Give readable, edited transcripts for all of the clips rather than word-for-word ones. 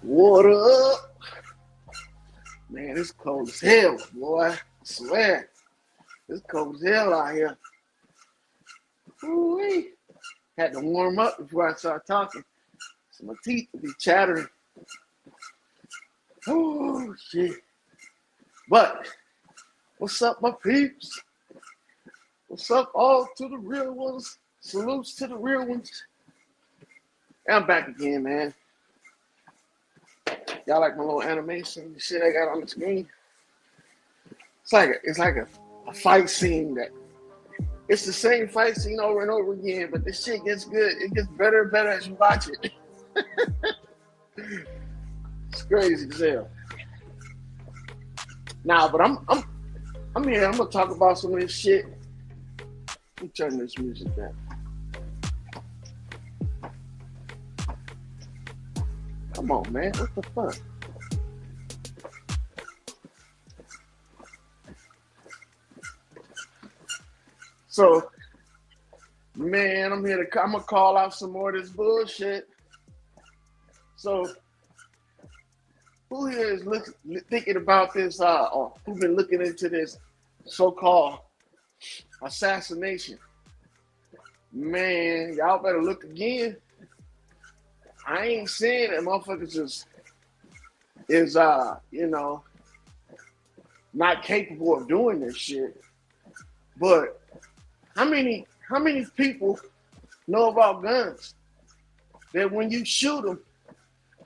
Water up. Man, it's cold as hell, boy. I swear. It's cold as hell out here. Ooh-wee. Had to warm up before I start talking. So my teeth will be chattering. Oh, shit. But, what's up, my peeps? What's up, all to the real ones? Salutes to the real ones. And I'm back again, man. Y'all like my little animation shit I got on the screen? It's like a fight scene that it's the same fight scene over and over again, but this shit gets good. It gets better and better as you watch it. It's crazy as hell. Nah, but I'm here. I'm gonna talk about some of this shit. Let me turn this music down. Come on, man. What the fuck? So, man, I'm gonna call out some more of this bullshit. So, who here is thinking about this, or who've been looking into this so-called assassination? Man, y'all better look again. I ain't saying that motherfuckers is not capable of doing this shit. But how many people know about guns? That when you shoot them,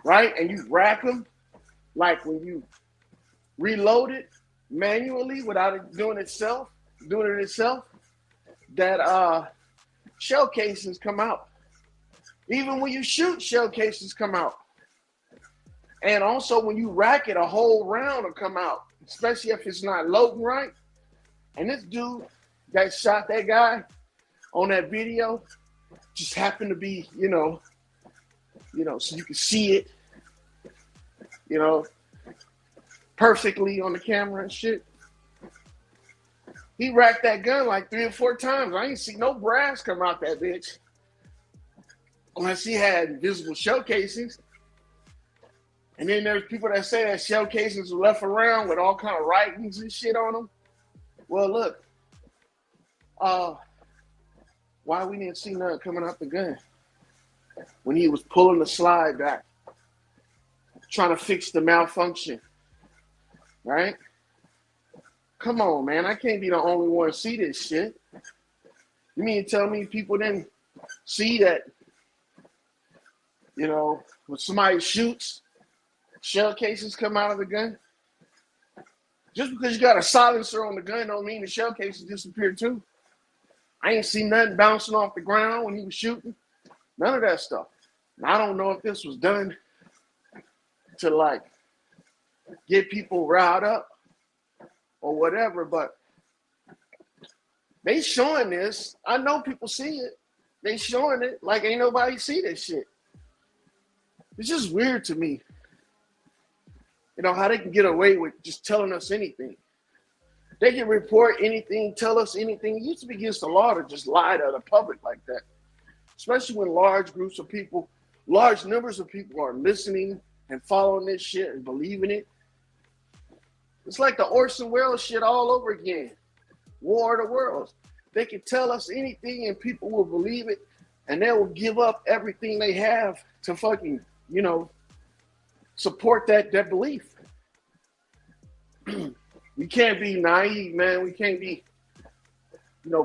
right, and you rack them, like when you reload it manually without it doing it itself, that shell casings come out. Even when you shoot, shell casings come out. And also when you rack it, a whole round will come out, especially if it's not loading right. And this dude that shot that guy on that video just happened to be, so you can see it, perfectly on the camera and shit. He racked that gun like 3 or 4 times. I ain't see no brass come out that bitch. Unless he had invisible shell casings. And then there's people that say that shell casings were left around with all kind of writings and shit on them. Well, look. Why we didn't see nothing coming out the gun? When he was pulling the slide back. Trying to fix the malfunction. Right? Come on, man. I can't be the only one to see this shit. You mean to tell me people didn't see that, when somebody shoots, shell cases come out of the gun? Just because you got a silencer on the gun don't mean the shell cases disappear too. I ain't seen nothing bouncing off the ground when he was shooting. None of that stuff. And I don't know if this was done to get people riled up or whatever, but they showing this. I know people see it. They showing it like ain't nobody see this shit. It's just weird to me. How they can get away with just telling us anything. They can report anything, tell us anything. It used to be against the law to just lie to the public like that. Especially when large groups of people, large numbers of people are listening and following this shit and believing it. It's like the Orson Welles shit all over again. War of the Worlds. They can tell us anything and people will believe it and they will give up everything they have to fucking, support that belief. We can't be naive, man. We can't be,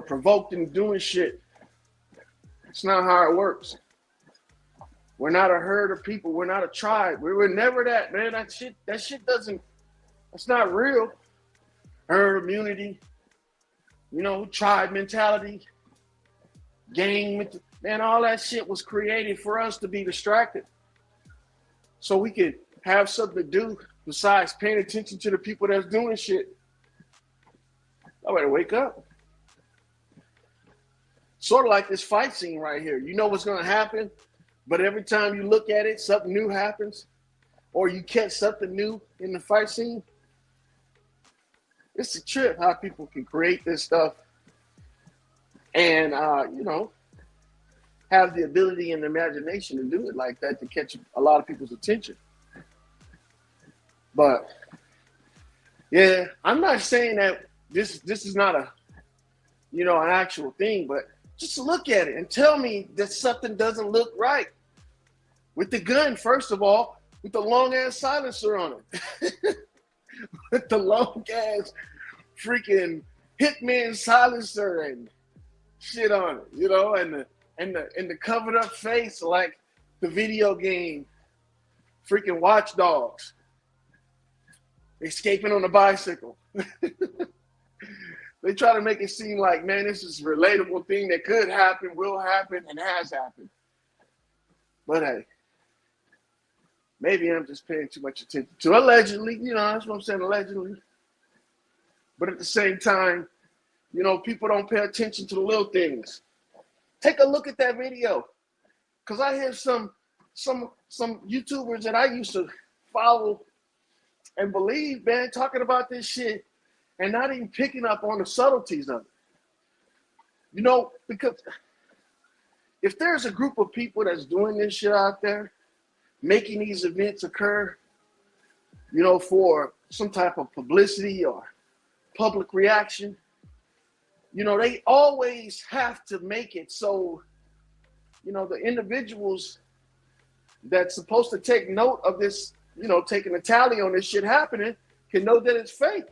provoked into doing shit. It's not how it works. We're not a herd of people. We're not a tribe. We were never that, man. That shit doesn't, that's not real. Herd immunity, tribe mentality, gang, man, all that shit was created for us to be distracted. So we could have something to do besides paying attention to the people that's doing shit. I better wake up. Sort of like this fight scene right here. You know what's going to happen, but every time you look at it, something new happens, or you catch something new in the fight scene. It's a trip how people can create this stuff and, have the ability and imagination to do it like that to catch a lot of people's attention. But yeah, I'm not saying that this is not a an actual thing, but just look at it and tell me that something doesn't look right with the gun. First of all, with the long ass silencer on it, with the long ass freaking Hitman silencer and shit on it, and the covered up face like the video game freaking Watch Dogs escaping on a bicycle. They try to make it seem like, man, this is a relatable thing that could happen, will happen, and has happened. But hey, maybe I'm just paying too much attention to allegedly, that's what I'm saying, allegedly. But at the same time, people don't pay attention to the little things. Take a look at that video. Cause I hear some YouTubers that I used to follow and believe, man, talking about this shit and not even picking up on the subtleties of it. Because if there's a group of people that's doing this shit out there, making these events occur, for some type of publicity or public reaction, they always have to make it so, the individuals that's supposed to take note of this, taking a tally on this shit happening, can know that it's fake.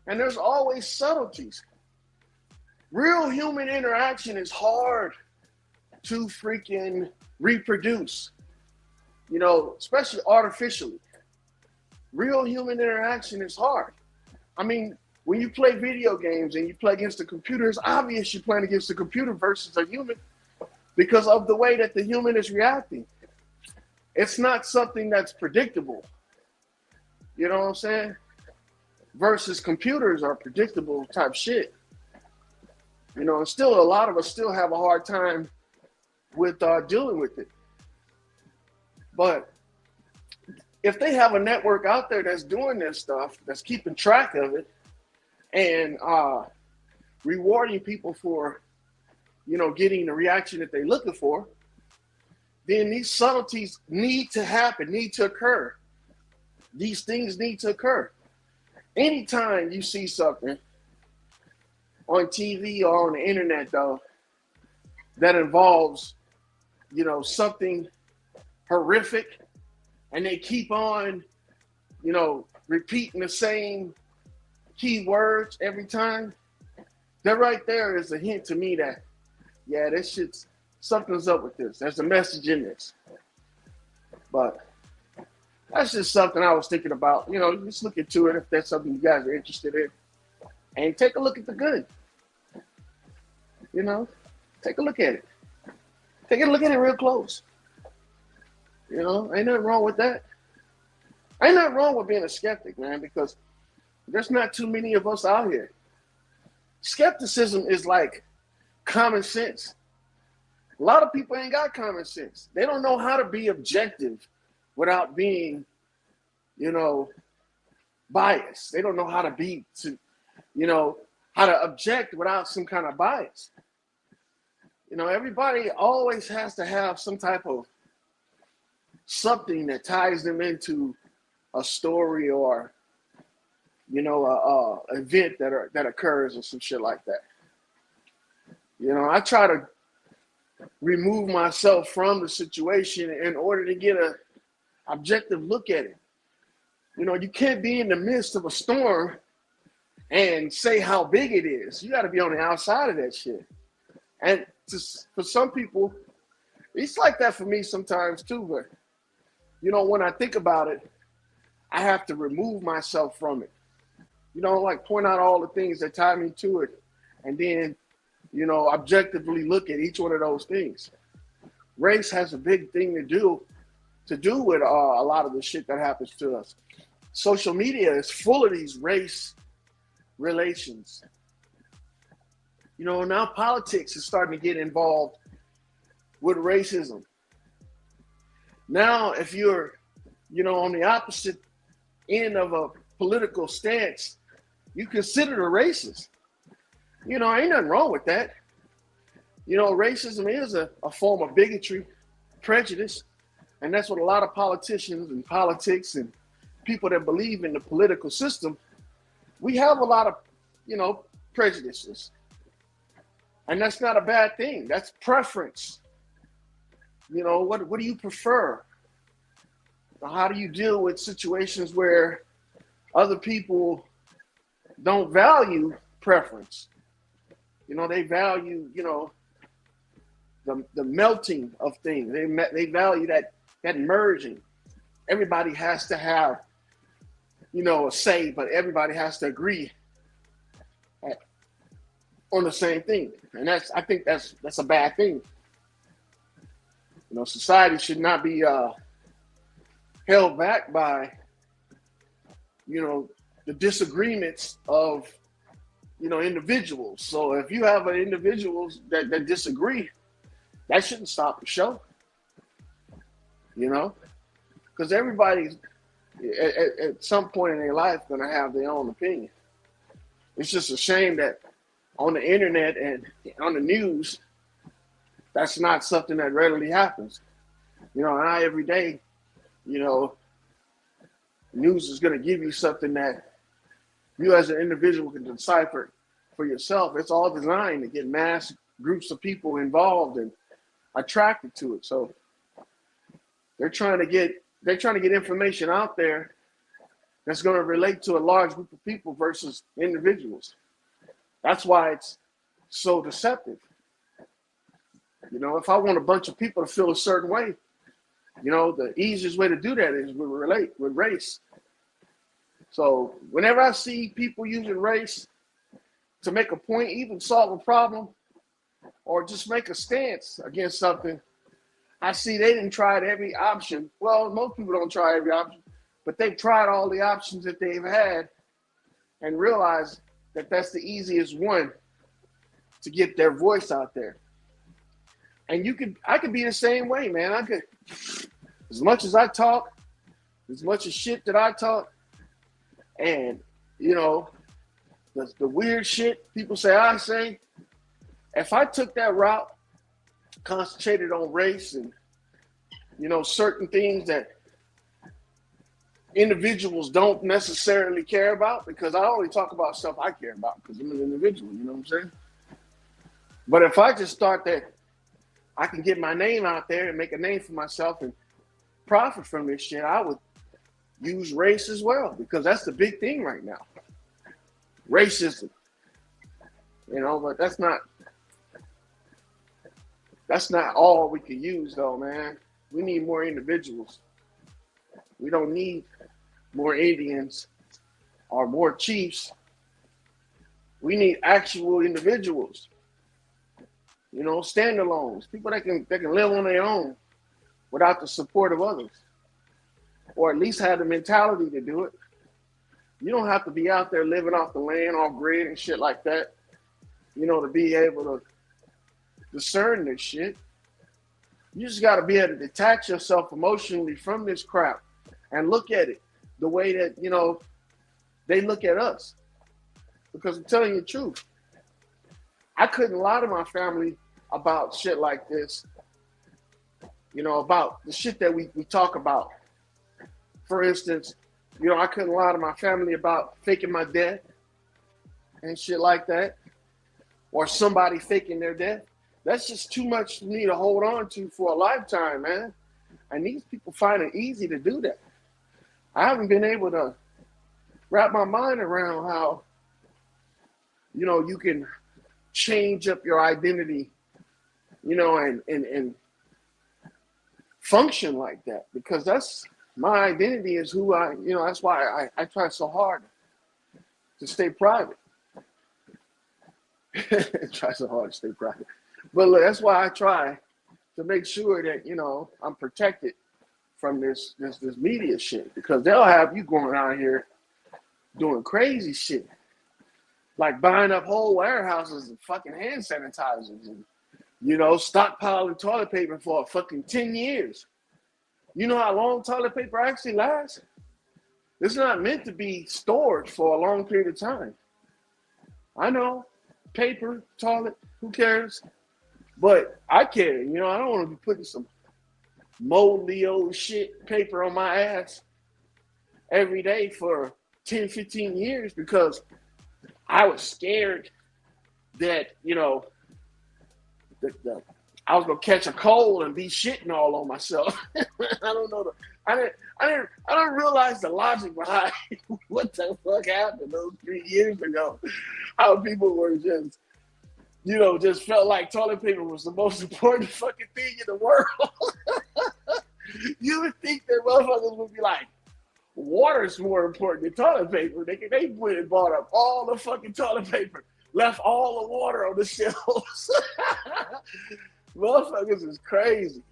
And there's always subtleties. Real human interaction is hard to freaking reproduce, especially artificially. Real human interaction is hard. I mean, when you play video games and you play against the computer, it's obvious you're playing against the computer versus a human because of the way that the human is reacting. It's not something that's predictable. You know what I'm saying? Versus computers are predictable type shit. And still a lot of us still have a hard time with dealing with it. But if they have a network out there that's doing this stuff, that's keeping track of it, and rewarding people for, getting the reaction that they're looking for, then these subtleties need to happen, need to occur. These things need to occur. Anytime you see something on TV or on the internet, though, that involves, something horrific, and they keep on, repeating the same keywords every time, that right there is a hint to me that, yeah, this shit's, something's up with this. There's a message in this. But that's just something I was thinking about. Just look into it if that's something you guys are interested in. And take a look at the good. Take a look at it. Take a look at it real close. Ain't nothing wrong with that. Ain't nothing wrong with being a skeptic, man, because there's not too many of us out here. Skepticism is like common sense. A lot of people ain't got common sense. They don't know how to be objective without being, biased. They don't know how to how to object without some kind of bias. Everybody always has to have some type of something that ties them into a story or, a event that occurs or some shit like that. I try to remove myself from the situation in order to get a objective look at it. You can't be in the midst of a storm and say how big it is. You got to be on the outside of that shit. And for some people, it's like that for me sometimes too. But, when I think about it, I have to remove myself from it. Like point out all the things that tie me to it. And then, objectively look at each one of those things. Race has a big thing to do with a lot of the shit that happens to us. Social media is full of these race relations. Now politics is starting to get involved with racism. Now, if you're, on the opposite end of a political stance, you consider a racist. Ain't nothing wrong with that. Racism is a form of bigotry, prejudice, and that's what a lot of politicians and politics and people that believe in the political system, we have a lot of, prejudices. And that's not a bad thing. That's preference. What do you prefer? How do you deal with situations where other people don't value preference? They value, the melting of things. They value that merging. Everybody has to have, a say, but everybody has to agree on the same thing. And I think that's a bad thing. Society should not be held back by, the disagreements of, individuals. So if you have individuals that disagree, that shouldn't stop the show. Because everybody's at some point in their life going to have their own opinion. It's just a shame that on the internet and on the news, that's not something that readily happens. And every day, news is going to give you something that you as an individual can decipher for yourself. It's all designed to get mass groups of people involved and attracted to it. So they're trying to get information out there that's going to relate to a large group of people versus individuals. That's why it's so deceptive. If I want a bunch of people to feel a certain way, the easiest way to do that is with race. So whenever I see people using race to make a point, even solve a problem, or just make a stance against something, I see they didn't try every option. Well, most people don't try every option, but they've tried all the options that they've had and realized that that's the easiest one to get their voice out there. And I could be the same way, man. I could, as much as I talk, as much as shit that I talk, and the weird shit people say I say, if I took that route, concentrated on race and certain things that individuals don't necessarily care about, because I only talk about stuff I care about because I'm an individual, you know what I'm saying? But if I just start that I can get my name out there and make a name for myself and profit from this shit, I would use race as well, because that's the big thing right now. Racism. But that's not all we can use though, man. We need more individuals. We don't need more Indians or more chiefs. We need actual individuals. Standalones, people that can live on their own without the support of others, or at least have the mentality to do it. You don't have to be out there living off the land, off grid and shit like that, to be able to discern this shit. You just got to be able to detach yourself emotionally from this crap and look at it the way that, they look at us. Because I'm telling you the truth, I couldn't lie to my family about shit like this, about the shit that we talk about. For instance, I couldn't lie to my family about faking my death and shit like that, or somebody faking their death. That's just too much for me to hold on to for a lifetime, man. And these people find it easy to do that. I haven't been able to wrap my mind around how, you can change up your identity, and function like that, because that's my identity is who that's why I try so hard to stay private. Try so hard to stay private. But look, that's why I try to make sure that, I'm protected from this media shit, because they'll have you going around here doing crazy shit, like buying up whole warehouses and fucking hand sanitizers and, stockpiling toilet paper for fucking 10 years. You know how long toilet paper actually lasts? It's not meant to be stored for a long period of time. I know, paper, toilet, who cares? But I care, I don't want to be putting some moldy old shit paper on my ass. every day for 10, 15 years because I was scared that, I was gonna catch a cold and be shitting all on myself. I don't know. I didn't realize the logic behind what the fuck happened those 3 years ago. How people were just, just felt like toilet paper was the most important fucking thing in the world. You would think that motherfuckers would be like, water's more important than toilet paper. They went and bought up all the fucking toilet paper, left all the water on the shelves. Motherfuckers is crazy.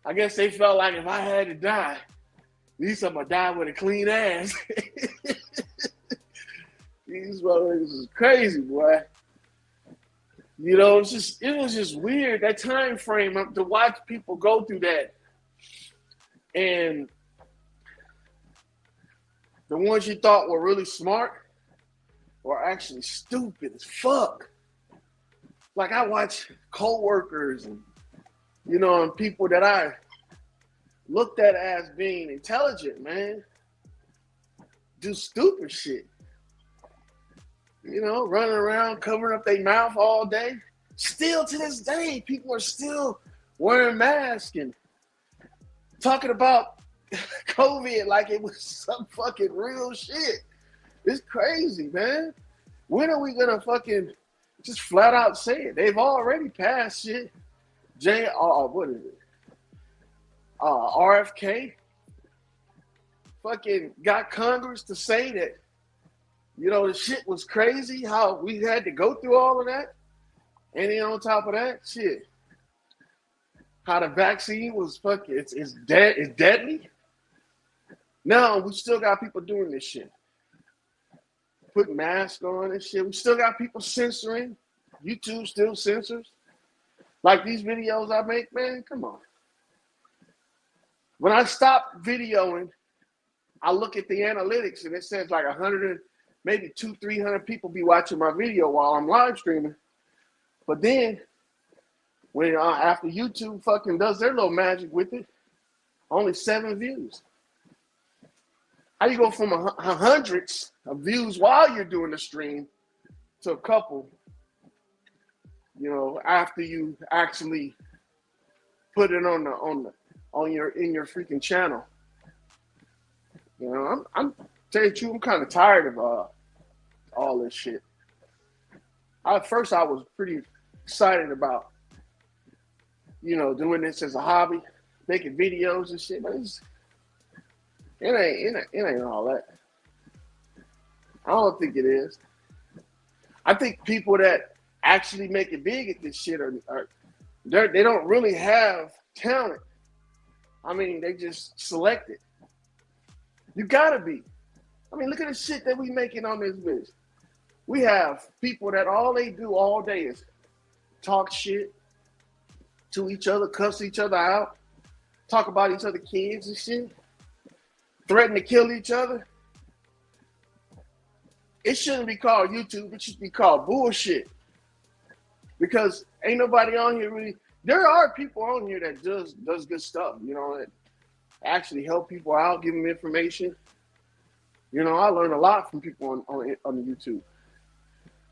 I guess they felt like if I had to die, at least I'm gonna die with a clean ass. These motherfuckers is crazy, boy. It was just weird, that time frame to watch people go through that. And the ones you thought were really smart were actually stupid as fuck. Like I watch co-workers and and people that I looked at as being intelligent, man, do stupid shit. Running around covering up their mouth all day. Still to this day, people are still wearing masks and talking about COVID like it was some fucking real shit. It's crazy, man. When are we gonna fucking just flat out say it? They've already passed shit. What is it? RFK fucking got Congress to say that, the shit was crazy, how we had to go through all of that. And then on top of that, shit, how the vaccine was fucking, it's deadly. No, we still got people doing this shit. Putting masks on and shit. We still got people censoring. YouTube still censors. Like these videos I make, man, come on. When I stop videoing, I look at the analytics and it says like 100, maybe 200-300 people be watching my video while I'm live streaming. But then, when after YouTube fucking does their little magic with it, only 7 views. How you go from hundreds of views while you're doing the stream to a couple, after you actually put it in your freaking channel? I'm telling you, I'm kind of tired of all this shit. At first, I was pretty excited about, doing this as a hobby, making videos and shit. But it ain't all that. I don't think it is. I think people that actually make it big at this shit they don't really have talent. I mean, they just select it. You gotta be. I mean, look at the shit that we making on this bitch. We have people that all they do all day is talk shit to each other, cuss each other out, talk about each other kids and shit, threaten to kill each other. It shouldn't be called YouTube. It should be called bullshit. Because ain't nobody on here really. There are people on here that does good stuff, that actually help people out, give them information. I learn a lot from people on YouTube.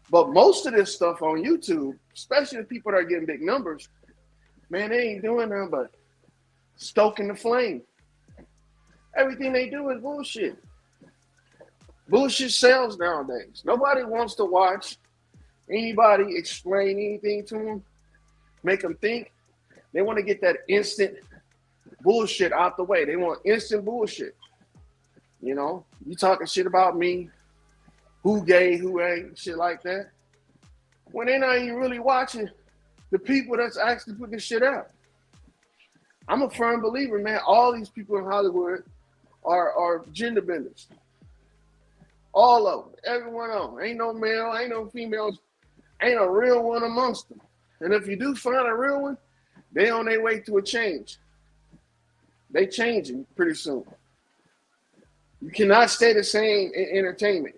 But most of this stuff on YouTube, especially the people that are getting big numbers, man, they ain't doing nothing but stoking the flame. Everything they do is bullshit. Bullshit sells nowadays. Nobody wants to watch anybody explain anything to them, make them think. They want to get that instant bullshit out the way. They want instant bullshit. You talking shit about me, who gay, who ain't, shit like that. When they're not even really watching the people that's actually putting this shit out. I'm a firm believer, man, all these people in Hollywood are gender benders. All of them, every one of them. Ain't no male, ain't no females, ain't a real one amongst them. And if you do find a real one, they on their way to a change. They changing pretty soon. You cannot stay the same in entertainment.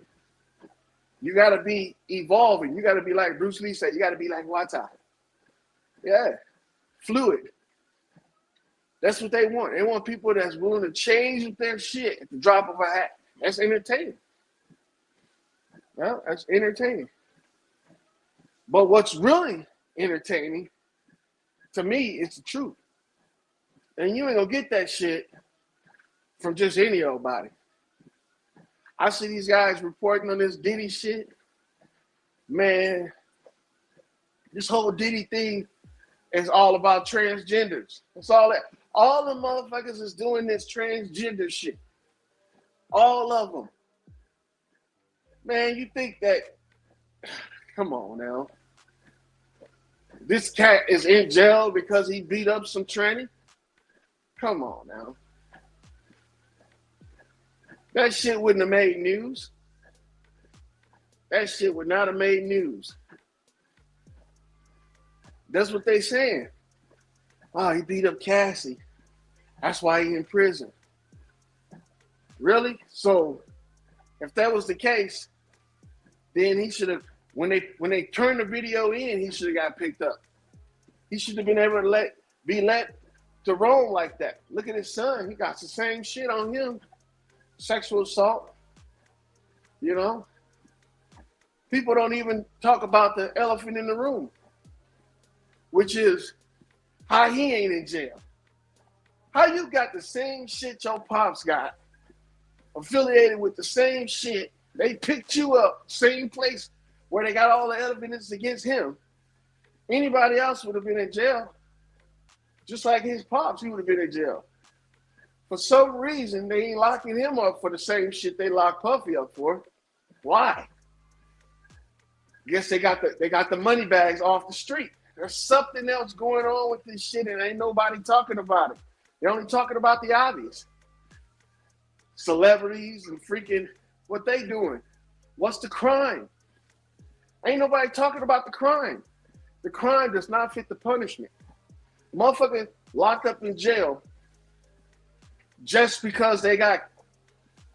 You got to be evolving. You got to be like Bruce Lee said. You got to be like Wata. Yeah, fluid. That's what they want. They want people that's willing to change their shit at the drop of a hat. That's entertaining. Well, that's entertaining. But what's really entertaining, to me, is the truth. And you ain't gonna get that shit from just any old body. I see these guys reporting on this Diddy shit. Man, this whole Diddy thing is all about transgenders. That's all that. All the motherfuckers is doing this transgender shit. All of them. Man, you think that, come on now. This cat is in jail because he beat up some tranny? Come on now. That shit wouldn't have made news. That shit would not have made news. That's what they saying. Oh, he beat up Cassie. That's why he in prison. Really? So, if that was the case, then he should have, when they turned the video in, he should have got picked up. He should have been able to be let to roam like that. Look at his son. He got the same shit on him. Sexual assault. You know? People don't even talk about the elephant in the room, which is how he ain't in jail. How you got the same shit your pops got, affiliated with the same shit. They picked you up, same place where they got all the evidence against him. Anybody else would have been in jail. Just like his pops, he would have been in jail. For some reason, they ain't locking him up for the same shit they locked Puffy up for. Why? Guess they got the money bags off the street. There's something else going on with this shit and ain't nobody talking about it. They're only talking about the obvious. Celebrities and freaking what they doing. What's the crime? Ain't nobody talking about the crime. The crime does not fit the punishment. Motherfucker locked up in jail just because they got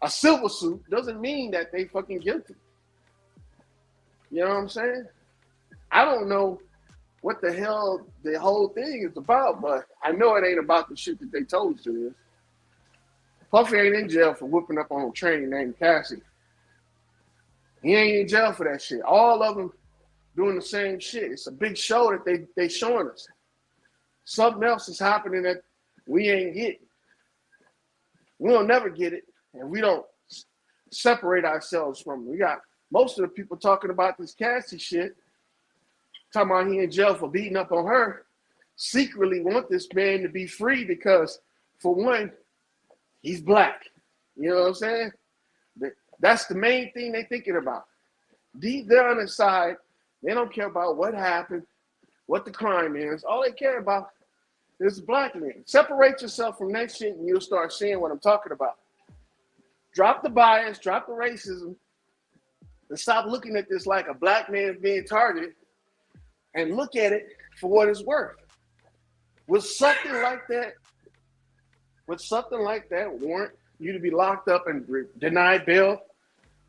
a silver suit doesn't mean that they fucking guilty. You know what I'm saying? I don't know what the hell the whole thing is about, but I know it ain't about the shit that they told us it is. Puffy ain't in jail for whooping up on a train named Cassie. He ain't in jail for that shit. All of them doing the same shit. It's a big show that they showing us. Something else is happening that we ain't getting. We'll never get it, and we don't separate ourselves from it. We got most of the people talking about this Cassie shit, talking about he in jail for beating up on her, secretly want this man to be free because, for one, he's black. You know what I'm saying? That's the main thing they're thinking about. Deep down inside, they don't care about what happened, what the crime is. All they care about is the black man. Separate yourself from that shit and you'll start seeing what I'm talking about. Drop the bias, drop the racism, and stop looking at this like a black man being targeted and look at it for what it's worth. With something like that warrant you to be locked up and denied bail,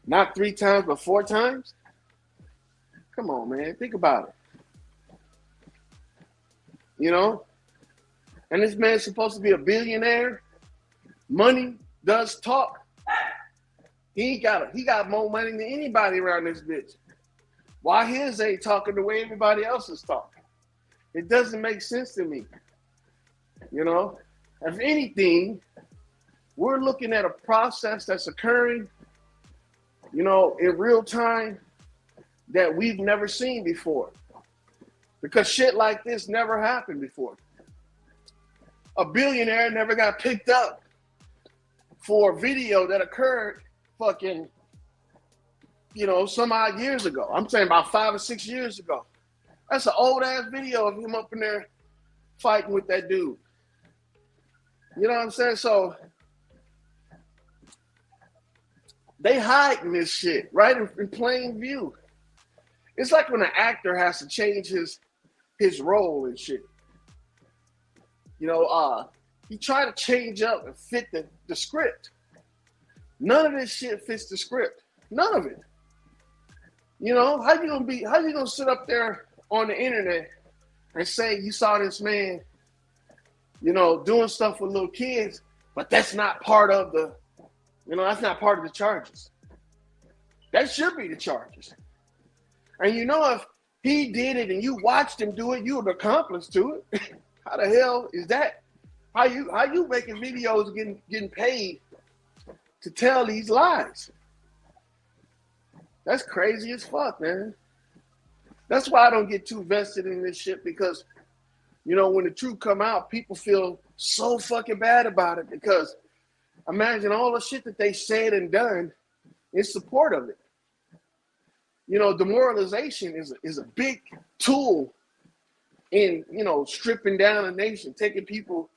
not 3 times, but 4 times? Come on, man. Think about it. You know? And this man's supposed to be a billionaire. Money does talk. He got more money than anybody around this bitch. Why his ain't talking the way everybody else is talking? It doesn't make sense to me. You know? If anything, we're looking at a process that's occurring, you know, in real time that we've never seen before. Because shit like this never happened before. A billionaire never got picked up for a video that occurred fucking, you know, some odd years ago. I'm saying about 5 or 6 years ago. That's an old ass video of him up in there fighting with that dude. You know what I'm saying? So they hiding this shit right in plain view. It's like when an actor has to change his role and shit. You know, he tried to change up and fit the script. None of this shit fits the script. None of it. You know, how you gonna sit up there on the internet and say you saw this man, doing stuff with little kids, but that's not part of that's not part of the charges. That should be the charges. And if he did it and you watched him do it, you an accomplice to it. How the hell is that? How you making videos getting paid to tell these lies? That's crazy as fuck, man. That's why I don't get too vested in this shit, because when the truth come out, people feel so fucking bad about it, because imagine all the shit that they said and done in support of it. Demoralization is a big tool in, stripping down a nation, taking people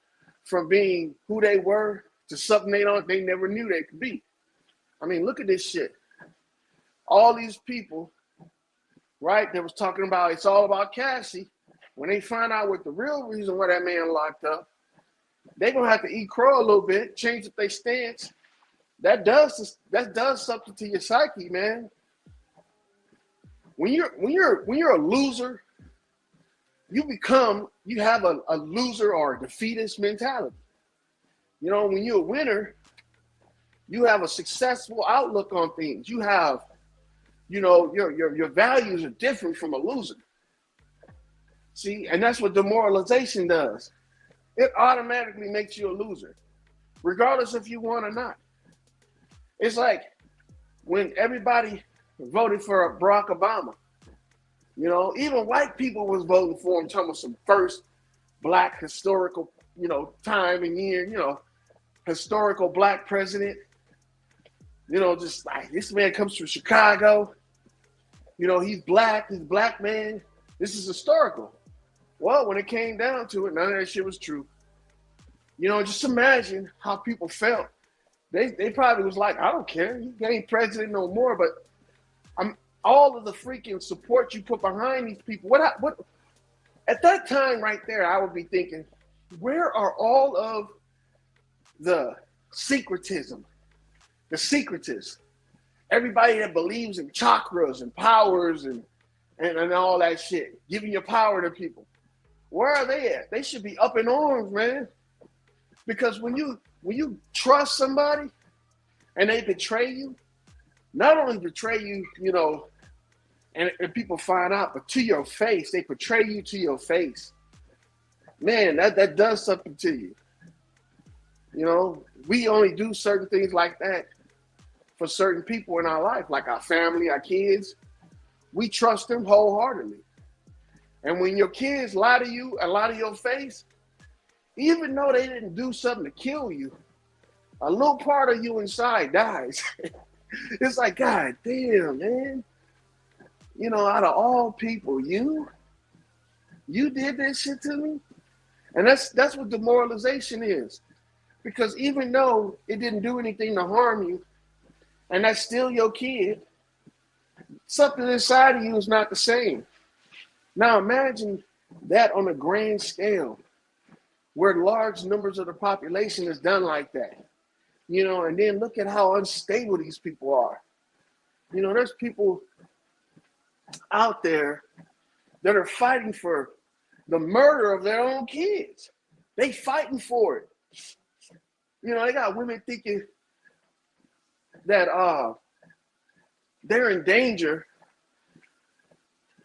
from being who they were to something they never knew they could be. I mean, look at this shit. All these people, right, that was talking about it's all about Cassie, when they find out what the real reason why that man locked up, they're gonna have to eat crow a little bit, change up their stance. That does something to your psyche, man. When you're a loser, you have a loser or a defeatist mentality. When you're a winner, you have a successful outlook on things. You have, your values are different from a loser. See, and that's what demoralization does. It automatically makes you a loser, regardless if you won or not. It's like when everybody voted for Barack Obama. Even white people was voting for him, talking about some first black historical, time and year, historical black president. Just like this man comes from Chicago. He's black man. This is historical. Well, when it came down to it, none of that shit was true. Just imagine how people felt. They probably was like, I don't care. He ain't president no more. But all of the freaking support you put behind these people. What at that time right there, I would be thinking, where are all of the secretism, the secretists, everybody that believes in chakras and powers and all that shit, giving your power to people? Where are they at? They should be up in arms, man. Because when you trust somebody and they betray you, not only betray you, and people find out, but to your face, they betray you to your face. Man, that does something to you. We only do certain things like that for certain people in our life, like our family, our kids. We trust them wholeheartedly. And when your kids lie to you and lie to your face, even though they didn't do something to kill you, a little part of you inside dies. It's like, God damn, man. Out of all people, you did this shit to me? And that's what demoralization is. Because even though it didn't do anything to harm you, and that's still your kid, something inside of you is not the same. Now imagine that on a grand scale, where large numbers of the population is done like that. And then look at how unstable these people are. There's people out there that are fighting for the murder of their own kids. They fighting for it. They got women thinking that they're in danger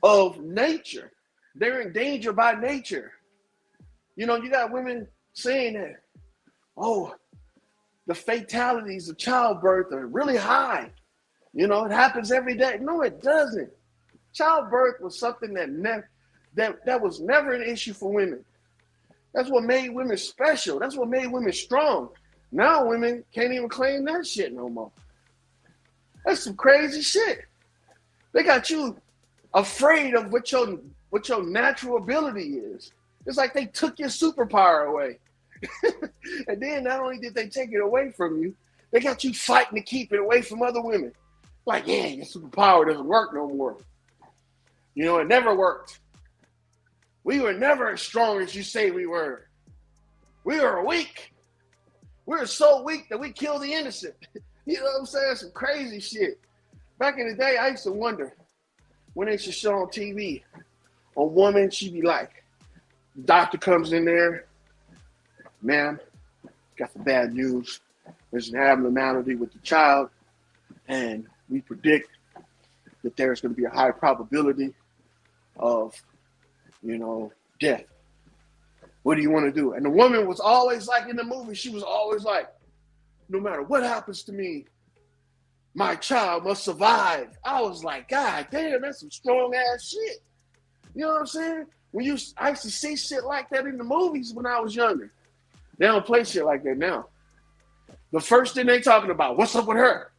of nature. They're in danger by nature. You got women saying that, the fatalities of childbirth are really high. It happens every day. No, it doesn't. Childbirth was something that was never an issue for women. That's what made women special. That's what made women strong. Now women can't even claim that shit no more. That's some crazy shit. They got you afraid of what your natural ability is. It's like they took your superpower away. And then not only did they take it away from you, they got you fighting to keep it away from other women. Like, yeah, your superpower doesn't work no more. It never worked. We were never as strong as you say we were. We were weak. We were so weak that we killed the innocent. You know what I'm saying? Some crazy shit. Back in the day, I used to wonder when they should show on TV, a woman, she'd be like, the doctor comes in there, ma'am, got some bad news. There's an abnormality with the child, and we predict that there's going to be a high probability of, death. What do you want to do? And the woman was always like in the movie, she was always like, no matter what happens to me, my child must survive. I was like, God damn, that's some strong ass shit. You know what I'm saying? I used to see shit like that in the movies when I was younger. They don't play shit like that now. The first thing they talking about, what's up with her?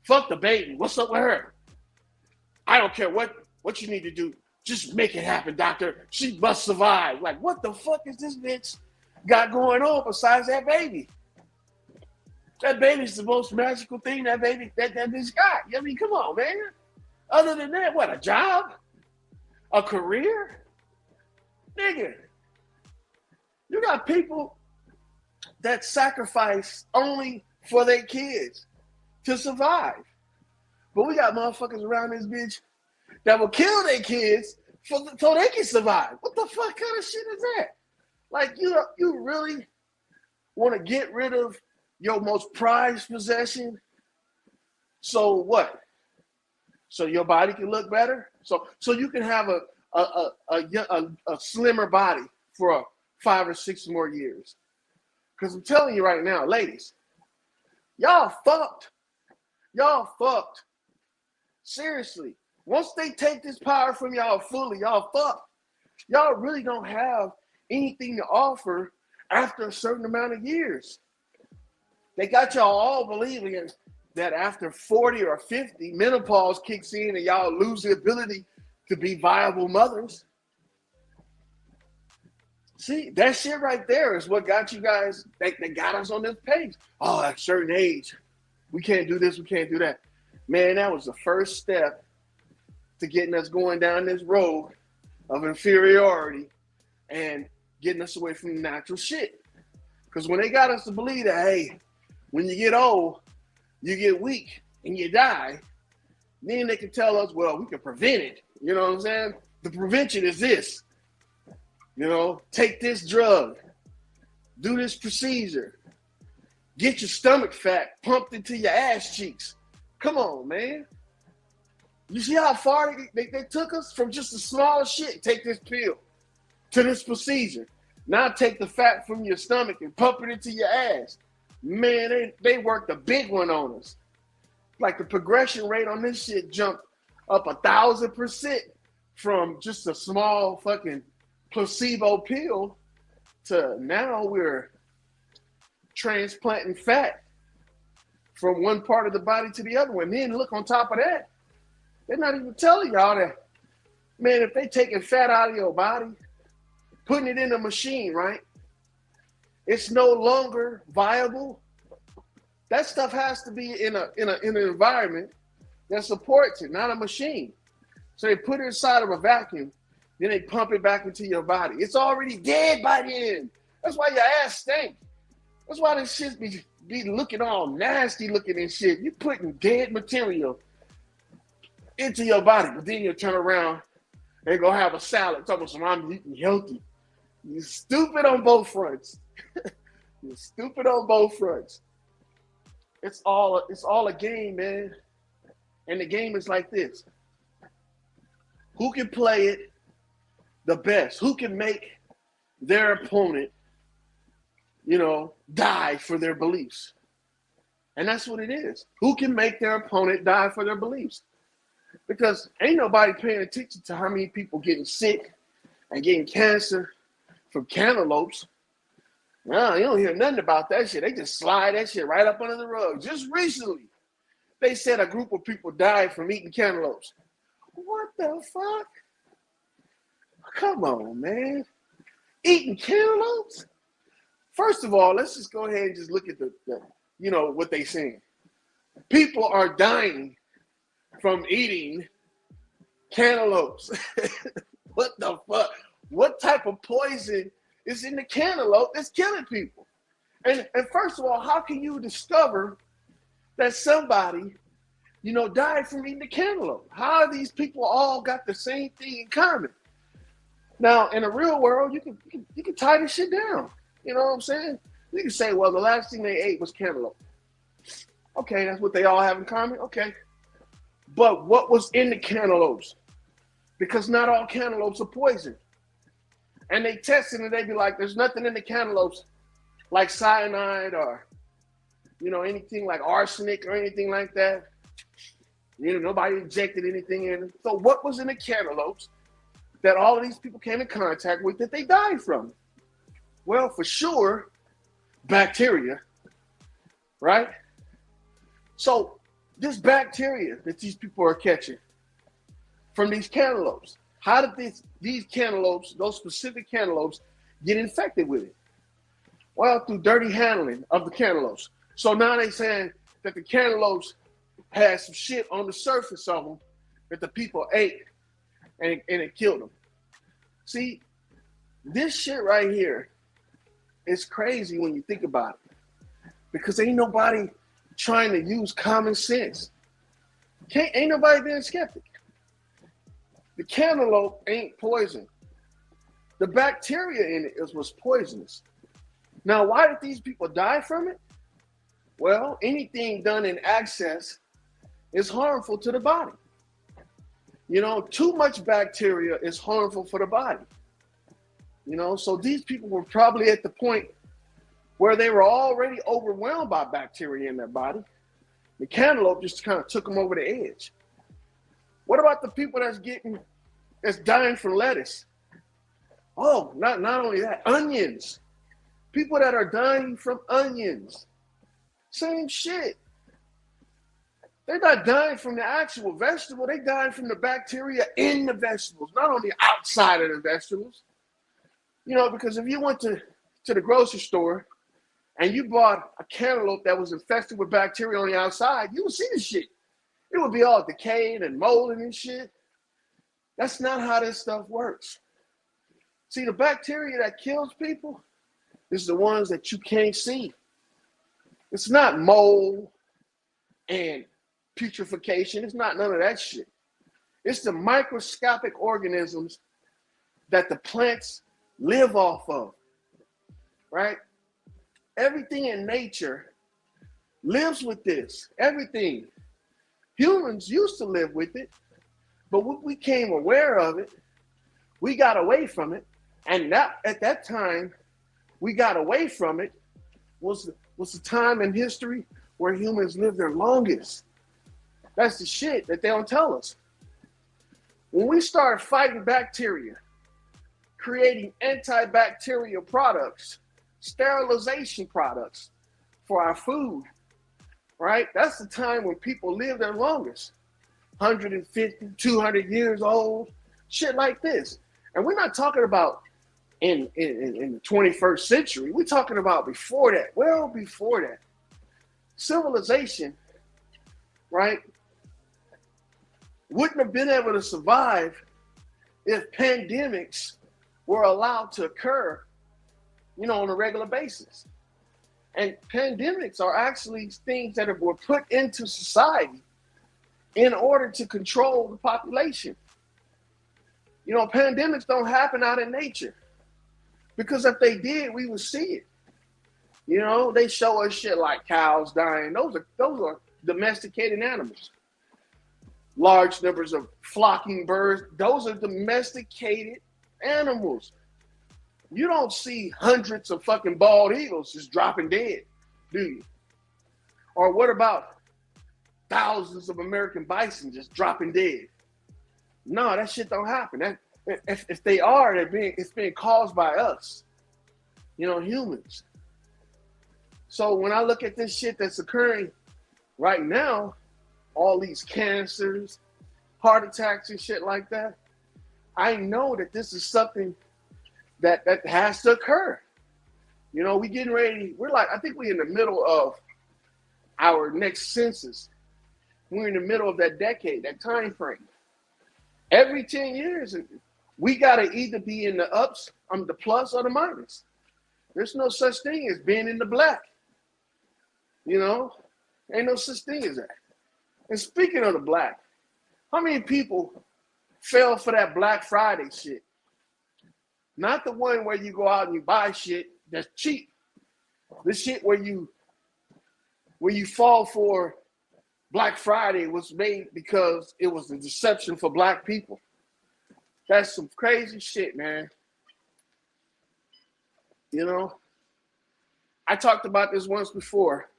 Fuck the baby. What's up with her? I don't care what you need to do. Just make it happen, doctor. She must survive. Like, what the fuck is this bitch got going on besides that baby? That baby's the most magical thing that bitch got. I mean, come on, man. Other than that, what, a job? A career? Nigga, you got people that sacrifice only for their kids to survive. But we got motherfuckers around this bitch that will kill their kids so they can survive. What the fuck kind of shit is that? Like, you really want to get rid of your most prized possession? So what? So your body can look better? So you can have a slimmer body for 5 or 6 more years. Because I'm telling you right now, ladies, y'all fucked. Y'all fucked. Seriously. Once they take this power from y'all fully, y'all fucked. Y'all really don't have anything to offer after a certain amount of years. They got y'all all believing that after 40 or 50, menopause kicks in and y'all lose the ability to be viable mothers. See, that shit right there is what got you guys, they got us on this page. Oh, at a certain age, we can't do this, we can't do that. Man, that was the first step to getting us going down this road of inferiority and getting us away from the natural shit. Because when they got us to believe that, hey, when you get old, you get weak and you die, then they can tell us, well, we can prevent it. You know what I'm saying? The prevention is this. Take this drug, do this procedure, get your stomach fat pumped into your ass cheeks. Come on, man. You see how far they took us from just the smallest shit? Take this pill to this procedure. Now take the fat from your stomach and pump it into your ass. Man, they worked a big one on us. Like the progression rate on this shit jumped up 1,000% from just a small fucking placebo pill to now we're transplanting fat from one part of the body to the other one. Then look, on top of that, they're not even telling y'all that, man, if they taking fat out of your body, putting it in a machine, right? It's no longer viable. That stuff has to be in an environment that supports it, not a machine. So they put it inside of a vacuum, then they pump it back into your body. It's already dead by then. That's why your ass stink. That's why this shit be looking all nasty looking and shit. You putting dead material into your body, but then you turn around and go have a salad talking about I'm eating healthy. You're stupid on both fronts. You're stupid on both fronts. It's all a game, man. And the game is like this. Who can play it the best? Who can make their opponent, die for their beliefs? And that's what it is. Who can make their opponent die for their beliefs? Because ain't nobody paying attention to how many people getting sick and getting cancer from cantaloupes. No, you don't hear nothing about that shit. They just slide that shit right up under the rug. Just recently, they said a group of people died from eating cantaloupes. What the fuck? Come on, man. Eating cantaloupes? First of all, let's just go ahead and just look at the what they saying. People are dying from eating cantaloupes. What the fuck? What type of poison is in the cantaloupe that's killing people? And first of all, how can you discover that somebody, died from eating the cantaloupe? How are these people all got the same thing in common? Now, in the real world, you can tie this shit down. You know what I'm saying? You can say, well, the last thing they ate was cantaloupe. Okay, that's what they all have in common. Okay. But what was in the cantaloupes? Because not all cantaloupes are poison. And they tested and they be like, there's nothing in the cantaloupes like cyanide or, anything like arsenic or anything like that. Nobody injected anything in it. So what was in the cantaloupes that all of these people came in contact with that they died from? Well, for sure, bacteria, right? So this bacteria that these people are catching from these cantaloupes, how did these cantaloupes, those specific cantaloupes, get infected with it? Well, through dirty handling of the cantaloupes. So now they're saying that the cantaloupes had some shit on the surface of them that the people ate and it killed them. See, this shit right here is crazy when you think about it, because ain't nobody trying to use common sense. Ain't nobody being skeptic. The cantaloupe ain't poison. The bacteria in it was poisonous. Now, why did these people die from it? Well, anything done in excess is harmful to the body. Too much bacteria is harmful for the body. So these people were probably at the point where they were already overwhelmed by bacteria in their body. The cantaloupe just kind of took them over the edge. What about the people that's dying from lettuce? Oh, not only that, onions. People that are dying from onions. Same shit. They're not dying from the actual vegetable. They're dying from the bacteria in the vegetables, not on the outside of the vegetables. Because if you went to the grocery store and you bought a cantaloupe that was infested with bacteria on the outside, you would see the shit. It would be all decayed and molding and shit. That's not how this stuff works. See, the bacteria that kills people is the ones that you can't see. It's not mold and putrefaction. It's not none of that shit. It's the microscopic organisms that the plants live off of, right? Everything in nature lives with this. Everything. Humans used to live with it, but when we became aware of it, we got away from it. And that, at that time, we got away from it was the time in history where humans lived their longest. That's the shit that they don't tell us. When we start fighting bacteria, creating antibacterial products, sterilization products for our food, right? That's the time when people live their longest. 150, 200 years old, shit like this. And we're not talking about in the 21st century. We're talking about before that, well before that. Civilization, right, wouldn't have been able to survive if pandemics were allowed to occur, on a regular basis. And pandemics are actually things that were put into society in order to control the population. Pandemics don't happen out in nature, because if they did, we would see it. They show us shit like cows dying. Those are domesticated animals. Large numbers of flocking birds. Those are domesticated animals. You don't see hundreds of fucking bald eagles just dropping dead, do you? Or what about thousands of American bison just dropping dead? No, that shit don't happen. If they are, it's being caused by us, humans. So when I look at this shit that's occurring right now, all these cancers, heart attacks and shit like that, I know that this is something that has to occur. We getting ready. I think we're in the middle of our next census. We're in the middle of that decade, that time frame. Every 10 years, we got to either be in the ups, the plus or the minus. There's no such thing as being in the black. Ain't no such thing as that. And speaking of the black, how many people fell for that Black Friday shit? Not the one where you go out and you buy shit, that's cheap. This shit where you fall for Black Friday was made because it was a deception for black people. That's some crazy shit, man. You know, I talked about this once before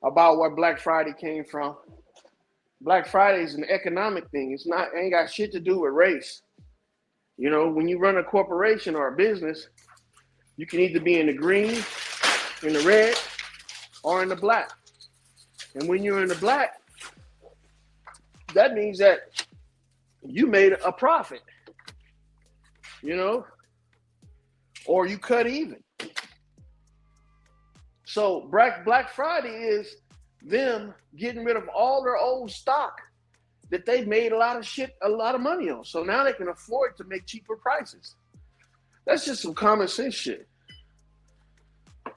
about where Black Friday came from. Black Friday is an economic thing. It ain't got shit to do with race. You know, when you run a corporation or a business, you can either be in the green, in the red, or in the black. And when you're in the black, that means that you made a profit, you know, or you cut even. So Black Friday is them getting rid of all their old stock that they made a lot of money on. So now they can afford to make cheaper prices. That's just some common sense shit.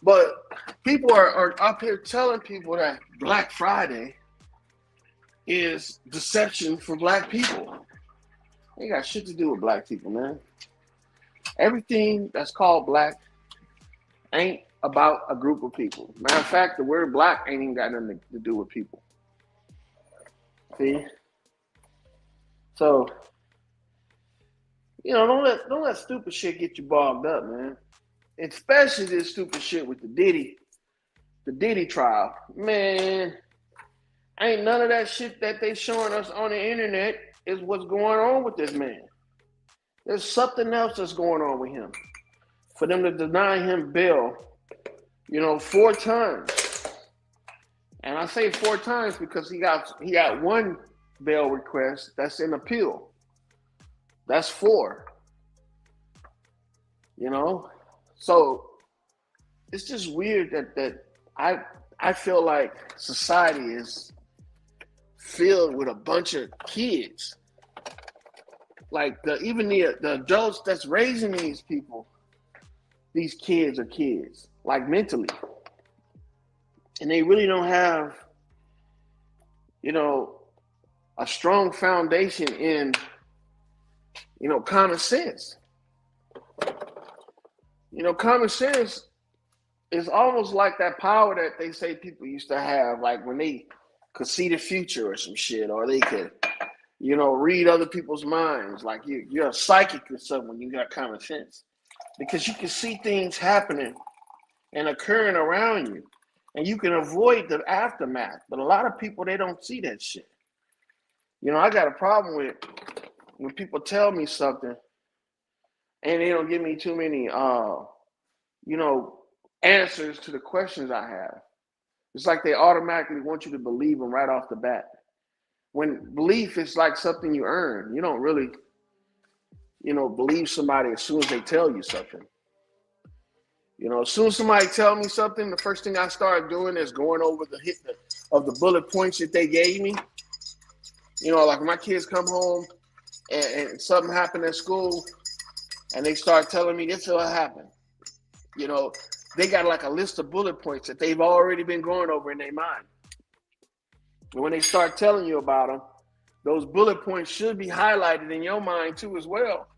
But people are up here telling people that Black Friday is deception for black people. Ain't got shit to do with black people, man. Everything that's called black ain't about a group of people. Matter of fact, the word black ain't even got nothing to do with people. See? So, you know, don't let stupid shit get you bogged up, man. Especially this stupid shit with the Diddy trial. Man, ain't none of that shit that they showing us on the internet is what's going on with this man. There's something else that's going on with him. For them to deny him bail, you know, 4 times. And I say 4 times because he got one bail request that's in appeal. That's 4. You know? So it's just weird that I feel like society is filled with a bunch of kids. Like even the adults that's raising these people, these kids are kids, like mentally. And they really don't have, you know, a strong foundation in, you know, common sense. You know, common sense is almost like that power that they say people used to have, like when they could see the future or some shit, or they could, you know, read other people's minds. Like you're a psychic or something when you got common sense. Because you can see things happening and occurring around you, and you can avoid the aftermath. But a lot of people, they don't see that shit. You know, I got a problem with when people tell me something and they don't give me too many, you know, answers to the questions I have. It's like they automatically want you to believe them right off the bat. When belief is like something you earn, you don't really, you know, believe somebody as soon as they tell you something. You know, as soon as somebody tell me something, the first thing I start doing is going over the hit of the bullet points that they gave me. You know, like when my kids come home and something happened at school and they start telling me this will happen. You know, they got like a list of bullet points that they've already been going over in their mind. And when they start telling you about them, those bullet points should be highlighted in your mind too as well.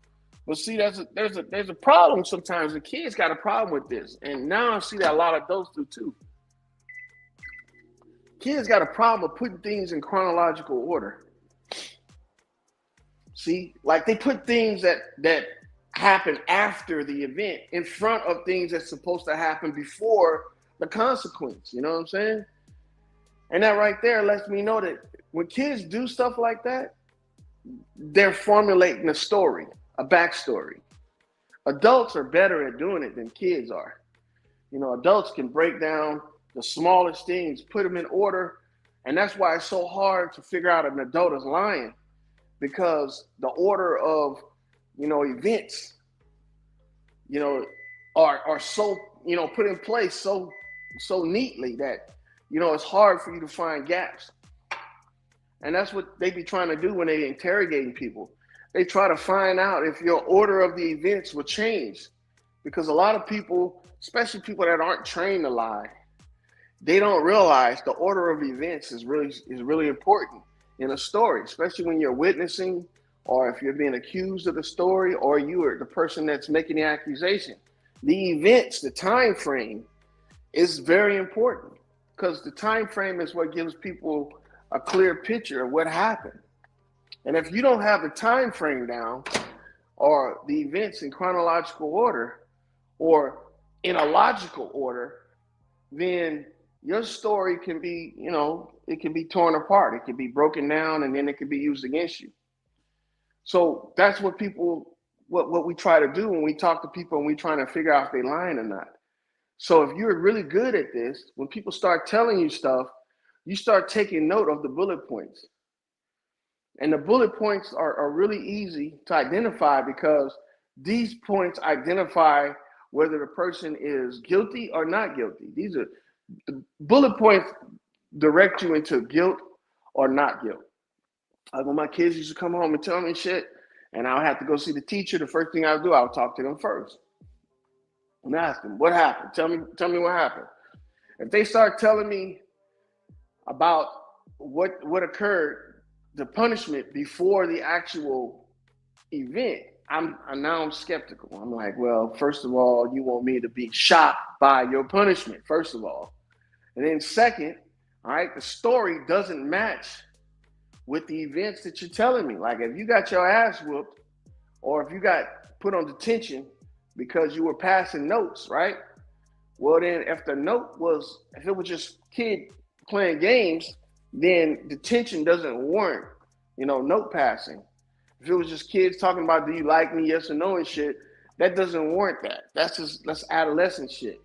But see, there's a problem sometimes. The kids got a problem with this. And now I see that a lot of adults do too. Kids got a problem with putting things in chronological order. See, like they put things that happen after the event in front of things that's supposed to happen before the consequence. You know what I'm saying? And that right there lets me know that when kids do stuff like that, they're formulating a story, a backstory. Adults are better at doing it than kids are. You know, adults can break down the smallest things, put them in order. And that's why it's so hard to figure out an adult is lying, because the order of, you know, events, you know, are so, you know, put in place so neatly that, you know, it's hard for you to find gaps. And that's what they be trying to do when they interrogating people. They try to find out if your order of the events will change, because a lot of people, especially people that aren't trained to lie, they don't realize the order of events is really important in a story, especially when you're witnessing, or if you're being accused of the story, or you are the person that's making the accusation. The events, the time frame is very important because the time frame is what gives people a clear picture of what happened. And if you don't have the time frame down or the events in chronological order or in a logical order, then your story can be, it can be torn apart. It can be broken down and then it can be used against you. So that's what what we try to do when we talk to people and we trying to figure out if they're lying or not. So if you're really good at this, when people start telling you stuff, you start taking note of the bullet points. And the bullet points are really easy to identify because these points identify whether the person is guilty or not guilty. These are the bullet points direct you into guilt or not guilt. Like when my kids used to come home and tell me shit, and I would have to go see the teacher, the first thing I would do, I would talk to them first and ask them, what happened? Tell me what happened. If they start telling me about what occurred, the punishment before the actual event, I'm skeptical. I'm like, well, first of all, you want me to be shocked by your punishment, first of all. And then second, all right, the story doesn't match with the events that you're telling me. Like if you got your ass whooped or if you got put on detention because you were passing notes, right? Well, then if it was just kid playing games, then detention doesn't warrant, note passing. If it was just kids talking about, do you like me, yes or no and shit, that doesn't warrant that. That's adolescent shit.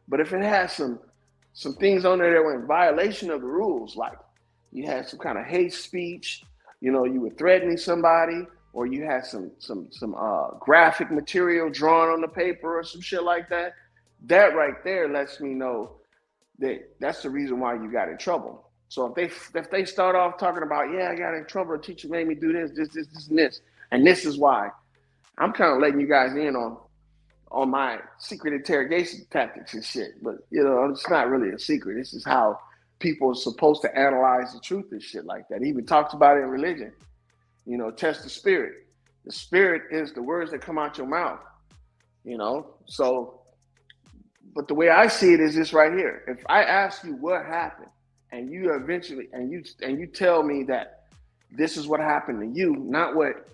But if it has some things on there that were in violation of the rules, like you had some kind of hate speech, you were threatening somebody, or you had some graphic material drawn on the paper or some shit like that, that right there lets me know that's the reason why you got in trouble. So if they start off talking about, yeah, I got in trouble, a teacher made me do this, and this is why, I'm kind of letting you guys in on my secret interrogation tactics and shit. But it's not really a secret. This is how people are supposed to analyze the truth and shit like that. He even talks about it in religion. Test the spirit. The spirit is the words that come out your mouth. So, but the way I see it is this right here. If I ask you what happened, and you eventually and you tell me that this is what happened to you, not what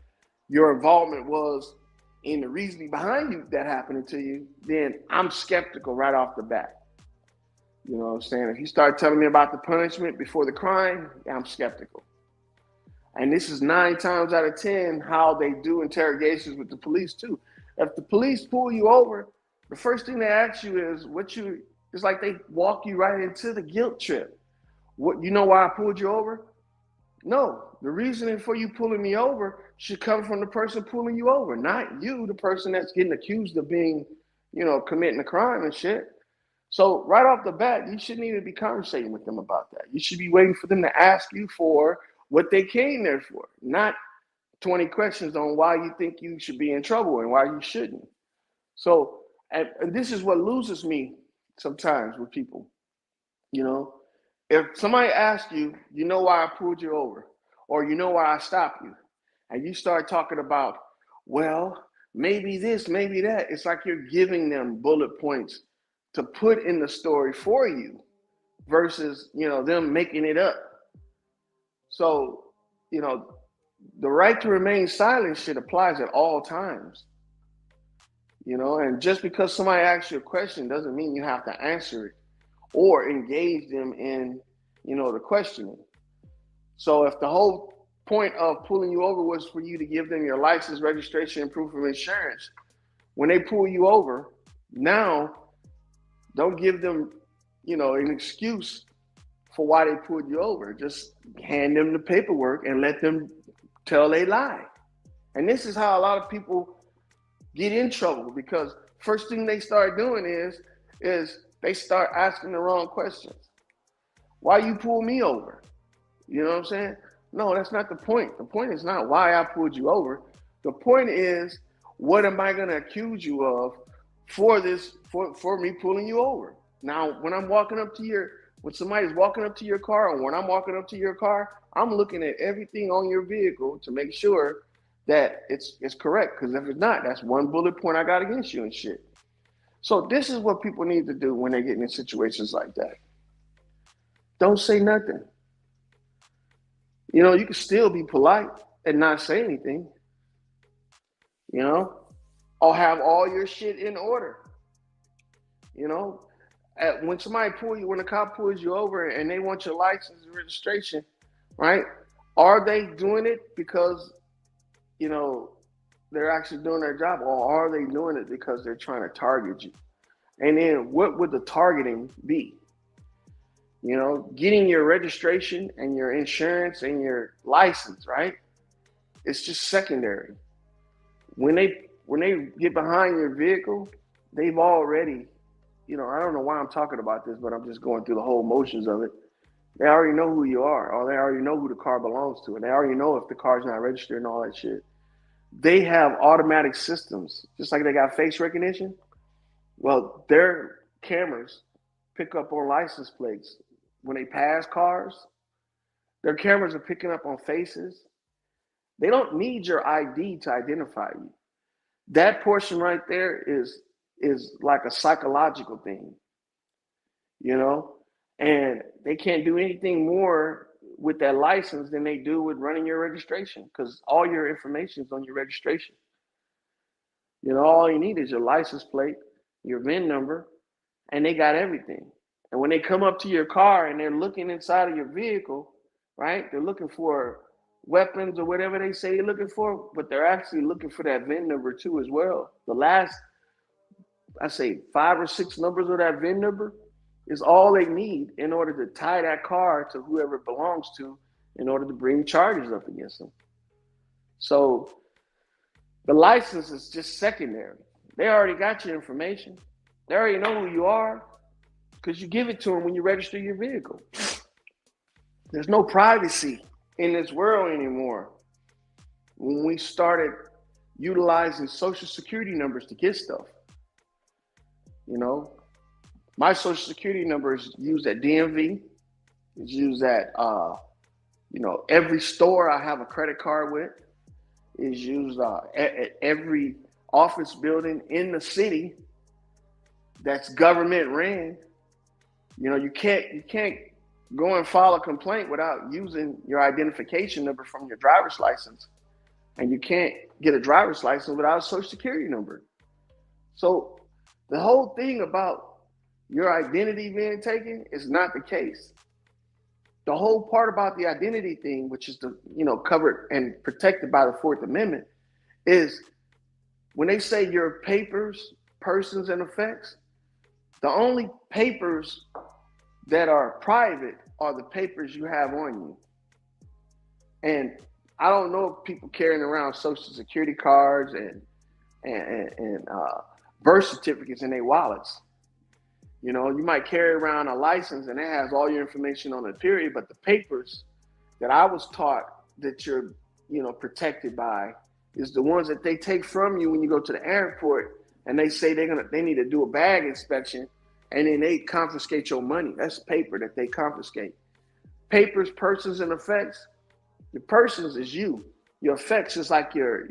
your involvement was in the reasoning behind you that happened to you, then I'm skeptical right off the bat. You know what I'm saying? If you start telling me about the punishment before the crime, I'm skeptical. And this is 9 times out of 10 how they do interrogations with the police too. If the police pull you over, the first thing they ask you is it's like they walk you right into the guilt trip. What, you know why I pulled you over? No, the reasoning for you pulling me over should come from the person pulling you over, not you, the person that's getting accused of being, committing a crime and shit. So right off the bat, you shouldn't even be conversating with them about that. You should be waiting for them to ask you for what they came there for, not 20 questions on why you think you should be in trouble and why you shouldn't. So, and this is what loses me sometimes with people, If somebody asks you, why I pulled you over, or why I stopped you, and you start talking about, well, maybe this, maybe that, it's like you're giving them bullet points to put in the story for you versus, them making it up. So, the right to remain silent shit applies at all times. And just because somebody asks you a question doesn't mean you have to answer it or engage them in, the questioning. So if the whole point of pulling you over was for you to give them your license, registration, and proof of insurance, when they pull you over, now don't give them, an excuse for why they pulled you over. Just hand them the paperwork and let them tell they lie. And this is how a lot of people get in trouble, because first thing they start doing is they start asking the wrong questions. Why you pull me over? You know what I'm saying? No, that's not the point. The point is not why I pulled you over. The point is, what am I going to accuse you of for me pulling you over? Now, when somebody's walking up to your car, or when I'm walking up to your car, I'm looking at everything on your vehicle to make sure that it's correct. Because if it's not, that's one bullet point I got against you and shit. So this is what people need to do when they get in situations like that. Don't say nothing. You know, you can still be polite and not say anything, you know, or have all your shit in order. You know, when somebody when a cop pulls you over and they want your license and registration, right? Are they doing it because, you know, they're actually doing their job, or are they doing it because they're trying to target you? And then what would the targeting be? You know, getting your registration and your insurance and your license, right? It's just secondary. When they get behind your vehicle, they've already, you know, I don't know why I'm talking about this, but I'm just going through the whole motions of it. They already know who you are, or they already know who the car belongs to, and they already know if the car's not registered and all that shit. They have automatic systems, just like they got face recognition. Well, their cameras pick up on license plates. When they pass cars, their cameras are picking up on faces. They don't need your ID to identify you. That portion right there is like a psychological thing, you know? And they can't do anything more with that license than they do with running your registration, because all your information is on your registration. You know, all you need is your license plate, your VIN number, and they got everything. And when they come up to your car and they're looking inside of your vehicle, right? They're looking for weapons or whatever they say they're looking for, but they're actually looking for that VIN number too as well. The last, I say 5 or 6 numbers of that VIN number is all they need in order to tie that car to whoever it belongs to in order to bring charges up against them. So the license is just secondary. They already got your information. They already know who you are because you give it to them when you register your vehicle. There's no privacy in this world anymore. When we started utilizing social security numbers to get stuff, you know, my social security number is used at DMV. It's used at, you know, every store I have a credit card with. Is used at every office building in the city that's government ran. You know, you can't go and file a complaint without using your identification number from your driver's license, and you can't get a driver's license without a social security number. So the whole thing about your identity being taken is not the case. The whole part about the identity thing, which is covered and protected by the 4th Amendment, is when they say your papers, persons, and effects, the only papers that are private are the papers you have on you. And I don't know if people carrying around social security cards and birth certificates in their wallets. You know, you might carry around a license and it has all your information on it, period. But the papers that I was taught that you're, protected by is the ones that they take from you when you go to the airport and they say they need to do a bag inspection and then they confiscate your money. That's paper that they confiscate. Papers, persons, and effects. Your persons is you. Your effects is like your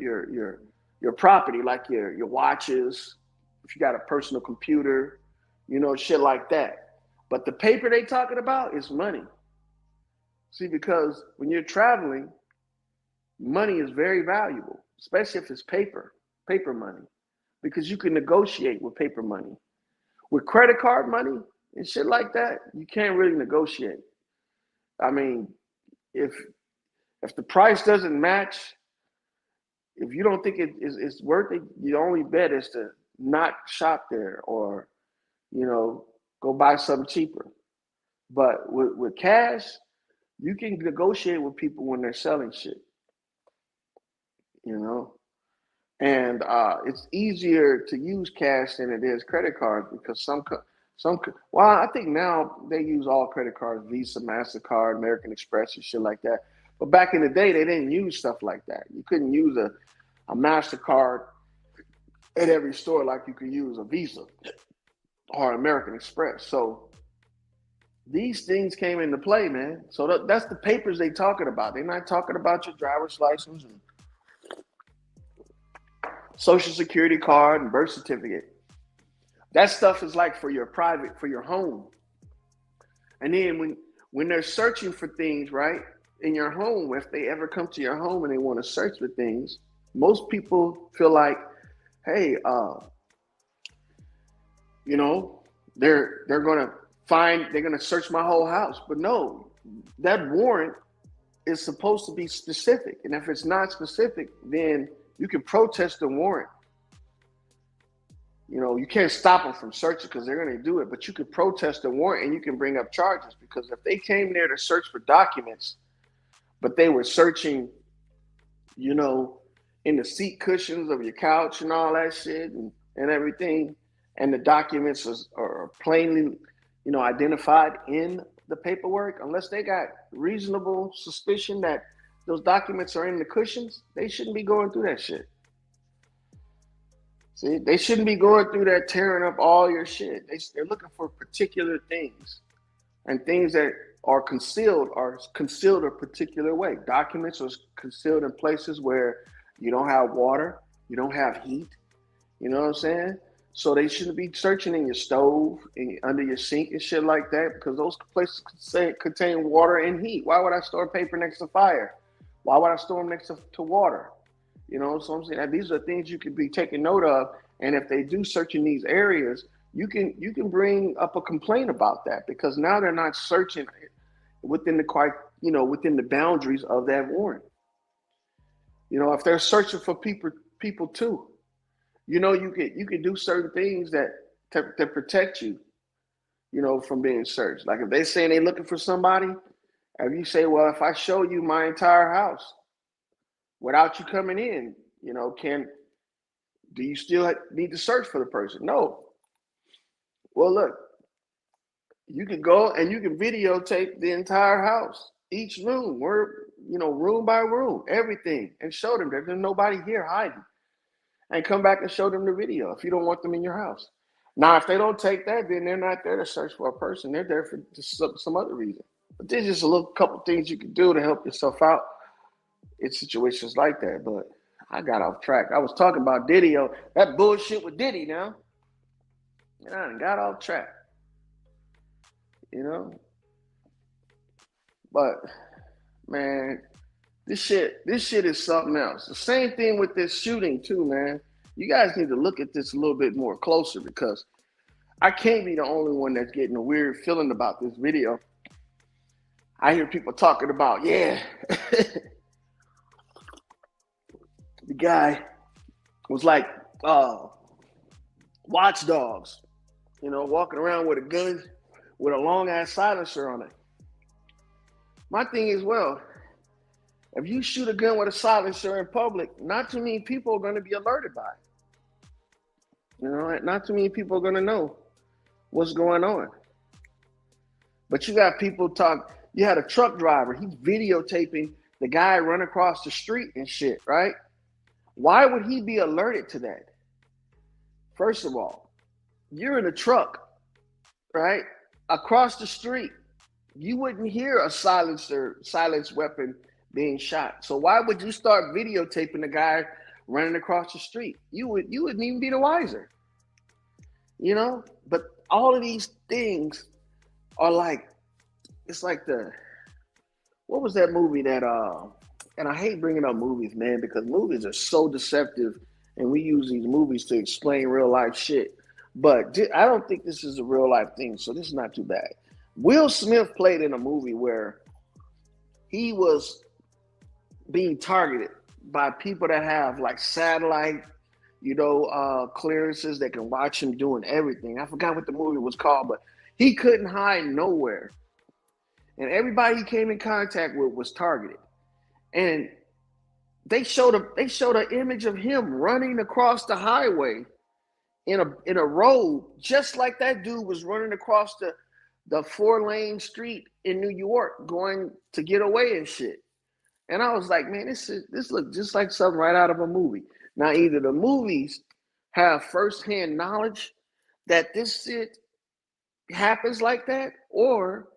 property, like your watches, if you got a personal computer, shit like that. But the paper they talking about is money. See, because when you're traveling, money is very valuable, especially if it's paper money, because you can negotiate with paper money. With credit card money and shit like that, you can't really negotiate. I mean, if the price doesn't match, if you don't think it's worth it, your only bet is to not shop there or go buy something cheaper. But with cash, you can negotiate with people when they're selling shit, and it's easier to use cash than it is credit cards because I think now they use all credit cards, Visa, MasterCard, American Express, and shit like that. But back in the day, they didn't use stuff like that. You couldn't use a MasterCard at every store like you could use a Visa or American Express. So these things came into play, man. So that's the papers they talking about. They're not talking about your driver's license and social security card and birth certificate. That stuff is like for your private, for your home. And then when they're searching for things, right, in your home, if they ever come to your home and they want to search for things, most people feel like, hey, you know, they're gonna they're gonna search my whole house. But no, that warrant is supposed to be specific. And if it's not specific, then you can protest the warrant. You know, you can't stop them from searching because they're going to do it, but you can protest the warrant and you can bring up charges, because if they came there to search for documents, but they were searching, you know, in the seat cushions of your couch and all that shit and everything, and the documents are plainly, you know, identified in the paperwork, unless they got reasonable suspicion that those documents are in the cushions, they shouldn't be going through that shit. See, they shouldn't be going through that, tearing up all your shit. They're looking for particular things, and things that are concealed a particular way. Documents are concealed in places where you don't have water, you don't have heat. You know what I'm saying? So they shouldn't be searching in your stove and under your sink and shit like that, because those places contain water and heat. Why would I store paper next to fire? Why would I store them next to water? You know, so I'm saying these are things you could be taking note of, and if they do search in these areas, you can bring up a complaint about that, because now they're not searching within within the boundaries of that warrant. You know, if they're searching for people too, you know, you could do certain things that to protect you, you know, from being searched. Like if they saying they looking for somebody, if you say, well, if I show you my entire house without you coming in, you know, do you still need to search for the person? No. Well, look, you can go and you can videotape the entire house, each room, room by room, everything, and show them that there's nobody here hiding, and come back and show them the video if you don't want them in your house. Now, if they don't take that, then they're not there to search for a person. They're there for some other reason. But there's just a little couple things you can do to help yourself out in situations like that. But I got off track. I was talking about Diddy, that bullshit with Diddy now. And I got off track. You know? But man, this shit is something else. The same thing with this shooting too, man. You guys need to look at this a little bit more closer, because I can't be the only one that's getting a weird feeling about this video. I hear people talking about, yeah, the guy was like watchdogs, you know, walking around with a gun with a long ass silencer on it. My thing is, well, if you shoot a gun with a silencer in public, not too many people are going to be alerted by it. You know, not too many people are going to know what's going on. But you got people you had a truck driver, he's videotaping the guy run across the street and shit, right? Why would he be alerted to that? First of all, you're in a truck, right? Across the street, you wouldn't hear a silenced weapon being shot. So why would you start videotaping the guy running across the street? You wouldn't even be the wiser. You know? But all of these things are like, it's like what was that movie that and I hate bringing up movies, man, because movies are so deceptive, and we use these movies to explain real life shit. But I don't think this is a real life thing, so this is not too bad. Will Smith played in a movie where he was being targeted by people that have like satellite, clearances that can watch him doing everything. I forgot what the movie was called, but he couldn't hide nowhere. And everybody he came in contact with was targeted. And they showed an image of him running across the highway in a road, just like that dude was running across the 4-lane street in New York, going to get away and shit. And I was like, man, this looks just like something right out of a movie. Now, either the movies have firsthand knowledge that this shit happens like that, or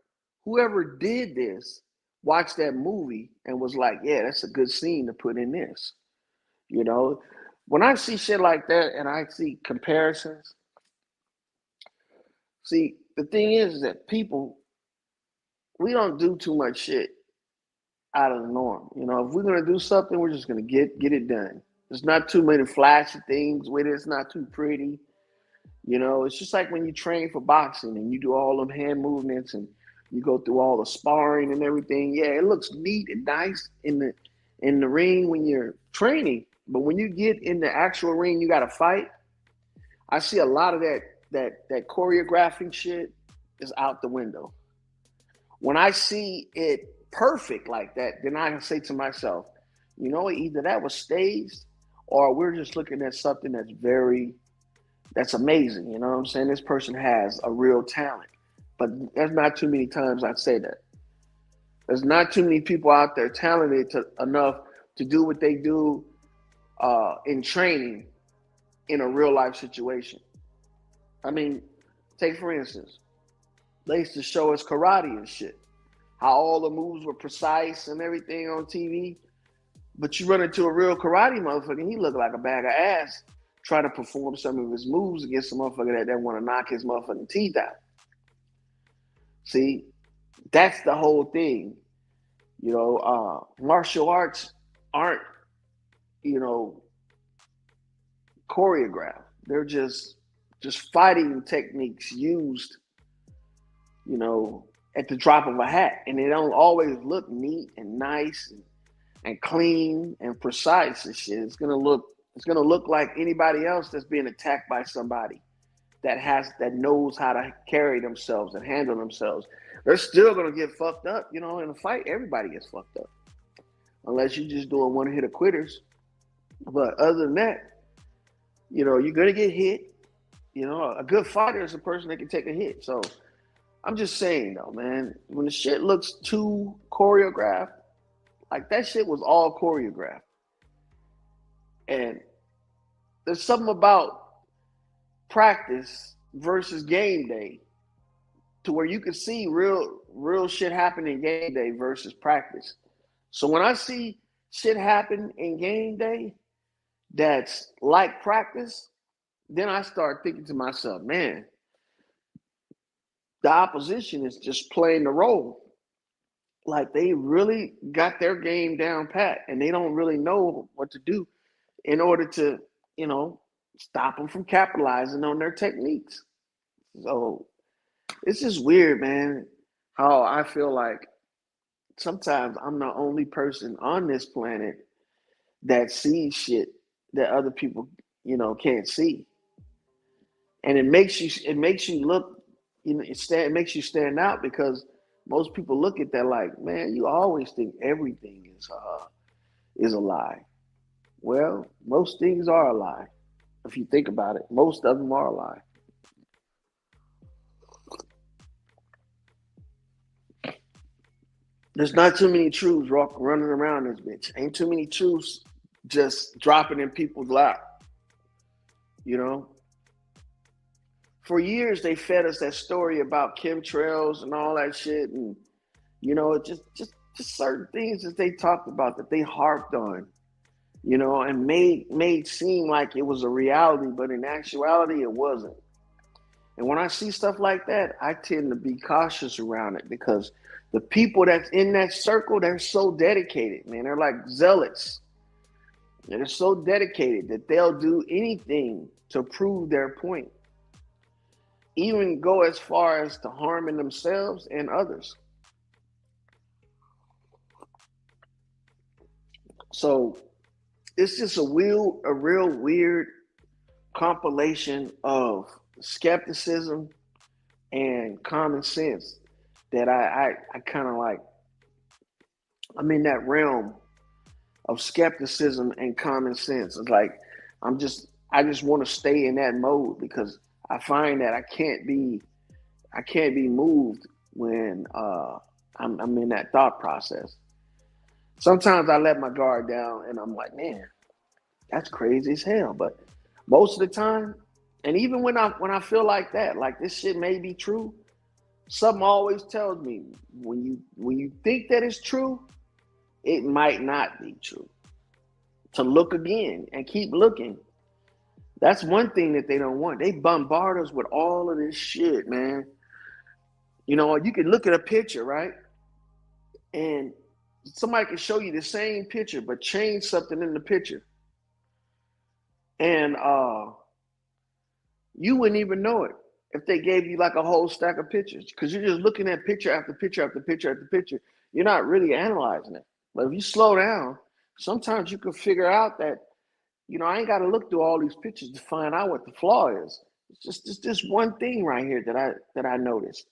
whoever did this watched that movie and was like, yeah, that's a good scene to put in this. You know, when I see shit like that and I see comparisons, See, the thing is that people, we don't do too much shit out of the norm. You know, if we're gonna do something, we're just gonna get it done. There's not too many flashy things with it. It's not too pretty. You know, it's just like when you train for boxing and you do all them hand movements and you go through all the sparring and everything. Yeah, it looks neat and nice in the ring when you're training, but when you get in the actual ring, you got to fight. I see a lot of that choreographing shit is out the window. When I see it perfect like that, then I can say to myself, you know, either that was staged or we're just looking at something that's amazing. You know what I'm saying? This person has a real talent. But there's not too many times I'd say that. There's not too many people out there talented enough to do what they do in training in a real life situation. I mean, take for instance, they used to show us karate and shit, how all the moves were precise and everything on TV. But you run into a real karate motherfucker, and he look like a bag of ass trying to perform some of his moves against a motherfucker that want to knock his motherfucking teeth out. See, that's the whole thing. You know, martial arts aren't, you know, choreographed. They're just fighting techniques used, you know, at the drop of a hat. And they don't always look neat and nice and clean and precise and shit. It's gonna look like anybody else that's being attacked by somebody that knows how to carry themselves and handle themselves. They're still gonna get fucked up, you know, in a fight. Everybody gets fucked up. Unless you're just doing one hit of quitters. But other than that, you know, you're gonna get hit. You know, a good fighter is a person that can take a hit. So I'm just saying though, man, when the shit looks too choreographed, like that shit was all choreographed. And there's something about practice versus game day to where you can see real shit happen in game day versus practice. So when I see shit happen in game day that's like practice, then I start thinking to myself, man, the opposition is just playing the role. Like they really got their game down pat and they don't really know what to do in order to, you know, stop them from capitalizing on their techniques. So it's just weird, man, how I feel like sometimes I'm the only person on this planet that sees shit that other people, you know, can't see. And it makes you look, you know, it makes you stand out because most people look at that like, man, you always think everything is a lie. Well, most things are a lie. If you think about it, most of them are a lie. There's not too many truths running around this bitch. Ain't too many truths just dropping in people's lap. You know, for years they fed us that story about chemtrails and all that shit, and you know, just certain things that they talked about that they harped on, you know, and made seem like it was a reality, but in actuality it wasn't. And when I see stuff like that, I tend to be cautious around it because the people that's in that circle, they're so dedicated, man. They're like zealots. They're so dedicated that they'll do anything to prove their point, even go as far as to harming themselves and others. So it's just a real weird compilation of skepticism and common sense that I kind of like. I'm in that realm of skepticism and common sense. It's like I just want to stay in that mode because I find that I can't be moved when I'm in that thought process. Sometimes I let my guard down and I'm like, man, that's crazy as hell. But most of the time, and even when I feel like that, like this shit may be true, something always tells me when you think that it's true, it might not be true. To look again and keep looking That's one thing that they don't want. They bombard us with all of this shit, man. You know, you can look at a picture, right? And somebody can show you the same picture, but change something in the picture. And you wouldn't even know it if they gave you like a whole stack of pictures because you're just looking at picture after picture after picture after picture. You're not really analyzing it. But if you slow down, sometimes you can figure out that, you know, I ain't got to look through all these pictures to find out what the flaw is. It's just this one thing right here that I noticed.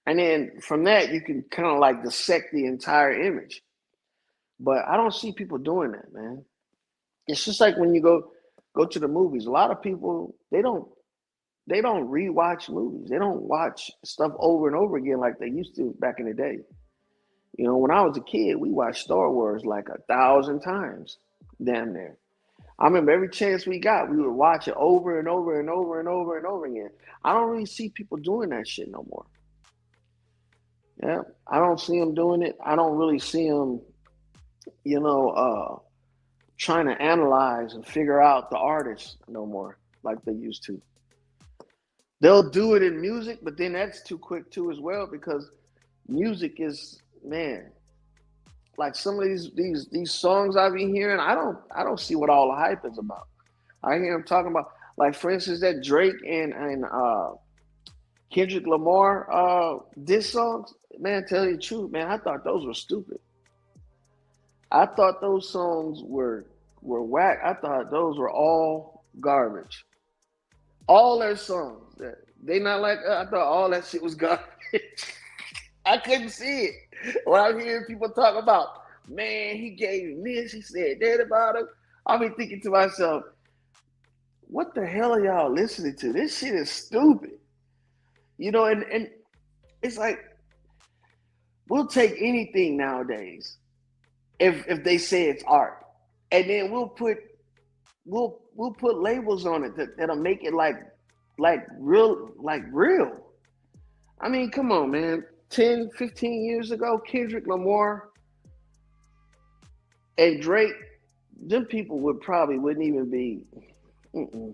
And then from that, you can kind of like dissect the entire image. But I don't see people doing that, man. It's just like when you go to the movies. A lot of people they don't rewatch movies. They don't watch stuff over and over again like they used to back in the day. You know, when I was a kid, we watched Star Wars like 1,000 times, damn near. I remember every chance we got, we would watch it over and over and over and over and over again. I don't really see people doing that shit no more. Yeah, I don't see them doing it. I don't really see them, you know, trying to analyze and figure out the artist no more like they used to. They'll do it in music, but then that's too quick too as well because music is, man, like some of these songs I've been hearing, I don't see what all the hype is about. I hear them talking about, like, for instance, that Drake and Kendrick Lamar diss songs. Man, tell you the truth, man, I thought those were stupid. I thought those songs were whack. I thought those were all garbage. All their songs. They not like, I thought all that shit was garbage. I couldn't see it. When I'm hearing people talk about, man, he gave him this, he said that about him. I'll be thinking to myself, what the hell are y'all listening to? This shit is stupid. You know, and it's like we'll take anything nowadays if they say it's art. And then we'll put labels on it that'll make it like real. I mean, come on, man. 10, 15 years ago, Kendrick Lamar and Drake, them people wouldn't even be. Mm-mm.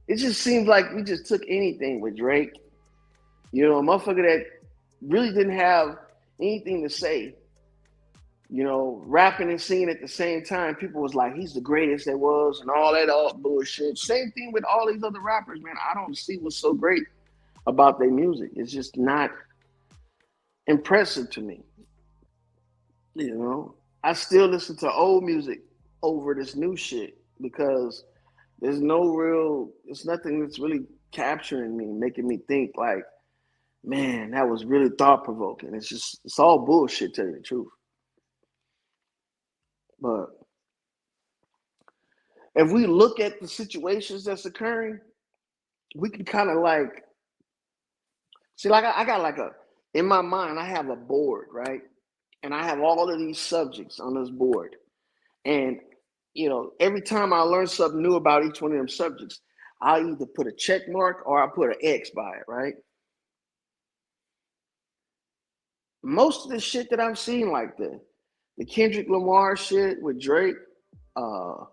It just seems like we just took anything with Drake. You know, a motherfucker that really didn't have anything to say. You know, rapping and singing at the same time. People was like, he's the greatest there was, and all that all bullshit. Same thing with all these other rappers, man. I don't see what's so great about their music. It's just not impressive to me. You know, I still listen to old music over this new shit because there's no real, it's nothing that's really capturing me, making me think like, man, that was really thought provoking. It's all bullshit, to tell you the truth. But if we look at the situations that's occurring, we can kind of like see, like I got like in my mind, I have a board, right? And I have all of these subjects on this board. And, you know, every time I learn something new about each one of them subjects, I'll either put a check mark or I put an X by it, right? Most of the shit that I've seen, like the Kendrick Lamar shit with Drake, uh,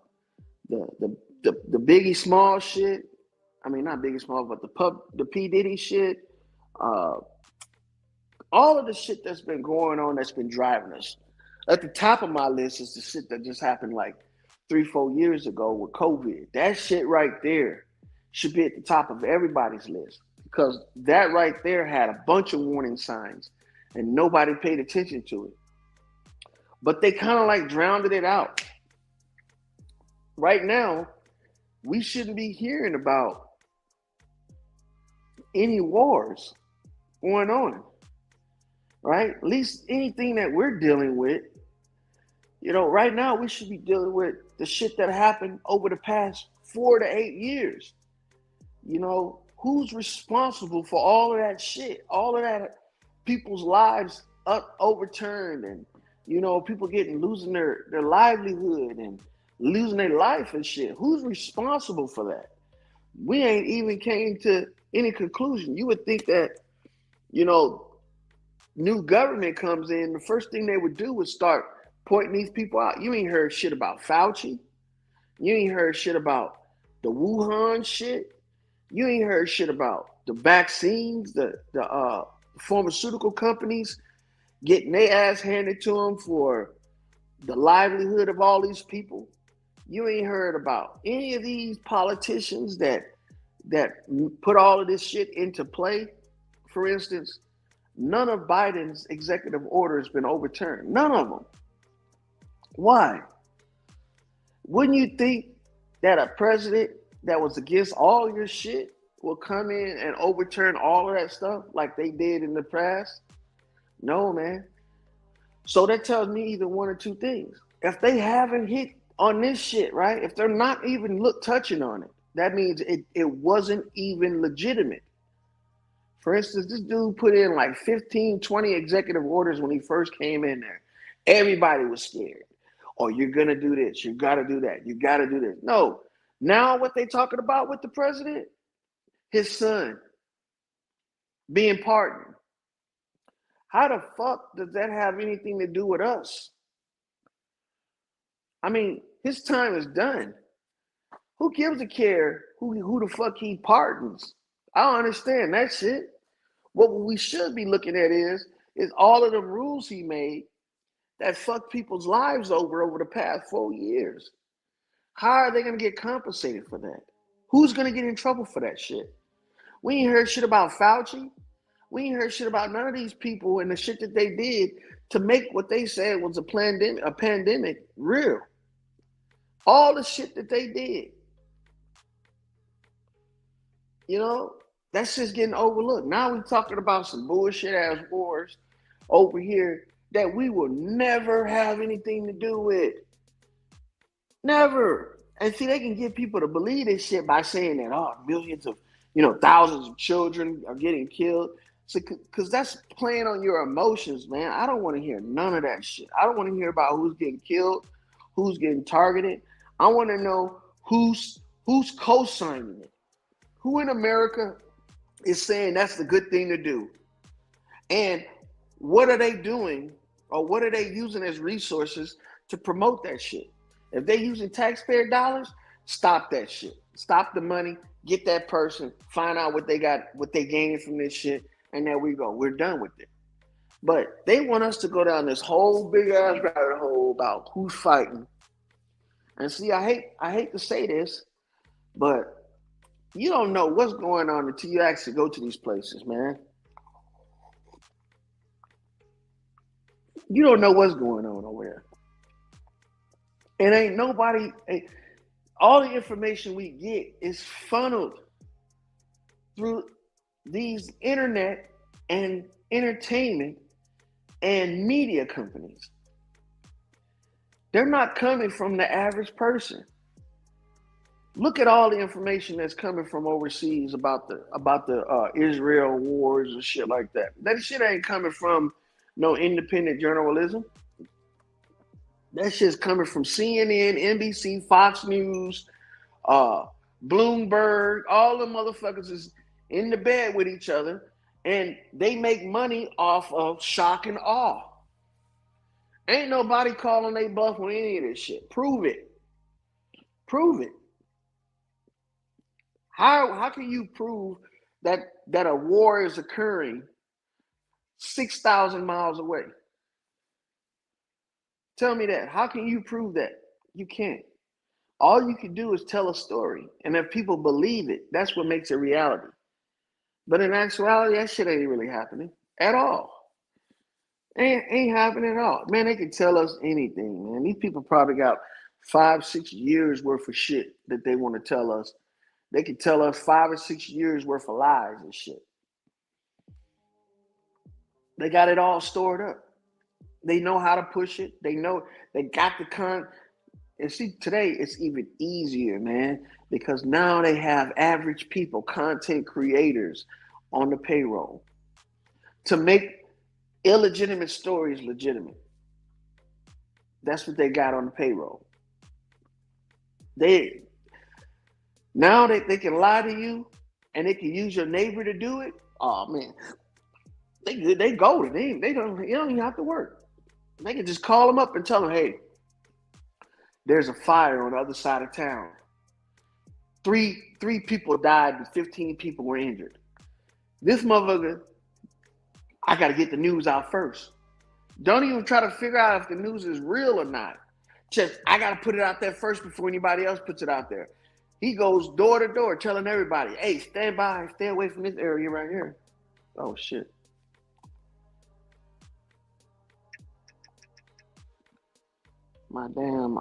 the Biggie Small shit. I mean, not Biggie Small, but the P Diddy shit. Uh, all of the shit that's been going on that's been driving us. At the top of my list is the shit that just happened like 3, 4 years ago with COVID. That shit right there should be at the top of everybody's list because that right there had a bunch of warning signs and nobody paid attention to it. But they kind of like drowned it out. Right now, we shouldn't be hearing about any wars going on, right? At least anything that we're dealing with, you know, right now we should be dealing with the shit that happened over the past 4 to 8 years. You know, who's responsible for all of that shit? All of that people's lives overturned and, you know, people losing their livelihood and losing their life and shit. Who's responsible for that? We ain't even came to any conclusion. You would think that, you know, new government comes in, the first thing they would do was start pointing these people out. You ain't heard shit about Fauci. You ain't heard shit about The Wuhan shit. You ain't heard shit about the vaccines, the pharmaceutical companies getting their ass handed to them for the livelihood of all these people. You ain't heard about any of these politicians that put all of this shit into play. For instance, none of Biden's executive orders been overturned. None of them. Why? Wouldn't you think that a president that was against all your shit will come in and overturn all of that stuff like they did in the past? No, man. So that tells me either one or two things. If they haven't hit on this shit, right? If they're not even touching on it, that means it wasn't even legitimate. For instance, this dude put in like 15, 20 executive orders when he first came in there. Everybody was scared. Oh, you're going to do this. You got to do that. You got to do this. No. Now what they talking about with the president? His son being pardoned. How the fuck does that have anything to do with us? I mean, his time is done. Who gives a care who the fuck he pardons? I don't understand that shit. What we should be looking at is all of the rules he made that fucked people's lives over the past 4 years. How are they going to get compensated for that? Who's going to get in trouble for that shit? We ain't heard shit about Fauci. We ain't heard shit about none of these people and the shit that they did to make what they said was a pandemic real. All the shit that they did. You know, that's just getting overlooked. Now we're talking about some bullshit ass wars over here that we will never have anything to do with. Never. And see, they can get people to believe this shit by saying that, oh, millions of, thousands of children are getting killed. So, because that's playing on your emotions, man. I don't want to hear none of that shit. I don't want to hear about who's getting killed, who's getting targeted. I want to know who's co-signing it. Who in America is saying that's the good thing to do? And what are they doing, or what are they using as resources to promote that shit? If they're using taxpayer dollars, stop that shit. Stop the money, get that person, find out what they got, what they gained from this shit, and there we go. We're done with it. But they want us to go down this whole big ass rabbit hole about who's fighting. And see, I hate to say this, but you don't know what's going on until you actually go to these places, man. You don't know what's going on over there. And ain't nobody, all the information we get is funneled through these internet and entertainment and media companies. They're not coming from the average person. Look at all the information that's coming from overseas about the Israel wars and shit like that. That shit ain't coming from no independent journalism. That shit's coming from CNN, NBC, Fox News, Bloomberg. All the motherfuckers is in the bed with each other, and they make money off of shock and awe. Ain't nobody calling they bluff on any of this shit. Prove it. Prove it. How can you prove that a war is occurring 6,000 miles away? Tell me that. How can you prove that? You can't. All you can do is tell a story. And if people believe it, that's what makes it reality. But in actuality, that shit ain't really happening at all. Ain't happening at all. Man, they can tell us anything, man. These people probably got 5-6 years worth of shit that they want to tell us. They can tell us 5 or 6 years worth of lies and shit. They got it all stored up. They know how to push it. They know they got the and see, today it's even easier, man, because now they have average people, content creators on the payroll to make illegitimate stories legitimate. That's what they got on the payroll. Now they can lie to you, and they can use your neighbor to do it. Oh man, they golden. They don't even have to work. They can just call them up and tell them, hey, there's a fire on the other side of town. Three people died and 15 people were injured. This motherfucker, I got to get the news out first. Don't even try to figure out if the news is real or not. Just, I got to put it out there first before anybody else puts it out there. He goes door to door telling everybody, hey, stand by, stay away from this area right here. Oh, shit. My damn,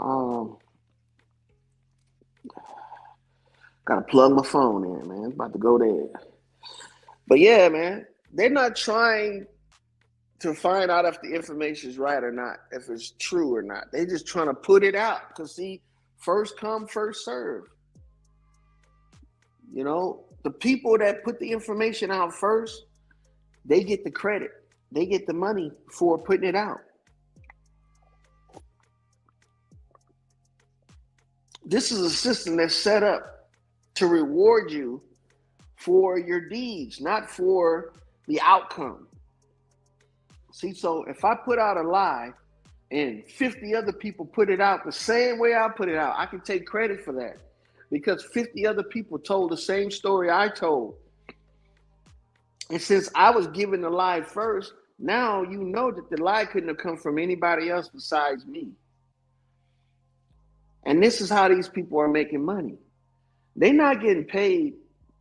gotta plug my phone in, man. It's about to go there. But yeah, man, they're not trying to find out if the information is right or not, if it's true or not. They're just trying to put it out. Because, see, first come, first serve. You know, the people that put the information out first, they get the credit. They get the money for putting it out. This is a system that's set up to reward you for your deeds, not for the outcome. See, so if I put out a lie and 50 other people put it out the same way I put it out, I can take credit for that because 50 other people told the same story I told. And since I was given the lie first, now you know that the lie couldn't have come from anybody else besides me. And this is how these people are making money. They're not getting paid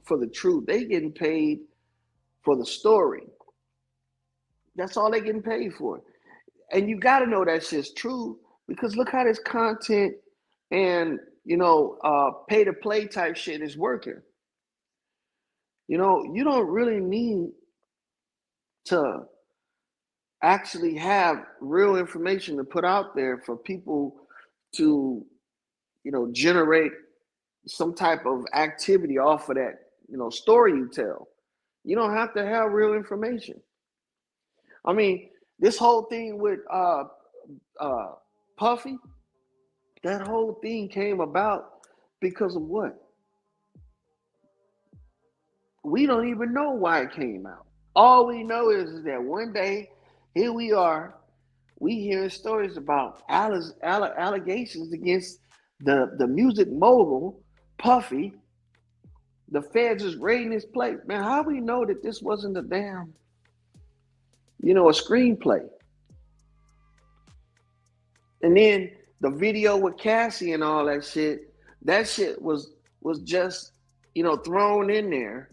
for the truth. They're getting paid for the story. That's all they're getting paid for. And you got to know that shit's true because look how this content and, pay to play type shit is working. You don't really need to actually have real information to put out there for people to, generate some type of activity off of that, story you tell. You don't have to have real information. I mean, this whole thing with Puffy, that whole thing came about because of what? We don't even know why it came out. All we know is that one day, here we are, we hearing stories about allegations against the music mogul, Puffy. The feds is raiding his place. Man, how do we know that this wasn't a damn, a screenplay? And then the video with Cassie and all that shit was just, thrown in there.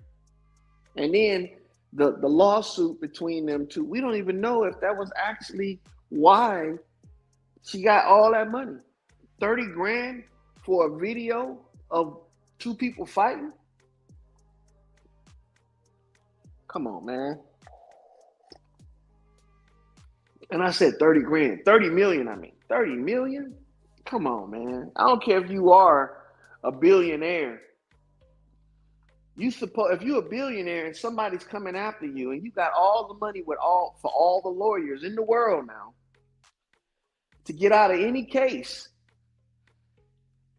And then the lawsuit between them two, we don't even know if that was actually why she got all that money. 30 grand for a video of two people fighting? Come on, man. And I said 30 grand, 30 million, 30 million? Come on, man. I don't care if you are a billionaire. If you're a billionaire and somebody's coming after you and you got all the money for all the lawyers in the world now to get out of any case,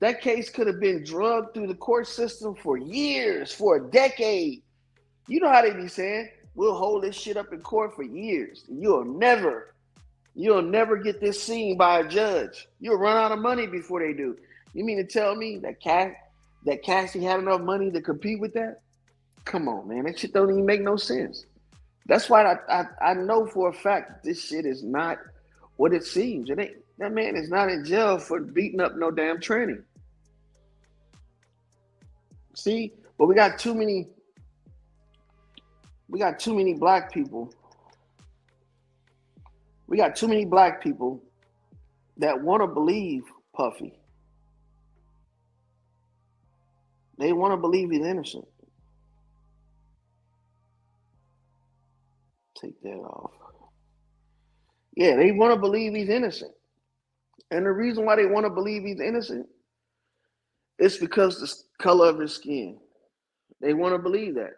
that case could have been drugged through the court system for years, for a decade. You know how they be saying, we'll hold this shit up in court for years. You'll never get this seen by a judge. You'll run out of money before they do. You mean to tell me that Cassie had enough money to compete with that? Come on, man. That shit don't even make no sense. That's why I know for a fact this shit is not what it seems. It ain't. That man is not in jail for beating up no damn tranny. See? But we got too many black people. We got too many black people that want to believe Puffy. They want to believe he's innocent. Take that off. Yeah, they want to believe he's innocent. And the reason why they want to believe he's innocent is because the color of his skin. They want to believe that.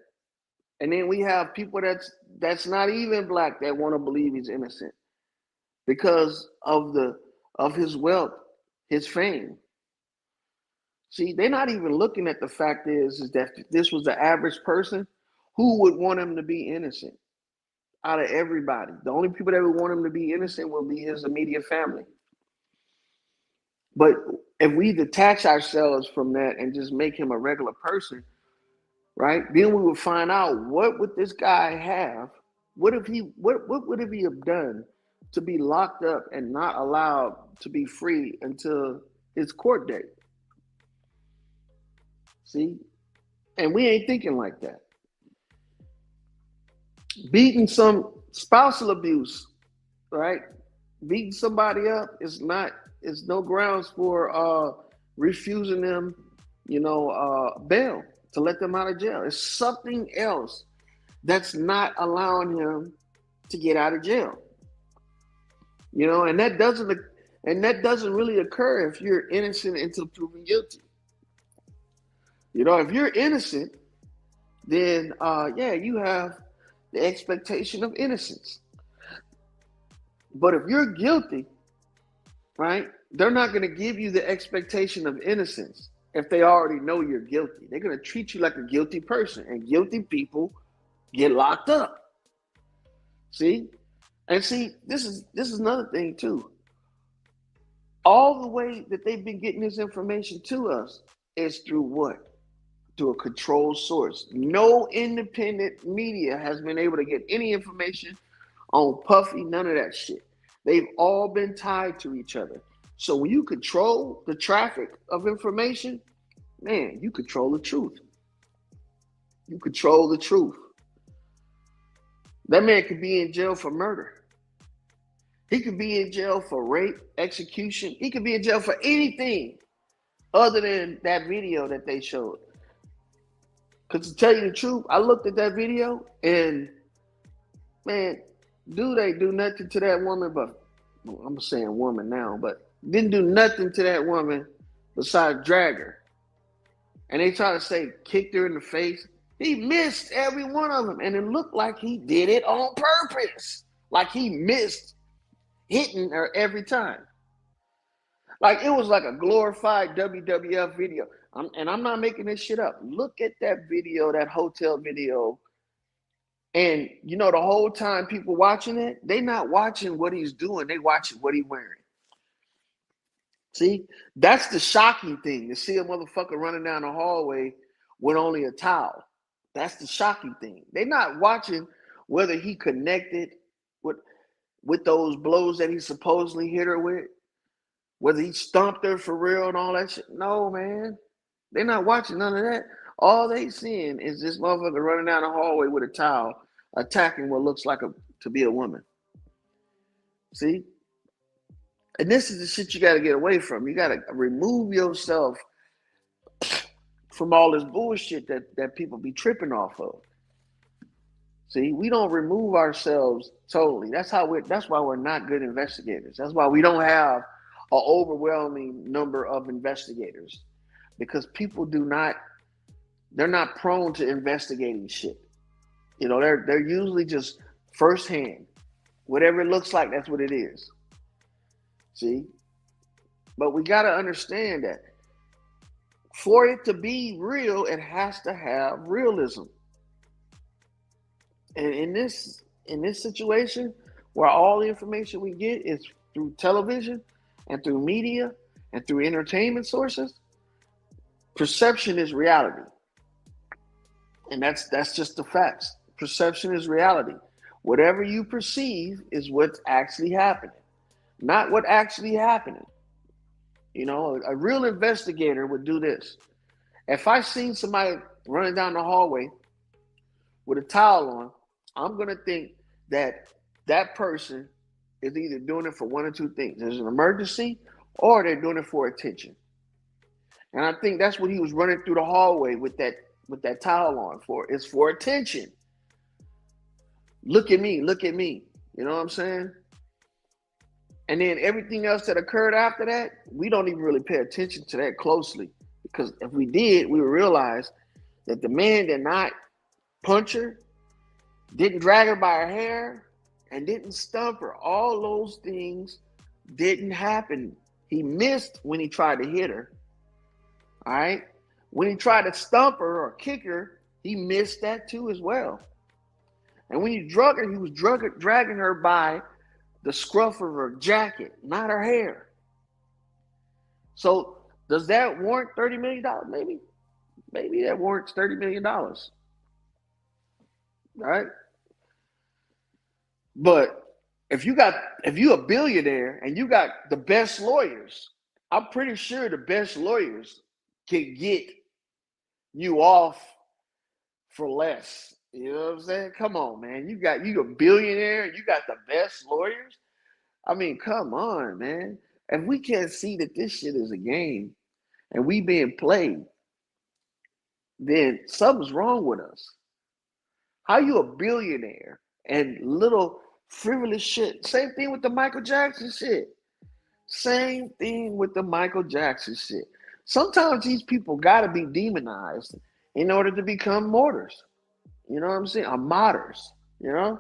And then we have people that's not even black that want to believe he's innocent because of his wealth, his fame. See, they're not even looking at the fact is that if this was the average person, who would want him to be innocent out of everybody? The only people that would want him to be innocent will be his immediate family. But If we detach ourselves from that and just make him a regular person, right? Then we would find out, what would this guy have? What would he have done to be locked up and not allowed to be free until his court date? See? And we ain't thinking like that. Beating some spousal abuse, right? Beating somebody up is no grounds for refusing them, bail, to let them out of jail. It's something else that's not allowing him to get out of jail. And that doesn't really occur if you're innocent until proven guilty. If you're innocent, then you have the expectation of innocence. But if you're guilty, right, they're not going to give you the expectation of innocence if they already know you're guilty. They're going to treat you like a guilty person, and guilty people get locked up. See? And see, this is another thing too. All the way that they've been getting this information to us is through what? To a controlled source. No independent media has been able to get any information on Puffy, none of that shit. They've all been tied to each other. So when you control the traffic of information, man, you control the truth. You control the truth. That man could be in jail for murder. He could be in jail for rape, execution. He could be in jail for anything other than that video that they showed. Because to tell you the truth, I looked at that video and, man, dude ain't do nothing to that woman, but I'm saying woman now, but didn't do nothing to that woman besides drag her. And they try to say kicked her in the face. He missed every one of them, and it looked like he did it on purpose. Like he missed hitting her every time. Like it was like a glorified WWF video. I'm not making this shit up. Look at that video, that hotel video. And the whole time people watching it, they not watching what he's doing. They watching what he's wearing. See, that's the shocking thing, to see a motherfucker running down the hallway with only a towel. That's the shocking thing. They're not watching whether he connected with those blows that he supposedly hit her with, whether he stomped her for real and all that shit. No, man. They're not watching none of that. All they seeing is this motherfucker running down the hallway with a towel, attacking what looks like to be a woman. See? And this is the shit you got to get away from. You got to remove yourself from all this bullshit that people be tripping off of. See, we don't remove ourselves totally. That's why we're not good investigators. That's why we don't have an overwhelming number of investigators, because people they're not prone to investigating shit. They're usually just firsthand. Whatever it looks like, that's what it is. See? But we got to understand that for it to be real, it has to have realism. And in this situation, where all the information we get is through television and through media and through entertainment sources, perception is reality. And that's just the facts. Perception is reality. Whatever you perceive is what's actually happening, not what actually happening. A real investigator would do this. If I seen somebody running down the hallway with a towel on, I'm going to think that person is either doing it for one or two things. There's an emergency, or they're doing it for attention. And I think that's what he was running through the hallway with that towel on for. It's for attention. Look at me, look at me. You know what I'm saying? And then everything else that occurred after that, we don't even really pay attention to that closely. Because if we did, we would realize that the man did not punch her, didn't drag her by her hair, and didn't stump her. All those things didn't happen. He missed when he tried to hit her. All right? When he tried to stump her or kick her, he missed that too as well. And when he drug her, he was dragging her by the scruff of her jacket, not her hair. So Does that warrant $30 million? Maybe that warrants $30 million. Right? But if you a billionaire and you got the best lawyers, I'm pretty sure the best lawyers can get you off for less. You know what I'm saying? Come on, man. You a billionaire and you got the best lawyers. I mean, come on, man. If we can't see that this shit is a game and we being played, then something's wrong with us. How you a billionaire and little frivolous shit? Same thing with the Michael Jackson shit. Same thing with the Michael Jackson shit. Sometimes these people gotta be demonized in order to become martyrs. You know what I'm saying? Or martyrs. You know,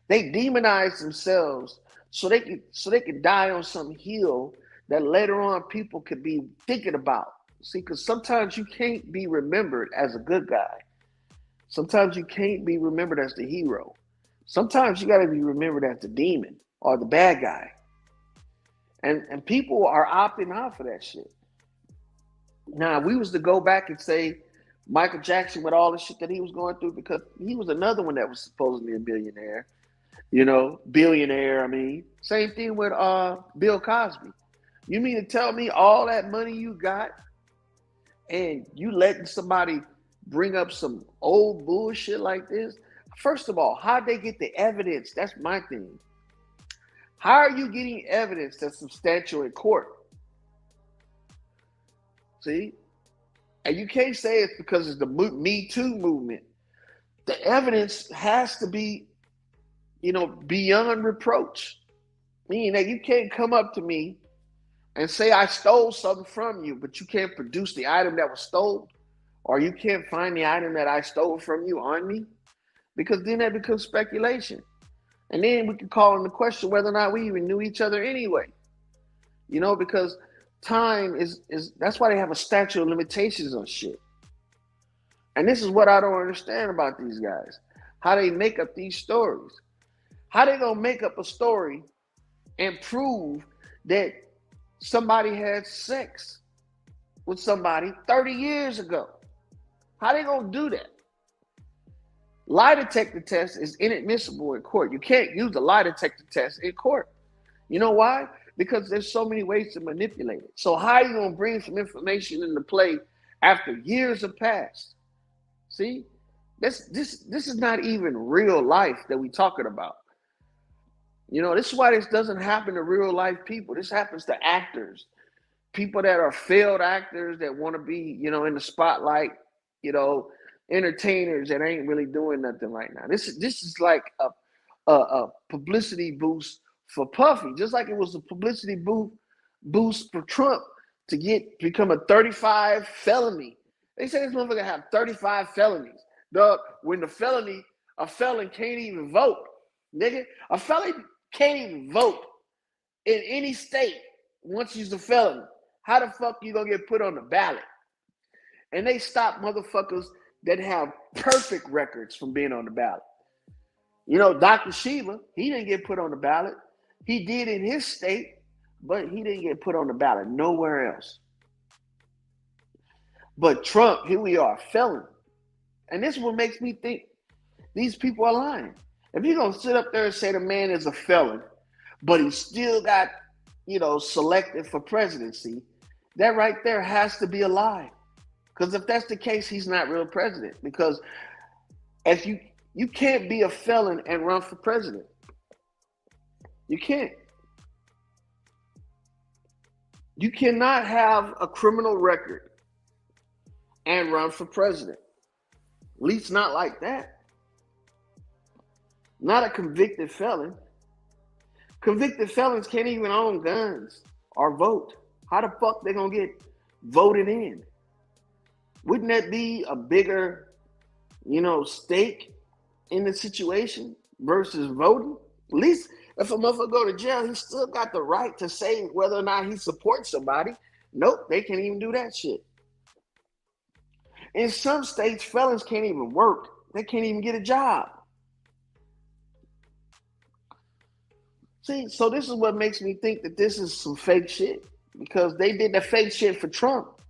they demonize themselves so they could die on some hill that later on people could be thinking about. See, because sometimes you can't be remembered as a good guy. Sometimes you can't be remembered as the hero. Sometimes you got to be remembered as the demon or the bad guy. And people are opting out for that shit. Now, if we was to go back and say Michael Jackson with all the shit that he was going through, because he was another one that was supposedly a billionaire, billionaire, I mean. Same thing with Bill Cosby. You mean to tell me all that money you got and you letting somebody bring up some old bullshit like this? First of all, how'd they get the evidence? That's my thing. How are you getting evidence that's substantial in court? See? And you can't say it's because it's the Me Too movement. The evidence has to be, beyond reproach. Meaning that you can't come up to me and say I stole something from you, but you can't produce the item that was stolen, or you can't find the item that I stole from you on me, because then that becomes speculation. And then we can call into question whether or not we even knew each other anyway. Because time is that's why they have a statute of limitations on shit. And this is what I don't understand about these guys. How they make up these stories. How they gonna make up a story and prove that somebody had sex with somebody 30 years ago? How they gonna do that? Lie detector test is inadmissible in court. You can't use the lie detector test in court. You know why? Because there's so many ways to manipulate it. So how are you gonna bring some information into play after years have passed? See, this is not even real life that we're talking about. This is why this doesn't happen to real life people. This happens to actors, people that are failed actors that want to be, in the spotlight, entertainers that ain't really doing nothing right now. This is like a publicity boost for Puffy, just like it was a publicity boost for Trump to become a 35 felony. They say this motherfucker have 35 felonies. Dog, when a felon can't even vote, nigga. A felon can't even vote in any state once he's a felon. How the fuck you gonna get put on the ballot? And they stop motherfuckers that have perfect records from being on the ballot. Dr. Shiva, he didn't get put on the ballot. He did in his state, but he didn't get put on the ballot nowhere else. But Trump, here we are, felon. And this is what makes me think these people are lying. If you're going to sit up there and say the man is a felon, but he still got, selected for presidency, that right there has to be a lie. Because if that's the case, he's not real president. Because if you can't be a felon and run for president. You can't. You cannot have a criminal record and run for president. At least not like that. Not a convicted felon. Convicted felons can't even own guns or vote. How the fuck they gonna get voted in? Wouldn't that be a bigger, stake in the situation versus voting? At least if a motherfucker go to jail, he still got the right to say whether or not he supports somebody. Nope, they can't even do that shit. In some states, felons can't even work. They can't even get a job. See, so this is what makes me think that this is some fake shit. because they did the fake shit for Trump.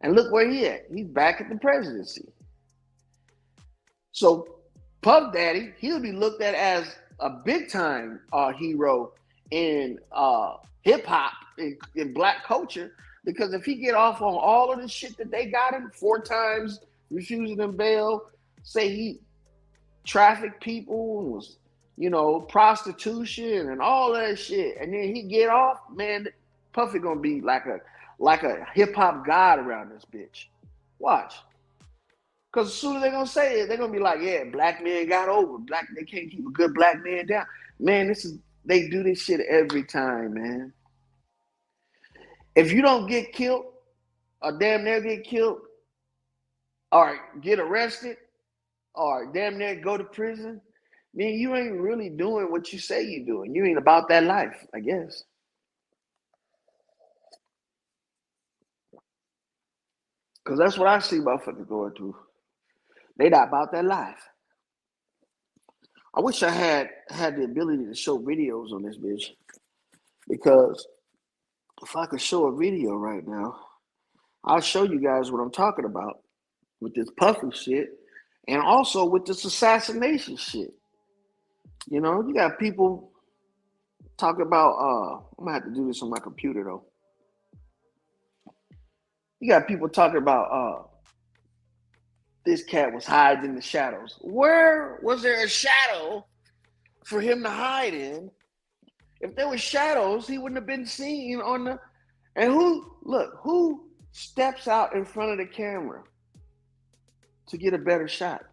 And look where he at. He's back at the presidency. So Puff Daddy, he'll be looked at as a big time hero in hip hop, in black culture, because if he get off on all of the shit that they got him 4 times, refusing them bail, say he trafficked people, was, you know, prostitution and all that shit, and then he get off, man, Puffy gonna be like a hip hop god around this bitch. Watch. Because as soon as they're gonna say it, they're gonna be like, yeah, black men got over. They can't keep a good black man down. Man, they do this shit every time, man. If you don't get killed, or damn near get killed, or get arrested, or damn near go to prison, then you ain't really doing what you say you're doing. You ain't about that life, I guess. Because that's what I see motherfuckers going through. They not about that life. I wish I had the ability to show videos on this bitch. Because if I could show a video right now, I'll show you guys what I'm talking about with this Puffy shit and also with this assassination shit. You know, you got people talking about, I'm gonna have to do this on my computer though. You got people talking about this cat was hiding in the shadows. Where was there a shadow for him to hide in? If there were shadows, he wouldn't have been seen on the. And who steps out in front of the camera to get a better shot?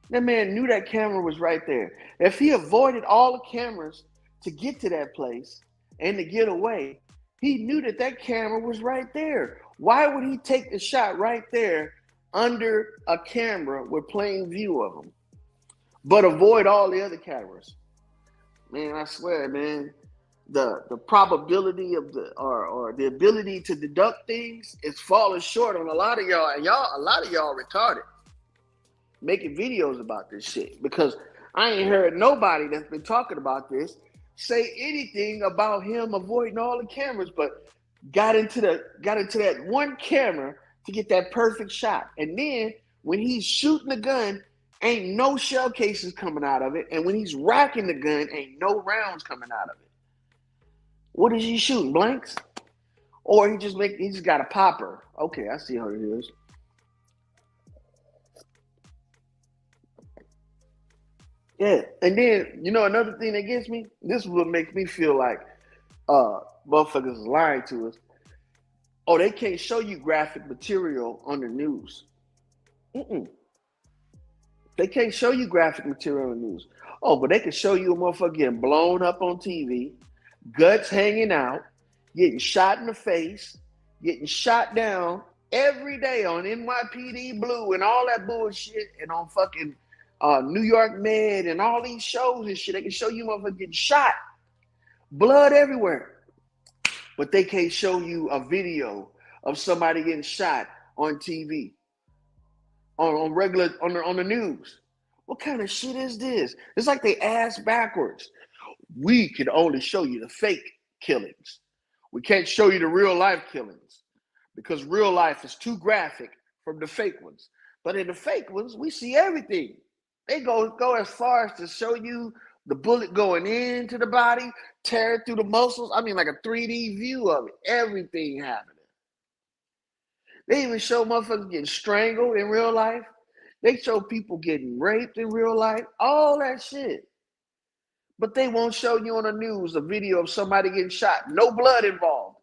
That man knew that camera was right there. If he avoided all the cameras to get to that place and to get away, he knew that camera was right there. Why would he take the shot right there under a camera with plain view of him, but avoid all the other cameras? Man, I swear, man, the probability of or the ability to deduct things is falling short on a lot of y'all, and a lot of y'all retarded making videos about this shit, because I ain't heard nobody that's been talking about this say anything about him avoiding all the cameras, but got into that one camera to get that perfect shot. And then when he's shooting the gun, ain't no shell cases coming out of it. And when he's racking the gun, ain't no rounds coming out of it. What is he shooting? Blanks? Or he just got a popper. Okay, I see how it is. Yeah, and then, you know, another thing that gets me, this is what makes me feel like motherfuckers is lying to us. Oh, they can't show you graphic material on the news. They can't show you graphic material on the news. Oh, but they can show you a motherfucker getting blown up on TV, guts hanging out, getting shot in the face, getting shot down every day on NYPD Blue and all that bullshit, and on fucking New York Med and all these shows and shit. They can show you motherfuckers getting shot, blood everywhere, but they can't show you a video of somebody getting shot on TV, on the news. What kind of shit is this? It's like they ass backwards. We can only show you the fake killings. We can't show you the real life killings because real life is too graphic from the fake ones. But in the fake ones, we see everything. They go as far as to show you the bullet going into the body, tearing through the muscles. I mean, like a 3D view of it. Everything happening. They even show motherfuckers getting strangled in real life. They show people getting raped in real life. All that shit. But they won't show you on the news a video of somebody getting shot. No blood involved.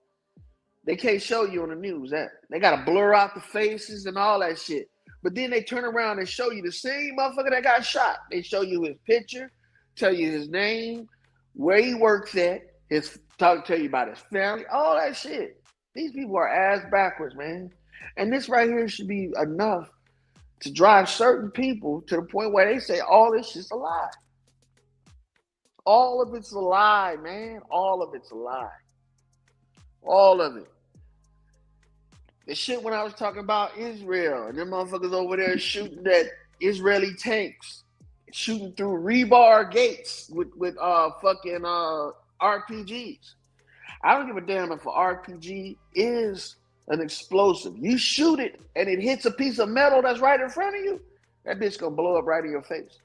They can't show you on the news that. They got to blur out the faces and all that shit. But then they turn around and show you the same motherfucker that got shot. They show you his picture, tell you his name, where he works at, tell you about his family, all that shit. These people are ass backwards, man. And this right here should be enough to drive certain people to the point where they say all this shit's a lie. All of it's a lie, man. All of it's a lie. All of it. The shit when I was talking about Israel and them motherfuckers over there shooting at Israeli tanks, shooting through rebar gates with fucking RPGs. I don't give a damn if an RPG is an explosive. You shoot it and it hits a piece of metal that's right in front of you, that bitch gonna blow up right in your face.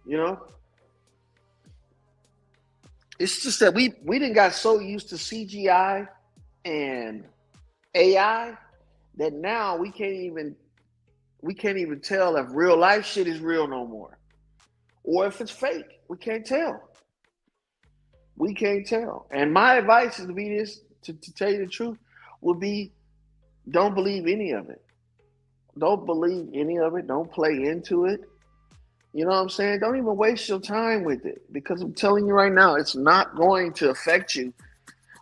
You know? It's just that we didn't got so used to CGI and AI that now we can't even tell if real life shit is real no more. Or if it's fake. We can't tell. We can't tell. And my advice is to be this, to tell you the truth, would be don't believe any of it. Don't believe any of it. Don't play into it. You know what I'm saying? Don't even waste your time with it. Because I'm telling you right now, it's not going to affect you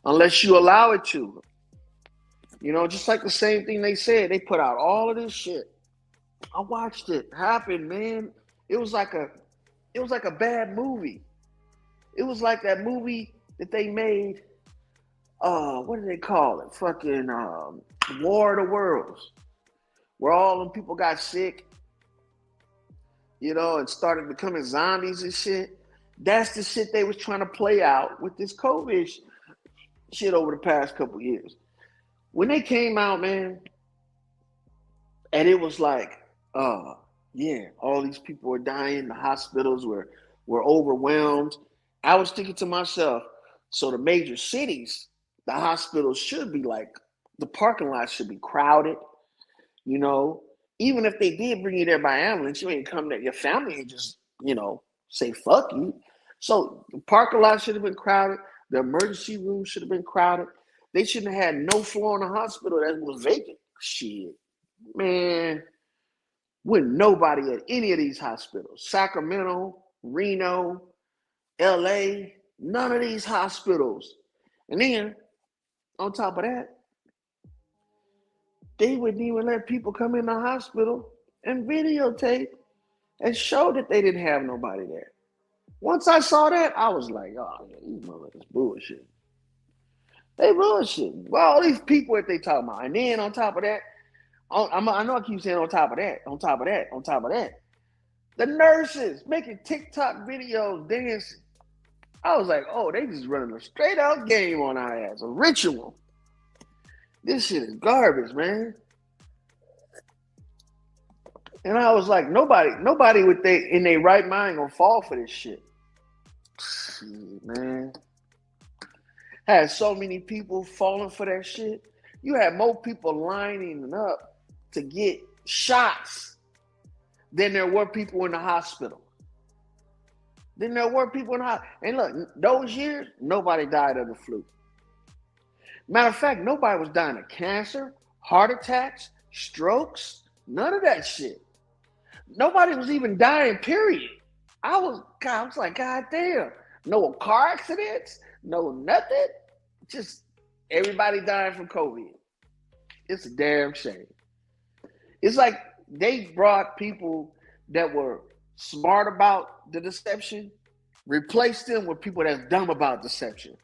unless you allow it to. You know, just like the same thing they said. They put out all of this shit. I watched it happen, man. It was like a bad movie. It was like that movie that they made. What do they call it? Fucking War of the Worlds, where all them people got sick, you know, and started becoming zombies and shit. That's the shit they was trying to play out with this COVID shit over the past couple years. When they came out, man, and it was like, yeah, all these people were dying. The hospitals were overwhelmed. I was thinking to myself, so the major cities, the hospitals should be like, the parking lots should be crowded. You know, even if they did bring you there by ambulance, you ain't come there. Your family ain't just, you know, say fuck you. So the parking lot should have been crowded. The emergency room should have been crowded. They shouldn't have had no floor in the hospital that was vacant. Shit, man. With nobody at any of these hospitals. Sacramento, Reno, LA, none of these hospitals. And then, on top of that, they wouldn't even let people come in the hospital and videotape and show that they didn't have nobody there. Once I saw that, I was like, oh, yeah, these motherfuckers bullshit. They bullshit. Well, all these people that they talking about. And then on top of that, I know I keep saying on top of that, on top of that, on top of that. The nurses making TikTok videos dancing. I was like, oh, they just running a straight out game on our ass, a ritual. This shit is garbage, man. And I was like, nobody with in their right mind gonna fall for this shit. Man. Had so many people falling for that shit. You had more people lining up to get shots than there were people in the hospital. And look, those years, nobody died of the flu. Matter of fact, nobody was dying of cancer, heart attacks, strokes, none of that shit. Nobody was even dying, period. I was like, God damn. No car accidents, no nothing. Just everybody dying from COVID. It's a damn shame. It's like they brought people that were smart about the deception, replaced them with people that's dumb about deception.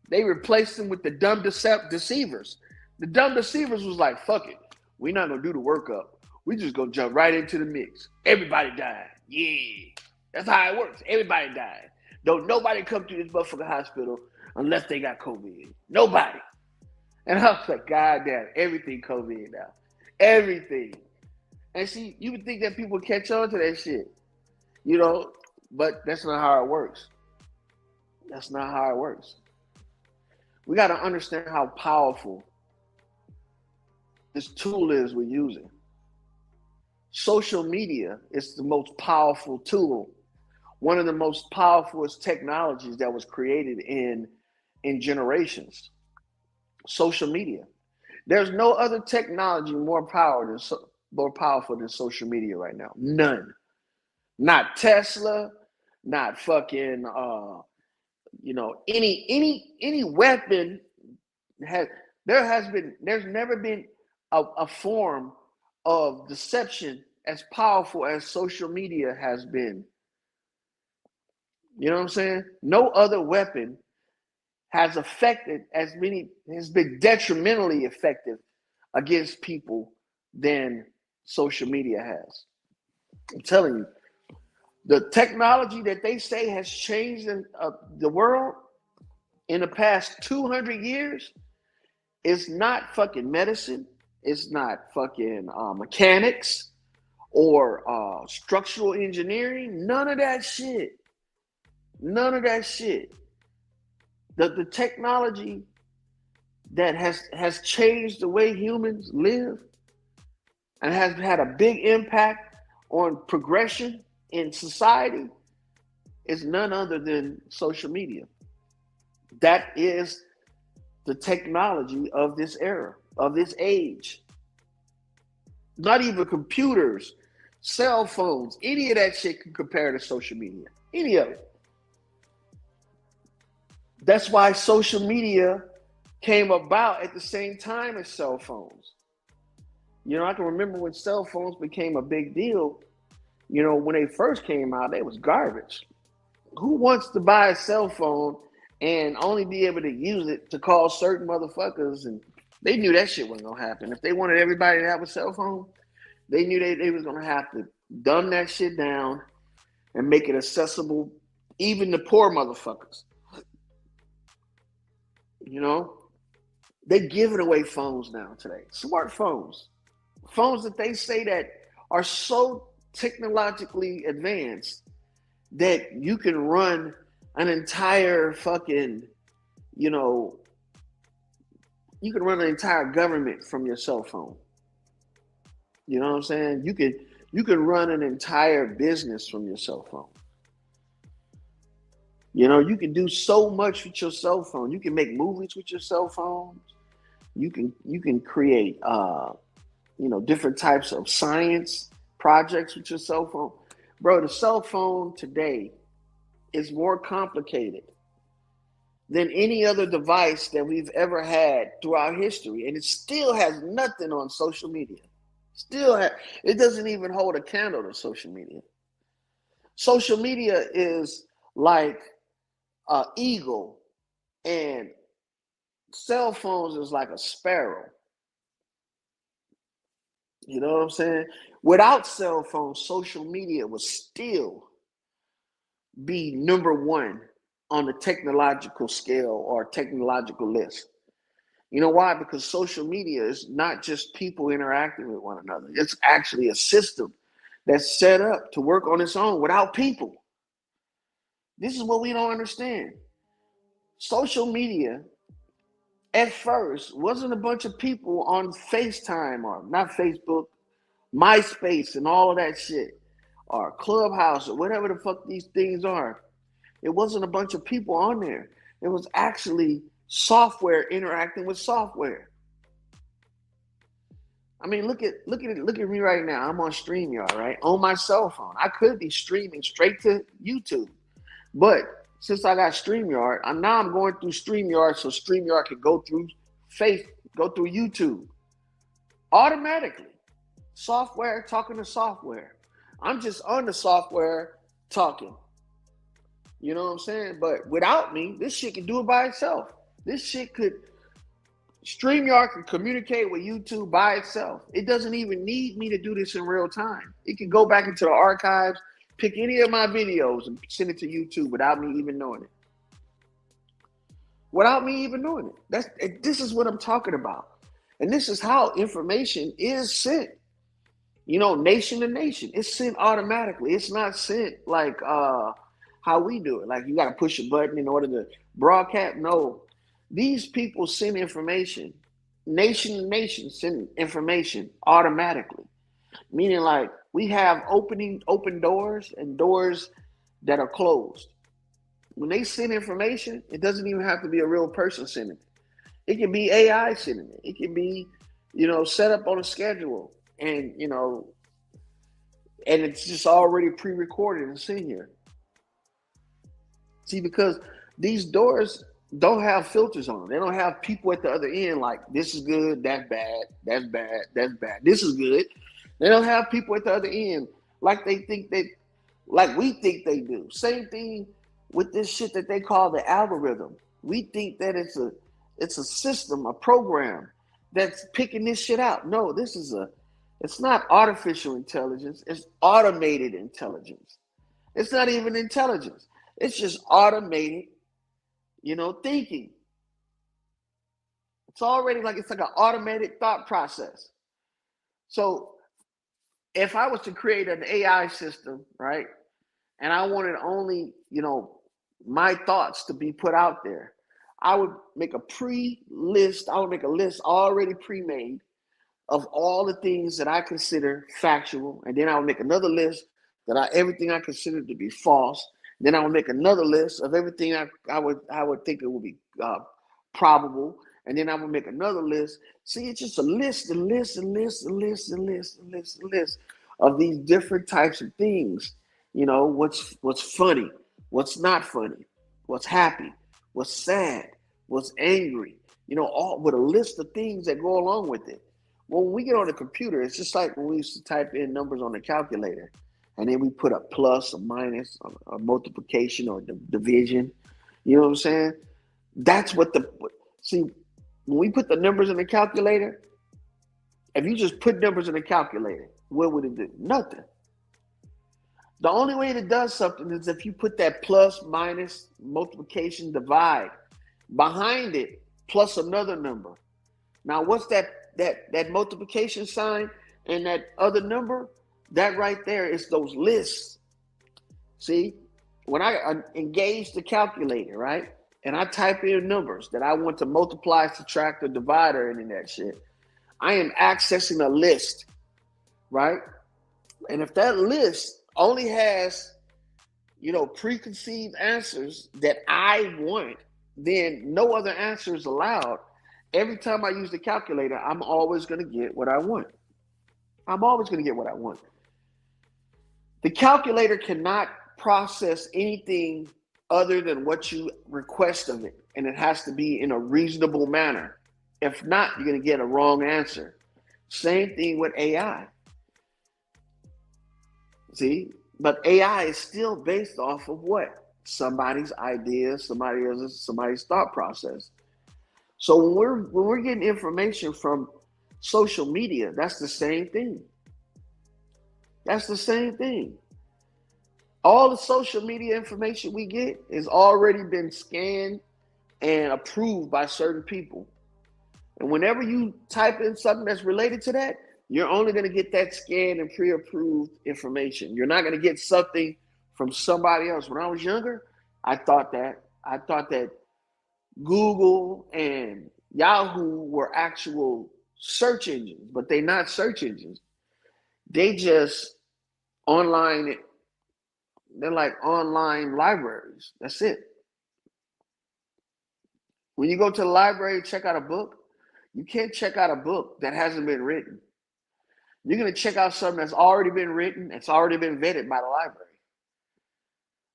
They replaced them with the dumb deceivers. The dumb deceivers was like, fuck it. We're not going to do the workup. We just going to jump right into the mix. Everybody died. Yeah. That's how it works. Everybody died. Don't nobody come to this motherfucking hospital unless they got COVID. Nobody. And I was like, God damn, everything COVID now. Everything. And see, you would think that people would catch on to that shit. You know, but that's not how it works. That's not how it works. We got to understand how powerful this tool is we're using. Social media is the most powerful tool, one of the most powerful technologies that was created in generations. Social media. There's no other technology more powerful than social media right now. None. Not Tesla, not fucking any weapon there's never been a form of deception as powerful as social media has been. You know what I'm saying? No other weapon has been detrimentally effective against people than social media has. I'm telling you, the technology that they say has changed the world in the past 200 years is not fucking medicine. It's not fucking mechanics or structural engineering. None of that shit. None of that shit. The technology that has changed the way humans live and has had a big impact on progression in society is none other than social media. That is the technology of this era, of this age. Not even computers, cell phones, any of that shit can compare to social media. Any of it. That's why social media came about at the same time as cell phones. You know, I can remember when cell phones became a big deal. You know, when they first came out, they was garbage. Who wants to buy a cell phone and only be able to use it to call certain motherfuckers? And they knew that shit wasn't gonna happen. If they wanted everybody to have a cell phone, they knew they was gonna have to dumb that shit down and make it accessible even to poor motherfuckers. You know, they're giving away phones now today, smartphones, phones that they say that are so technologically advanced that you can run an entire fucking, you know, you can run an entire government from your cell phone. You know what I'm saying? You can run an entire business from your cell phone. You know, you can do so much with your cell phone. You can make movies with your cell phones. You can create you know, different types of science projects with your cell phone. Bro, the cell phone today is more complicated than any other device that we've ever had throughout history. And it still has nothing on social media. It doesn't even hold a candle to social media. Social media is like an eagle, and cell phones is like a sparrow. You know what I'm saying? Without cell phones, social media would still be number one on the technological scale or technological list. You know why? Because social media is not just people interacting with one another. It's actually a system that's set up to work on its own without people. This is what we don't understand. Social media at first wasn't a bunch of people on FaceTime or not Facebook, MySpace and all of that shit, or Clubhouse or whatever the fuck these things are. It wasn't a bunch of people on there. It was actually software interacting with software. I mean, look at me right now. I'm on StreamYard, right? On my cell phone. I could be streaming straight to YouTube. But since I got StreamYard, I'm going through StreamYard so StreamYard can go through YouTube automatically. Software talking to software. I'm just on the software talking. You know what I'm saying? But without me, this shit can do it by itself. StreamYard can communicate with YouTube by itself. It doesn't even need me to do this in real time. It can go back into the archives, pick any of my videos and send it to YouTube without me even knowing it. Without me even knowing it. This is what I'm talking about. And this is how information is sent. You know, nation to nation. It's sent automatically. It's not sent like how we do it. Like you got to push a button in order to broadcast. No. These people send information. Nation to nation send information automatically. Meaning like we have open doors and doors that are closed. When they send information, it doesn't even have to be a real person sending it. It can be AI sending it. It can be, you know, set up on a schedule and, you know, and it's just already pre-recorded and sent here. See, because these doors don't have filters on them. They don't have people at the other end like, this is good, that's bad, that's bad, that's bad. This is good. They don't have people at the other end like we think they do. Same thing with this shit that they call the algorithm. We think that it's a system, a program that's picking this shit out. No, it's not artificial intelligence. It's automated intelligence. It's not even intelligence. It's just automated, thinking. It's already it's like an automated thought process. So if I was to create an AI system, right, and I wanted only, my thoughts to be put out there, I would make I would make a list already pre-made of all the things that I consider factual, and then I would make another list everything I consider to be false. Then I would make another list of everything I would think it would be probable, and then I would make another list. See, it's just a list and list and list and list and list and list and list of these different types of things. What's funny, what's not funny, what's happy, what's sad, what's angry. All with a list of things that go along with it. Well, when we get on the computer, it's just like when we used to type in numbers on the calculator, and then we put a plus, a minus, a multiplication, or division. You know what I'm saying? That's what see, when we put the numbers in the calculator, if you just put numbers in the calculator, what would it do? Nothing. The only way it does something is if you put that plus, minus, multiplication, divide behind it, plus another number. Now, what's that multiplication sign and that other number? That right there is those lists. See, when I engage the calculator, right, and I type in numbers that I want to multiply, subtract, or divide, or any of that shit, I am accessing a list, right? And if that list only has, preconceived answers that I want, then no other answer is allowed. Every time I use the calculator, I'm always going to get what I want. I'm always going to get what I want. The calculator cannot process anything other than what you request of it, and it has to be in a reasonable manner. If not, you're going to get a wrong answer. Same thing with AI. See? But AI is still based off of what? Somebody's ideas, somebody's thought process. So when we're getting information from social media, that's the same thing. That's the same thing. All the social media information we get has already been scanned and approved by certain people. And whenever you type in something that's related to that, you're only going to get that scanned and pre-approved information. You're not going to get something from somebody else. When I was younger, I thought that Google and Yahoo were actual search engines, but they're not search engines. They just they're like online libraries. That's it. When you go to the library and check out a book, you can't check out a book that hasn't been written. You're going to check out something that's already been written, it's already been vetted by the library.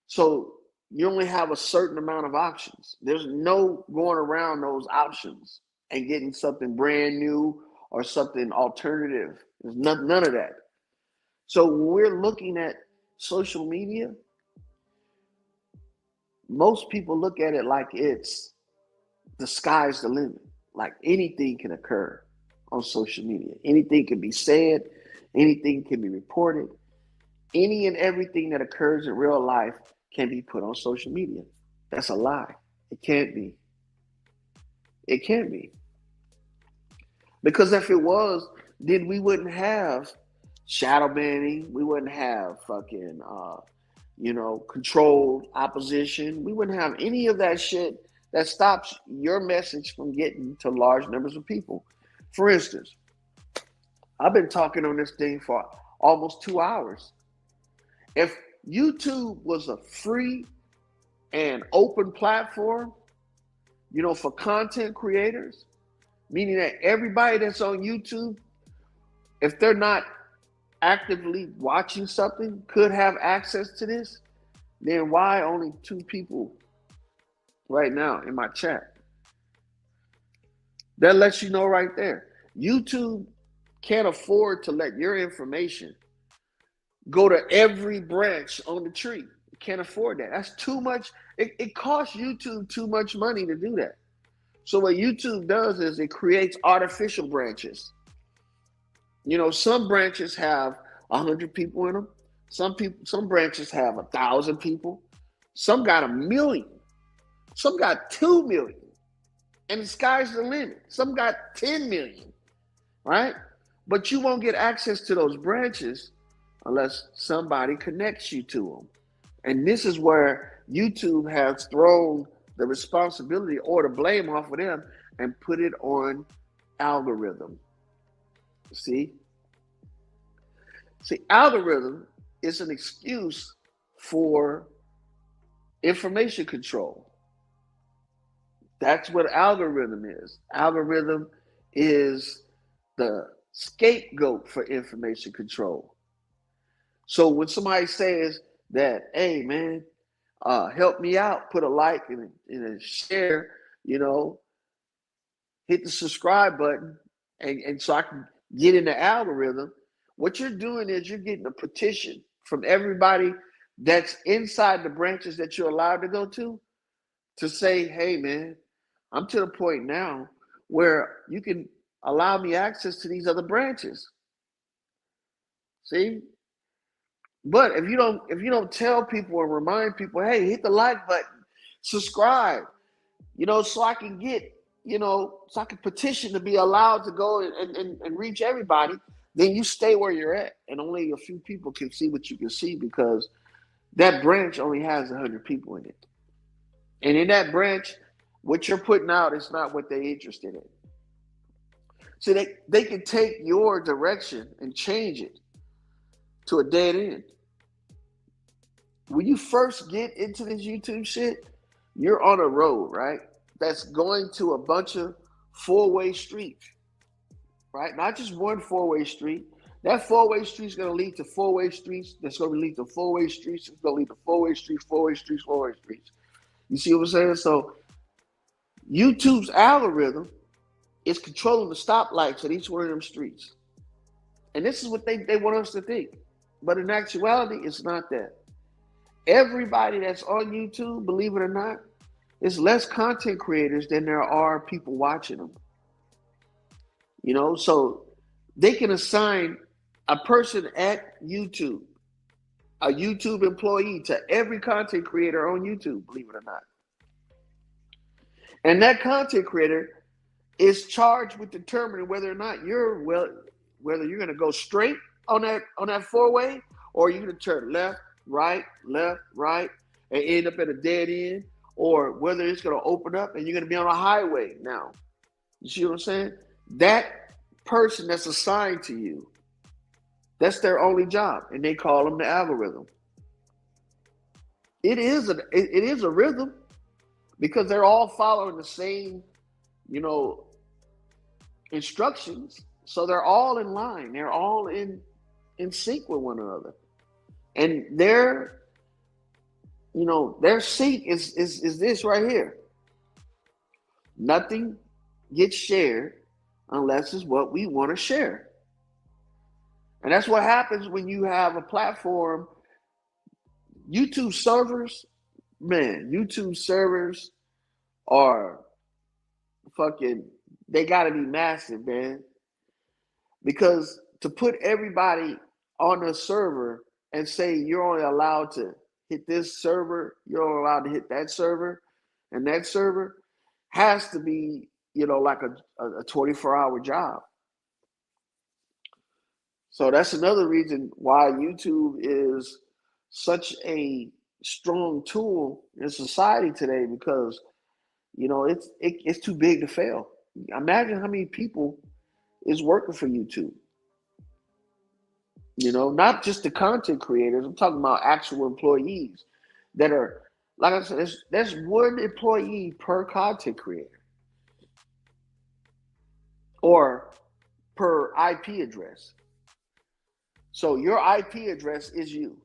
So you only have a certain amount of options. There's no going around those options and getting something brand new or something alternative. There's none of that. So when we're looking at social media, most people look at it like it's the sky's the limit. Like anything can occur on social media. Anything can be said, anything can be reported. Any and everything that occurs in real life can be put on social media. That's a lie. It can't be. It can't be. Because if it was, then we wouldn't have shadow banning. We wouldn't have fucking, controlled opposition. We wouldn't have any of that shit that stops your message from getting to large numbers of people. For instance, I've been talking on this thing for almost 2 hours. If YouTube was a free and open platform, for content creators, meaning that everybody that's on YouTube, if they're not actively watching something, could have access to this, then why only 2 people right now in my chat? That lets you know right there. YouTube can't afford to let your information go to every branch on the tree. It can't afford that. That's too much. It costs YouTube too much money to do that. So what YouTube does is it creates artificial branches. Some branches have 100 people in them. Some branches have 1,000 people. Some got 1 million. Some got 2 million, and the sky's the limit. Some got 10 million, right? But you won't get access to those branches unless somebody connects you to them. And this is where YouTube has thrown the responsibility or the blame off of them and put it on algorithm. See? See, algorithm is an excuse for information control. That's what algorithm is. Algorithm is the scapegoat for information control. So when somebody says that, hey man, help me out, put a like and a share, hit the subscribe button, and so I can get in the algorithm. What you're doing is you're getting a petition from everybody that's inside the branches that you're allowed to go to say, hey man, I'm to the point now where you can allow me access to these other branches. See? But if you don't tell people and remind people, hey, hit the like button, subscribe, so I can get, so I can petition to be allowed to go and reach everybody, then you stay where you're at. And only a few people can see what you can see because that branch only has 100 people in it. And in that branch, what you're putting out is not what they're interested in. So they can take your direction and change it to a dead end. When you first get into this YouTube shit, you're on a road, right? That's going to a bunch of four-way streets, right? Not just one four-way street. That four-way street is going to lead to four-way streets. That's going to lead to four-way streets. It's going to lead to four-way streets, four-way streets, four-way streets. You see what I'm saying? So YouTube's algorithm is controlling the stoplights at each one of them streets. And this is what they want us to think. But in actuality, it's not that. Everybody that's on YouTube, believe it or not, is less content creators than there are people watching them. So they can assign a person at YouTube, a YouTube employee, to every content creator on YouTube, believe it or not. And that content creator is charged with determining whether or not whether you're going to go straight on that four-way, or you're going to turn left, right, and end up at a dead end, or whether it's going to open up and you're going to be on a highway now. You see what I'm saying? That person that's assigned to you, that's their only job, and they call them the algorithm. It is a rhythm because they're all following the same, instructions. So they're all in line. They're all in sync with one another. And their sync is this right here. Nothing gets shared unless it's what we want to share. And that's what happens when you have a platform. YouTube servers are they gotta be massive, man. Because to put everybody on a server and say you're only allowed to hit this server, you're only allowed to hit that server, and that server has to be, like a 24-hour job. So that's another reason why YouTube is such a strong tool in society today, because it's too big to fail. Imagine how many people is working for YouTube. Not just the content creators. I'm talking about actual employees that are, like I said, there's one employee per content creator or per IP address. So your IP address is you.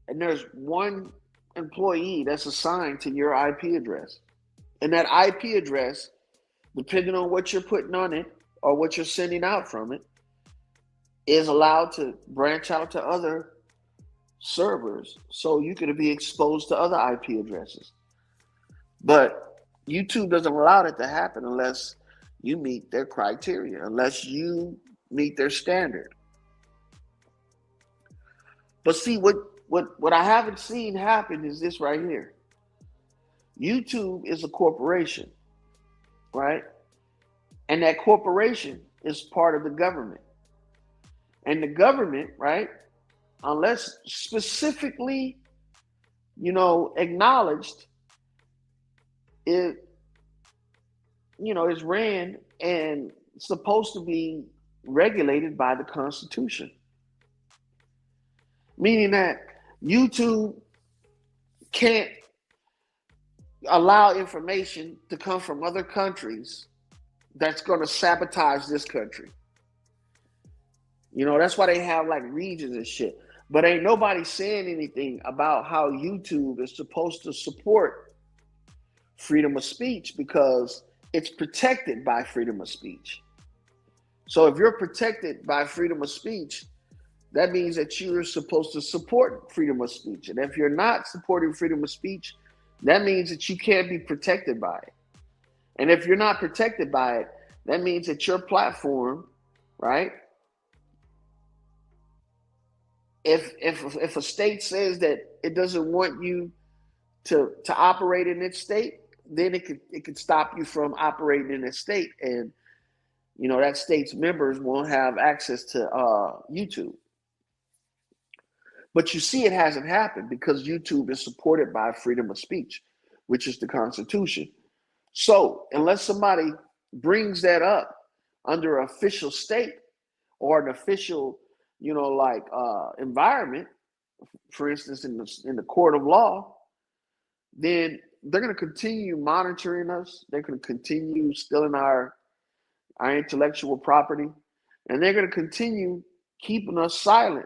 And there's one employee that's assigned to your IP address. And that IP address, depending on what you're putting on it or what you're sending out from it, is allowed to branch out to other servers. So you could be exposed to other IP addresses. But YouTube doesn't allow that to happen unless you meet their criteria, unless you meet their standard. But see, what I haven't seen happen is this right here. YouTube is a corporation, right? And that corporation is part of the government. And the government, right, unless specifically, acknowledged, it, is ran and supposed to be regulated by the Constitution. Meaning that YouTube can't allow information to come from other countries that's going to sabotage this country. That's why they have like regions and shit. But ain't nobody saying anything about how YouTube is supposed to support freedom of speech because it's protected by freedom of speech. So if you're protected by freedom of speech, that means that you're supposed to support freedom of speech. And if you're not supporting freedom of speech, that means that you can't be protected by it. And if you're not protected by it, that means that your platform, right? If a state says that it doesn't want you to operate in its state, then it could stop you from operating in its state, and that state's members won't have access to YouTube. But you see, it hasn't happened because YouTube is supported by freedom of speech, which is the Constitution. So unless somebody brings that up under an official state or an official, environment, for instance, in the court of law, then they're going to continue monitoring us. They're going to continue stealing our intellectual property, and they're going to continue keeping us silent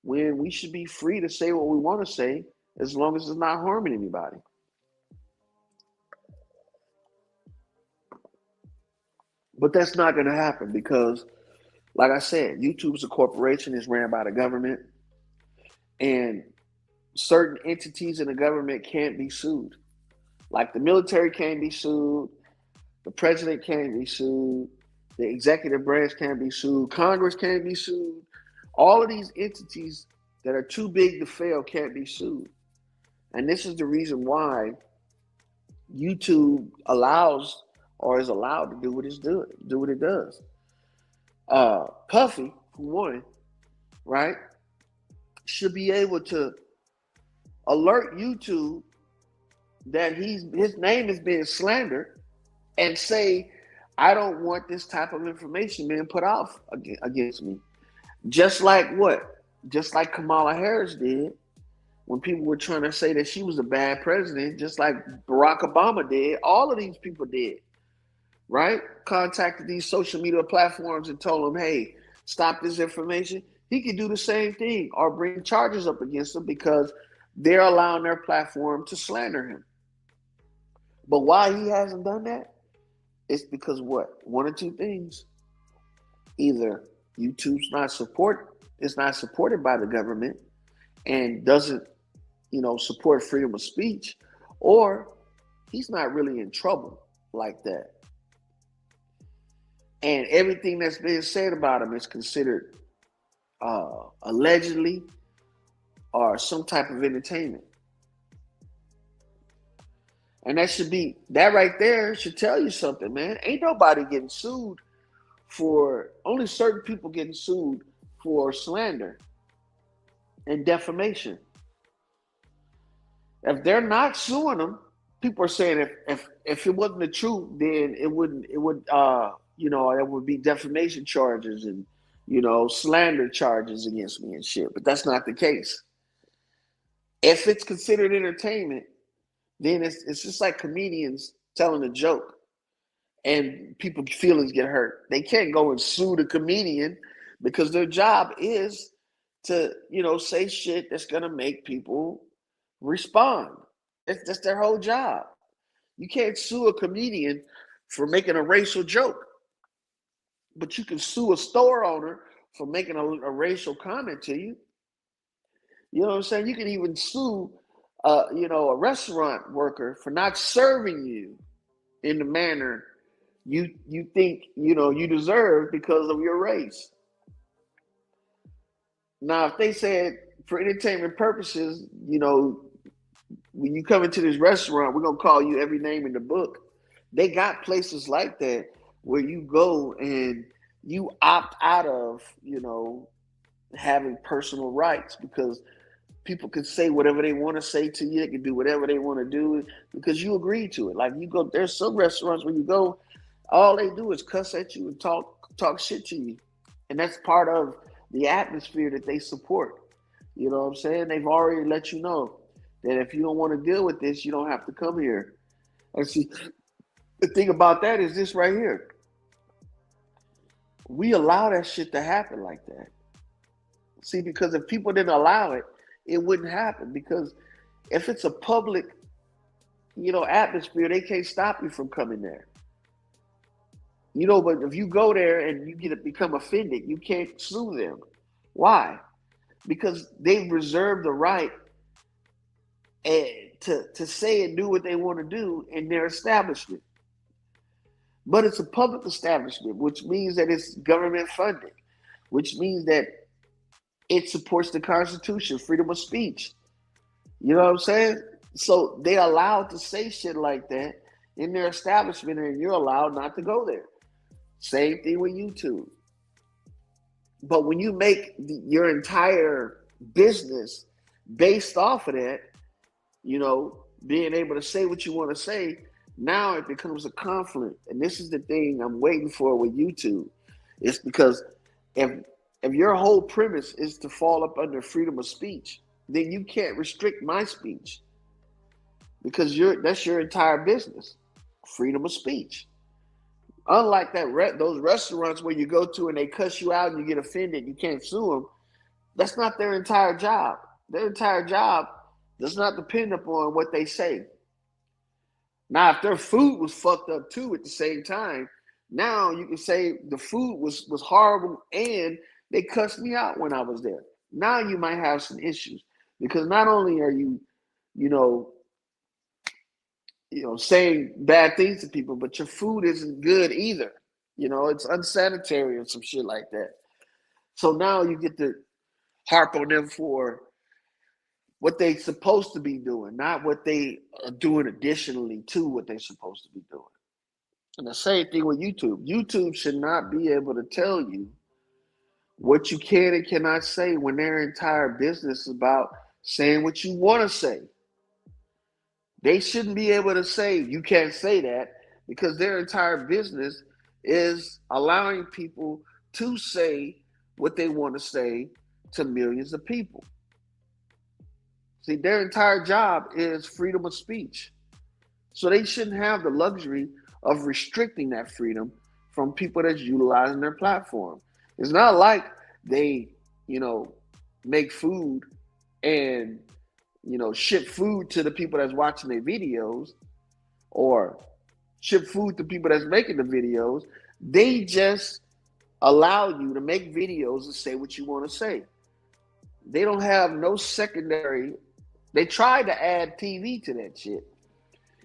when we should be free to say what we want to say as long as it's not harming anybody. But that's not going to happen because, like I said, YouTube is a corporation. It's ran by the government, and certain entities in the government can't be sued. Like the military can't be sued, the president can't be sued, the executive branch can't be sued, Congress can't be sued. All of these entities that are too big to fail can't be sued. And this is the reason why YouTube allows or is allowed to do what it does. Puffy, for one, right, should be able to alert YouTube that his name is being slandered and say, I don't want this type of information being put out against me. Just like Kamala Harris did when people were trying to say that she was a bad president, just like Barack Obama did. All of these people did, right? Contacted these social media platforms and told them, hey, stop this information. He could do the same thing or bring charges up against them because they're allowing their platform to slander him. But why he hasn't done that? It's because what? One or two things. Either YouTube's not supported by the government and doesn't, support freedom of speech, or he's not really in trouble like that. And everything that's being said about him is considered allegedly or some type of entertainment. And that right there should tell you something, man. Ain't nobody getting sued only certain people getting sued for slander and defamation. If they're not suing them, people are saying if it wasn't the truth, then it would there would be defamation charges and, slander charges against me and shit. But that's not the case. If it's considered entertainment, then it's just like comedians telling a joke and people's feelings get hurt. They can't go and sue the comedian because their job is to, say shit that's going to make people respond. That's their whole job. You can't sue a comedian for making a racial joke, but you can sue a store owner for making a racial comment to you. You know what I'm saying? You can even sue a restaurant worker for not serving you in the manner you think you deserve because of your race. Now, if they said for entertainment purposes, when you come into this restaurant, we're gonna call you every name in the book. They got places like that where you go and you opt out of, having personal rights because people can say whatever they want to say to you. They can do whatever they want to do because you agree to it. Like you go, there's some restaurants where you go, all they do is cuss at you and talk shit to you, and that's part of the atmosphere that they support. You know what I'm saying? They've already let you know that if you don't want to deal with this, you don't have to come here. And see, the thing about that is this right here. We allow that shit to happen like that. See, because if people didn't allow it, it wouldn't happen. Because if it's a public, atmosphere, they can't stop you from coming there. But if you go there and you become offended, you can't sue them. Why? Because they've reserved the right to say and do what they want to do in their establishment. But it's a public establishment, which means that it's government funded, which means that it supports the Constitution, freedom of speech. You know what I'm saying? So they allowed to say shit like that in their establishment, and you're allowed not to go there. Same thing with YouTube. But when you make your entire business based off of that, being able to say what you want to say, now it becomes a conflict. And this is the thing I'm waiting for with YouTube. It's because if your whole premise is to fall up under freedom of speech, then you can't restrict my speech because that's your entire business, freedom of speech. Unlike those restaurants where you go to and they cuss you out and you get offended, you can't sue them. That's not their entire job. Their entire job does not depend upon what they say. Now, if their food was fucked up too at the same time, now you can say the food was horrible and they cussed me out when I was there. Now you might have some issues because not only are you, saying bad things to people, but your food isn't good either. It's unsanitary or some shit like that. So now you get to harp on them for what they're supposed to be doing, not what they are doing additionally to what they're supposed to be doing. And the same thing with YouTube. YouTube should not be able to tell you what you can and cannot say when their entire business is about saying what you want to say. They shouldn't be able to say you can't say that because their entire business is allowing people to say what they want to say to millions of people. See, their entire job is freedom of speech. So they shouldn't have the luxury of restricting that freedom from people that's utilizing their platform. It's not like they, make food and ship food to the people that's watching their videos or ship food to people that's making the videos. They just allow you to make videos and say what you want to say. They don't have no secondary. They tried to add TV to that shit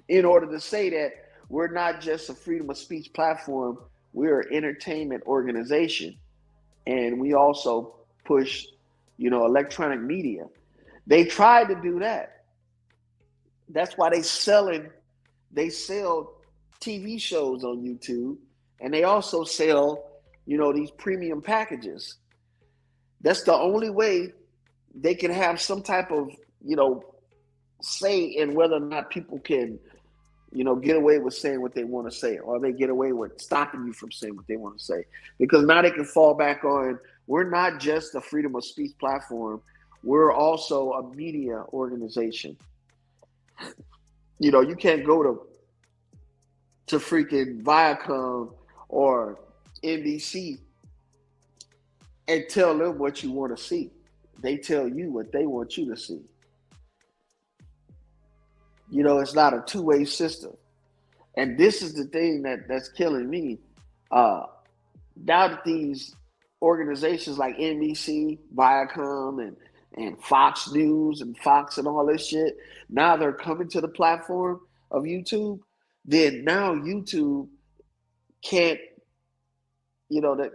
in order to say that we're not just a freedom of speech platform, we're an entertainment organization. And we also push, electronic media. They tried to do that. That's why they sell TV shows on YouTube, and they also sell, these premium packages. That's the only way they can have some type of, say in whether or not people can, get away with saying what they want to say, or they get away with stopping you from saying what they want to say. Because now they can fall back on, we're not just a freedom of speech platform, we're also a media organization. You can't go to freaking Viacom or NBC and tell them what you want to see. They tell you what they want you to see. It's not a two-way system. And this is the thing that's killing me. Now that these organizations like NBC, Viacom, and Fox News and Fox and all this shit, now they're coming to the platform of YouTube, then now YouTube can't, that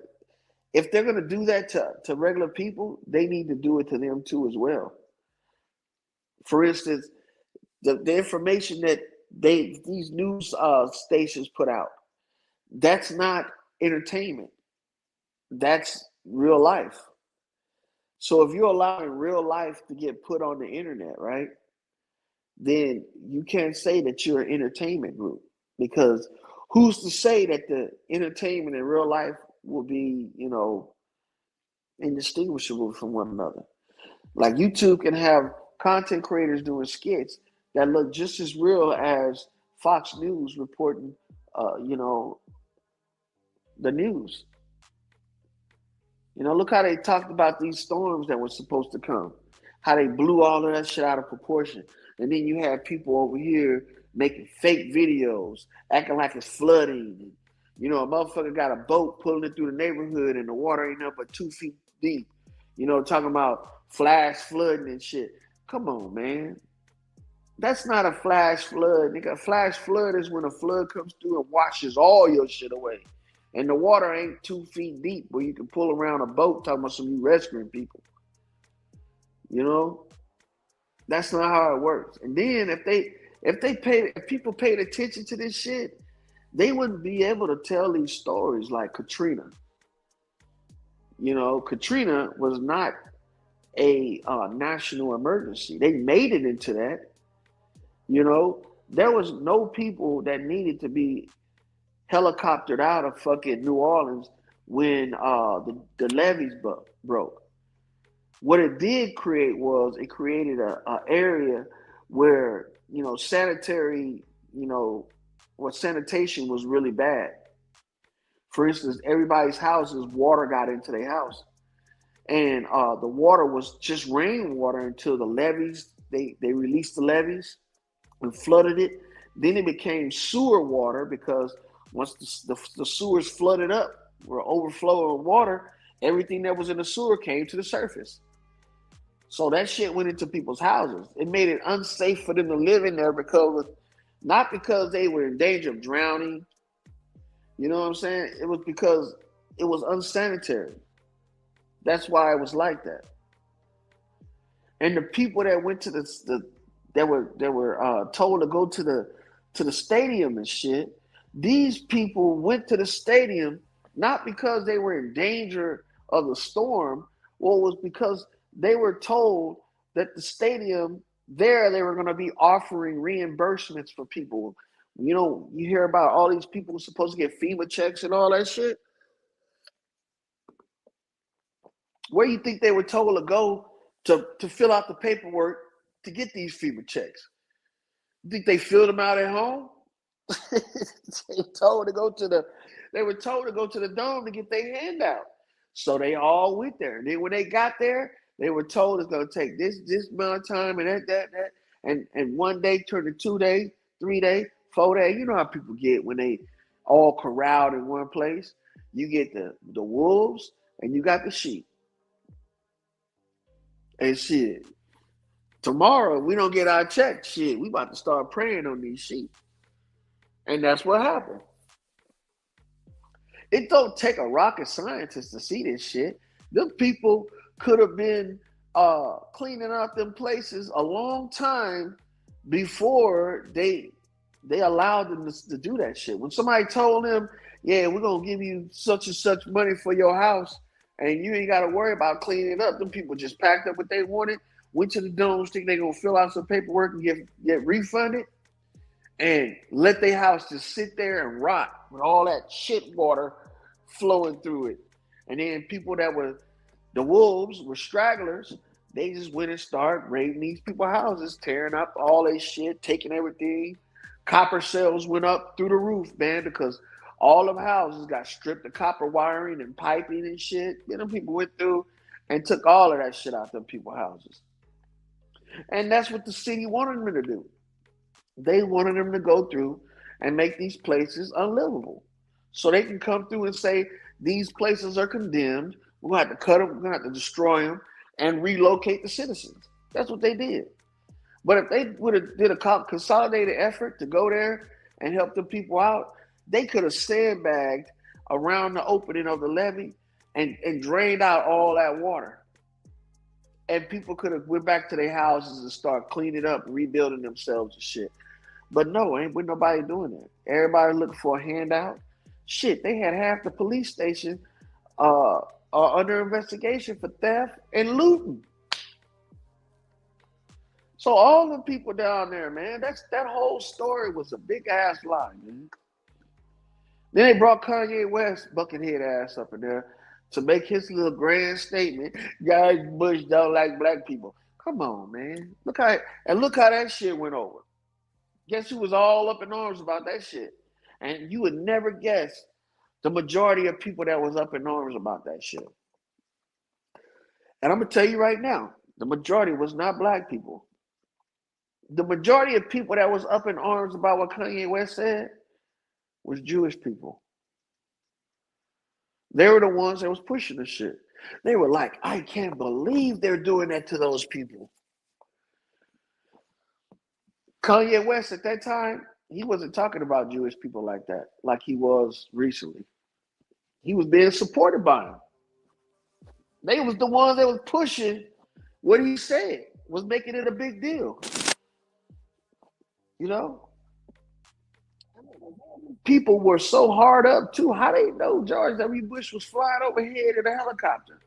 if they're going to do that to regular people, they need to do it to them too as well. For instance, the information that these news stations put out, that's not entertainment. That's real life. So if you're allowing real life to get put on the internet, right, then you can't say that you're an entertainment group, because who's to say that the entertainment in real life will be, indistinguishable from one another? Like YouTube can have content creators doing skits that look just as real as Fox News reporting, the news. Look how they talked about these storms that were supposed to come, how they blew all of that shit out of proportion. And then you have people over here making fake videos, acting like it's flooding. A motherfucker got a boat pulling it through the neighborhood and the water ain't up but 2 feet deep. Talking about flash flooding and shit. Come on, man. That's not a flash flood, nigga. A flash flood is when a flood comes through and washes all your shit away. And the water ain't 2 feet deep where you can pull around a boat talking about some you rescuing people. That's not how it works. And then if people paid attention to this shit, they wouldn't be able to tell these stories like Katrina. Katrina was not a national emergency. They made it into that. There was no people that needed to be helicoptered out of fucking New Orleans when the levees broke. What it did create was it created a area where sanitation was really bad. For instance, everybody's houses, water got into their house, and the water was just rainwater until the levees. They released the levees and flooded it. Then it became sewer water, because once the sewers flooded up, were overflowing water, everything that was in the sewer came to the surface. So that shit went into people's houses. It made it unsafe for them to live in there, not because they were in danger of drowning. You know what I'm saying? It was because it was unsanitary. That's why it was like that. And the people that went to that were told to go to the stadium and shit, these people went to the stadium not because they were in danger of the storm. Well, it was because they were told that the stadium there, they were going to be offering reimbursements for people. You hear about all these people supposed to get FEMA checks and all that shit. Where do you think they were told to go to fill out the paperwork to get these FEMA checks? You think they filled them out at home? They were told to go to the dome to get their handout. So they all went there. And then when they got there, they were told it's going to take this amount of time and that. And 1 day turned to 2 days, 3 days, 4 days. You know how people get when they all corralled in one place. You get the wolves and you got the sheep. And shit, tomorrow we don't get our check. Shit, we about to start preying on these sheep. And that's what happened. It don't take a rocket scientist to see this shit. Them people could have been cleaning out them places a long time before they allowed them to do that shit. When somebody told them, yeah, we're going to give you such and such money for your house, and you ain't got to worry about cleaning it up, them people just packed up what they wanted, went to the domes, think they're going to fill out some paperwork and get refunded, and let their house just sit there and rot with all that shit water flowing through it. And then people that were the wolves, were stragglers, they just went and started raiding these people's houses, tearing up all their shit, taking everything. Copper sales went up through the roof, man, because all of houses got stripped of copper wiring and piping and shit. Them people went through and took all of that shit out them people's houses. And that's what the city wanted them to do. They wanted them to go through and make these places unlivable. So they can come through and say, these places are condemned. We're going to have to cut them. We're going to have to destroy them and relocate the citizens. That's what they did. But if they would have did a consolidated effort to go there and help the people out, they could have sandbagged around the opening of the levee and drained out all that water. and people could have went back to their houses and start cleaning up, rebuilding themselves and shit. But no, ain't with nobody doing that. Everybody looking for a handout. Shit, they had half the police station uh, under investigation for theft and looting. So all the people down there, man, that whole story was a big ass lie, man. Then they brought Kanye West buckethead ass up in there to make his little grand statement. Guys, Bush don't like black people. Come on, man. Look how that shit went over. Guess who was all up in arms about that shit? And you would never guess the majority of people that was up in arms about that shit. And I'm gonna tell you right now, the majority was not black people. The majority of people that was up in arms about what Kanye West said was Jewish people. They were the ones that was pushing the shit. They were like, I can't believe they're doing that to those people. Kanye West at that time, he wasn't talking about Jewish people like that, like he was recently. He was being supported by them. They was the ones that was pushing what he said, was making it a big deal. You know? People were so hard up too. How they know George W. Bush was flying overhead in a helicopter?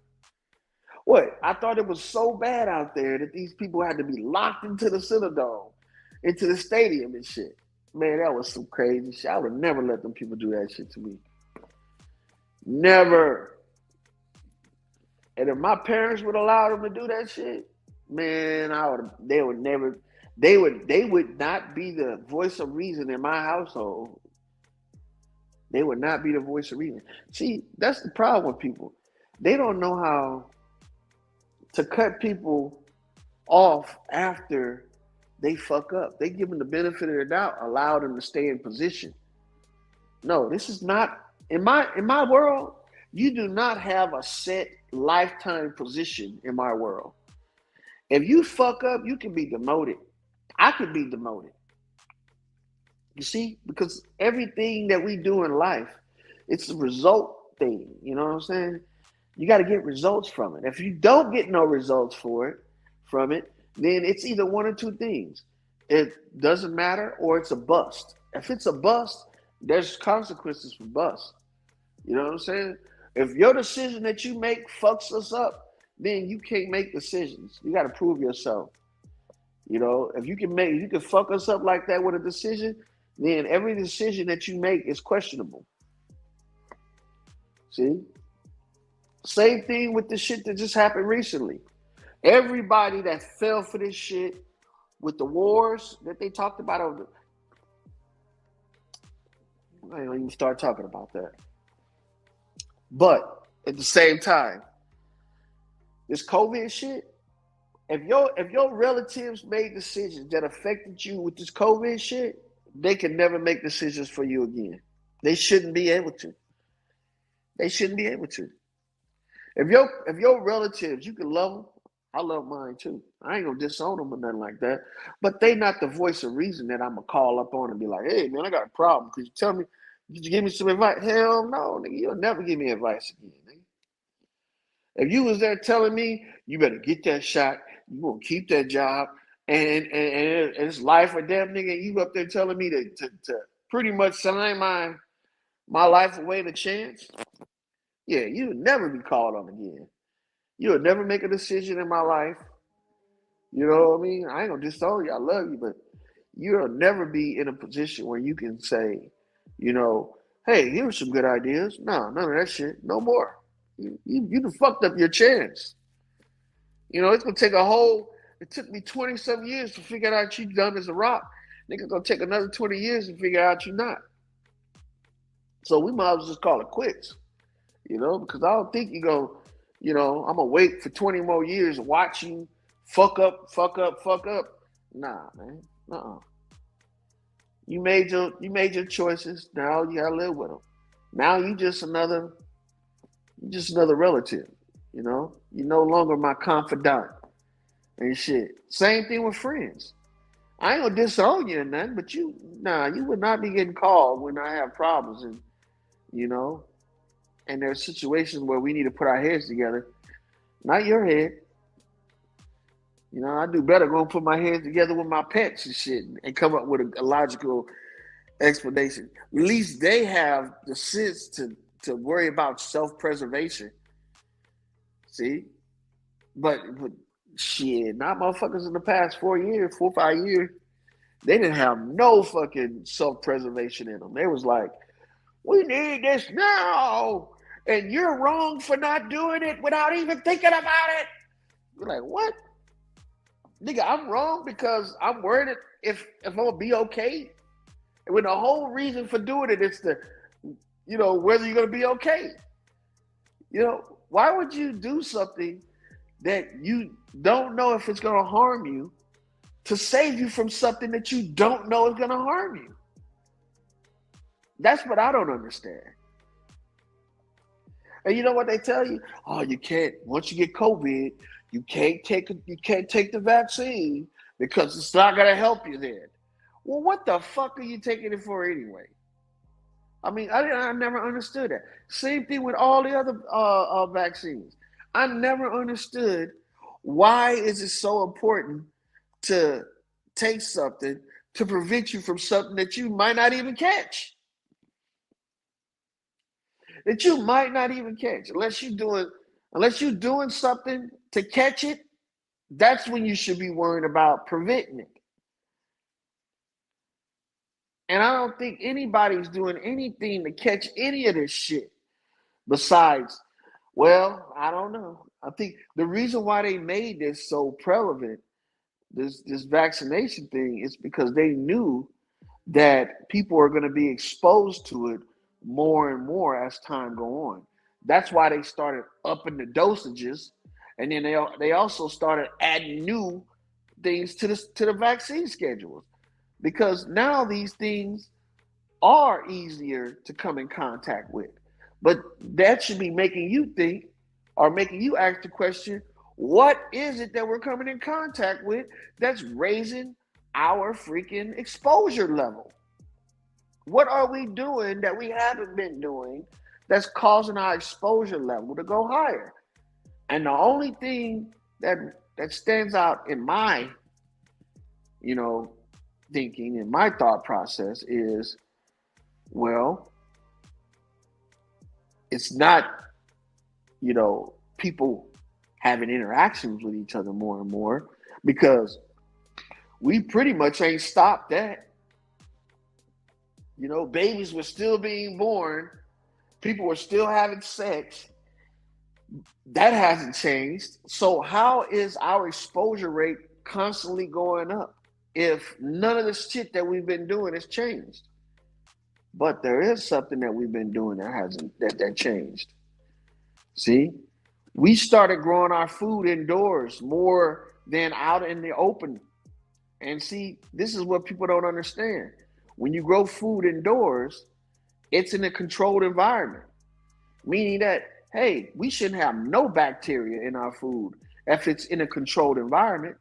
What? I thought it was so bad out there that these people had to be locked into the Cinerdome, into the stadium and shit. Man, that was some crazy shit. I would never let them people do that shit to me. Never. And if my parents would allow them to do that shit, man, they would not be the voice of reason in my household. They would not be the voice of reason. See, that's the problem with people. They don't know how to cut people off after they fuck up. They give them the benefit of the doubt, allow them to stay in position. No, this is not in my world. You do not have a set lifetime position in my world. If you fuck up, you can be demoted. I could be demoted. You see, because everything that we do in life, it's a result thing. You know what I'm saying? You got to get results from it. If you don't get no results from it, then it's either one or two things. It doesn't matter, or it's a bust. If it's a bust, there's consequences for bust. You know what I'm saying? If your decision that you make fucks us up, then you can't make decisions. You got to prove yourself. You know, if you can fuck us up like that with a decision, then every decision that you make is questionable. See? Same thing with the shit that just happened recently. Everybody that fell for this shit with the wars that they talked about over I don't even start talking about that. But at the same time, this COVID shit, if your relatives made decisions that affected you with this COVID shit, they can never make decisions for you again. They shouldn't be able to. They shouldn't be able to. If your relatives, you can love them. I love mine too. I ain't gonna disown them or nothing like that. But they not the voice of reason that I'm gonna call up on and be like, hey man, I got a problem. Could you tell me, did you give me some advice? Hell no, nigga, you'll never give me advice again, nigga. If you was there telling me you better get that shot, you gonna keep that job, and it's life or death, nigga, and you up there telling me to pretty much sign my life away in a chance, yeah, you would never be called on again. You would never make a decision in my life. You know what I mean? I ain't gonna disown you. I love you, but you'll never be in a position where you can say, you know, hey, here's some good ideas. No, none of that shit. No more. You done fucked up your chance. You know, it's gonna take it took me 20-some years to figure out you dumb as a rock. Nigga gonna take another 20 years to figure out you not. So we might as well just call it quits. You know, because I don't think you go, you know, I'm gonna wait for 20 more years and watch you fuck up. Nah, man. Uh-uh. You made your choices. Now you gotta live with them. Now you just another relative. You know, you're no longer my confidant and shit. Same thing with friends. I ain't gonna disown you or nothing, but you would not be getting called when I have problems, and you know, and there's situations where we need to put our heads together. Not your head. You know, I do better going to put my head together with my pets and shit and come up with a logical explanation. At least they have the sense to worry about self-preservation. See? But shit, not motherfuckers in the past 4 years, 4 or 5 years, they didn't have no fucking self-preservation in them. They was like, we need this now. And you're wrong for not doing it without even thinking about it. You're like, what? Nigga, I'm wrong because I'm worried if I'm gonna be okay. And when the whole reason for doing it is to, whether you're gonna be okay. Why would you do something that you don't know if it's gonna harm you to save you from something that you don't know is gonna harm you? That's what I don't understand. And you know what they tell you? Oh, you can't. Once you get COVID, you can't take the vaccine because it's not gonna help you then. Well, what the fuck are you taking it for anyway? I mean, I never understood that. Same thing with all the other vaccines. I never understood why is it so important to take something to prevent you from something that you might not even catch. That you might not even catch unless you're doing something to catch it. That's when you should be worrying about preventing it. And I don't think anybody's doing anything to catch any of this shit besides, well, I don't know. I think the reason why they made this so prevalent, this vaccination thing, is because they knew that people are going to be exposed to it more and more as time go on. That's why they started upping the dosages, and then they also started adding new things to the vaccine schedules, because now these things are easier to come in contact with. But that should be making you think, or making you ask the question, what is it that we're coming in contact with that's raising our freaking exposure level? What are we doing that we haven't been doing that's causing our exposure level to go higher? And the only thing that stands out in my, thinking, in my thought process is, well, it's not, people having interactions with each other more and more, because we pretty much ain't stopped that. Babies were still being born. People were still having sex. That hasn't changed. So how is our exposure rate constantly going up if none of the shit that we've been doing has changed? But there is something that we've been doing that changed. See? We started growing our food indoors more than out in the open. And see, this is what people don't understand. When you grow food indoors, it's in a controlled environment, meaning that, hey, we shouldn't have no bacteria in our food if it's in a controlled environment,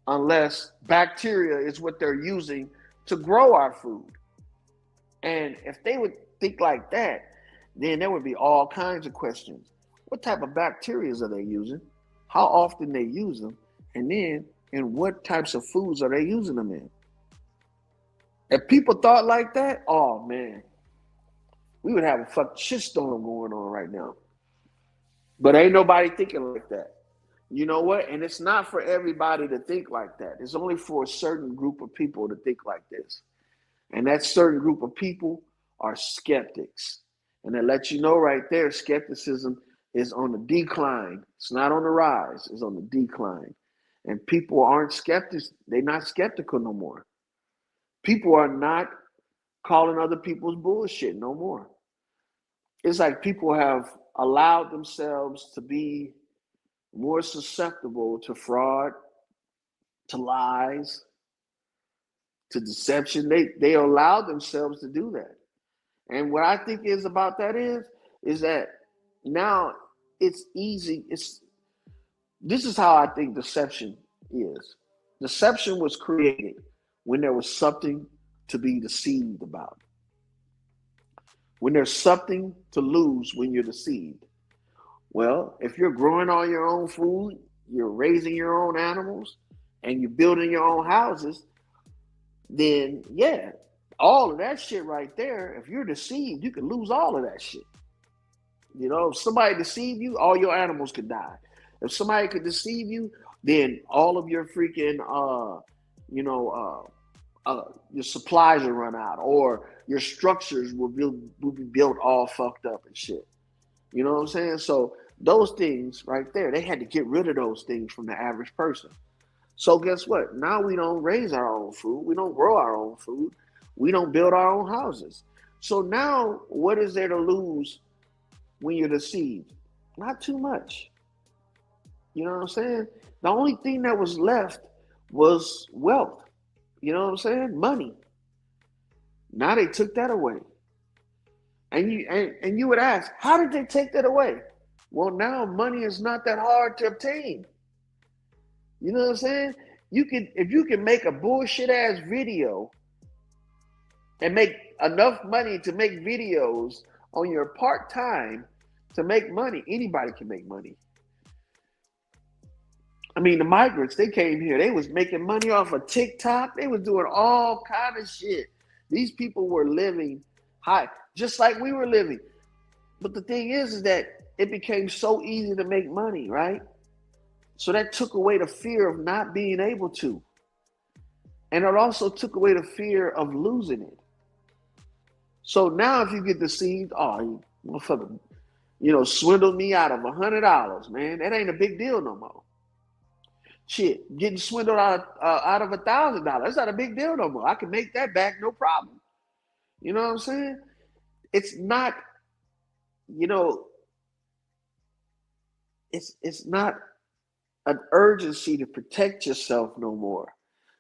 unless bacteria is what they're using to grow our food. And if they would think like that, then there would be all kinds of questions. What type of bacteria are they using? How often they use them? And then, in what types of foods are they using them in? If people thought like that, oh man, we would have a fucking shitstorm going on right now. But ain't nobody thinking like that. You know what? And it's not for everybody to think like that. It's only for a certain group of people to think like this. And that certain group of people are skeptics. And they let you know right there, skepticism is on the decline. It's not on the rise, it's on the decline. And people aren't skeptics. They're not skeptical no more. People are not calling other people's bullshit no more. It's like people have allowed themselves to be more susceptible to fraud, to lies, to deception. They allow themselves to do that. And what I think is about that is that now it's easy. This is how I think deception is. Deception was created when there was something to be deceived about. When there's something to lose when you're deceived. Well, if you're growing all your own food, you're raising your own animals and you're building your own houses, then yeah, all of that shit right there, if you're deceived, you can lose all of that shit. You know, if somebody deceive you, all your animals could die. If somebody could deceive you, then all of your freaking you know, your supplies will run out, or your structures will be built all fucked up and shit. You know what I'm saying? So those things right there, they had to get rid of those things from the average person. So guess what? Now we don't raise our own food. We don't grow our own food. We don't build our own houses. So now what is there to lose when you're deceived? Not too much. You know what I'm saying? The only thing that was left was wealth. You know what I'm saying? Money. Now they took that away. And you would ask, how did they take that away? Well, now money is not that hard to obtain. You know what I'm saying? You can, if you can make a bullshit ass video and make enough money to make videos on your part time to make money, anybody can make money. I mean, the migrants, they came here, they was making money off of TikTok. They was doing all kind of shit. These people were living high, just like we were living. But the thing is that it became so easy to make money, right? So that took away the fear of not being able to. And it also took away the fear of losing it. So now if you get deceived, oh, you motherfucker, you know, swindled me out of $100, man. That ain't a big deal no more. Shit, getting swindled out of $1,000, that's not a big deal no more. I can make that back, no problem. You know what I'm saying? It's not, you know, it's not an urgency to protect yourself no more.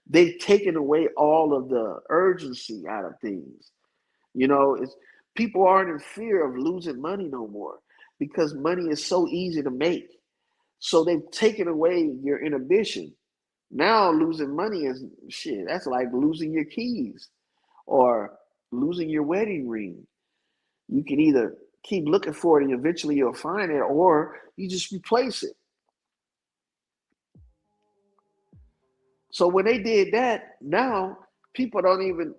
They've taken away all of the urgency out of things. You know, it's people aren't in fear of losing money no more because money is so easy to make. So they've taken away your inhibition. Now losing money is shit. That's like losing your keys or losing your wedding ring. You can either keep looking for it and eventually you'll find it, or you just replace it. So when they did that, now people don't even,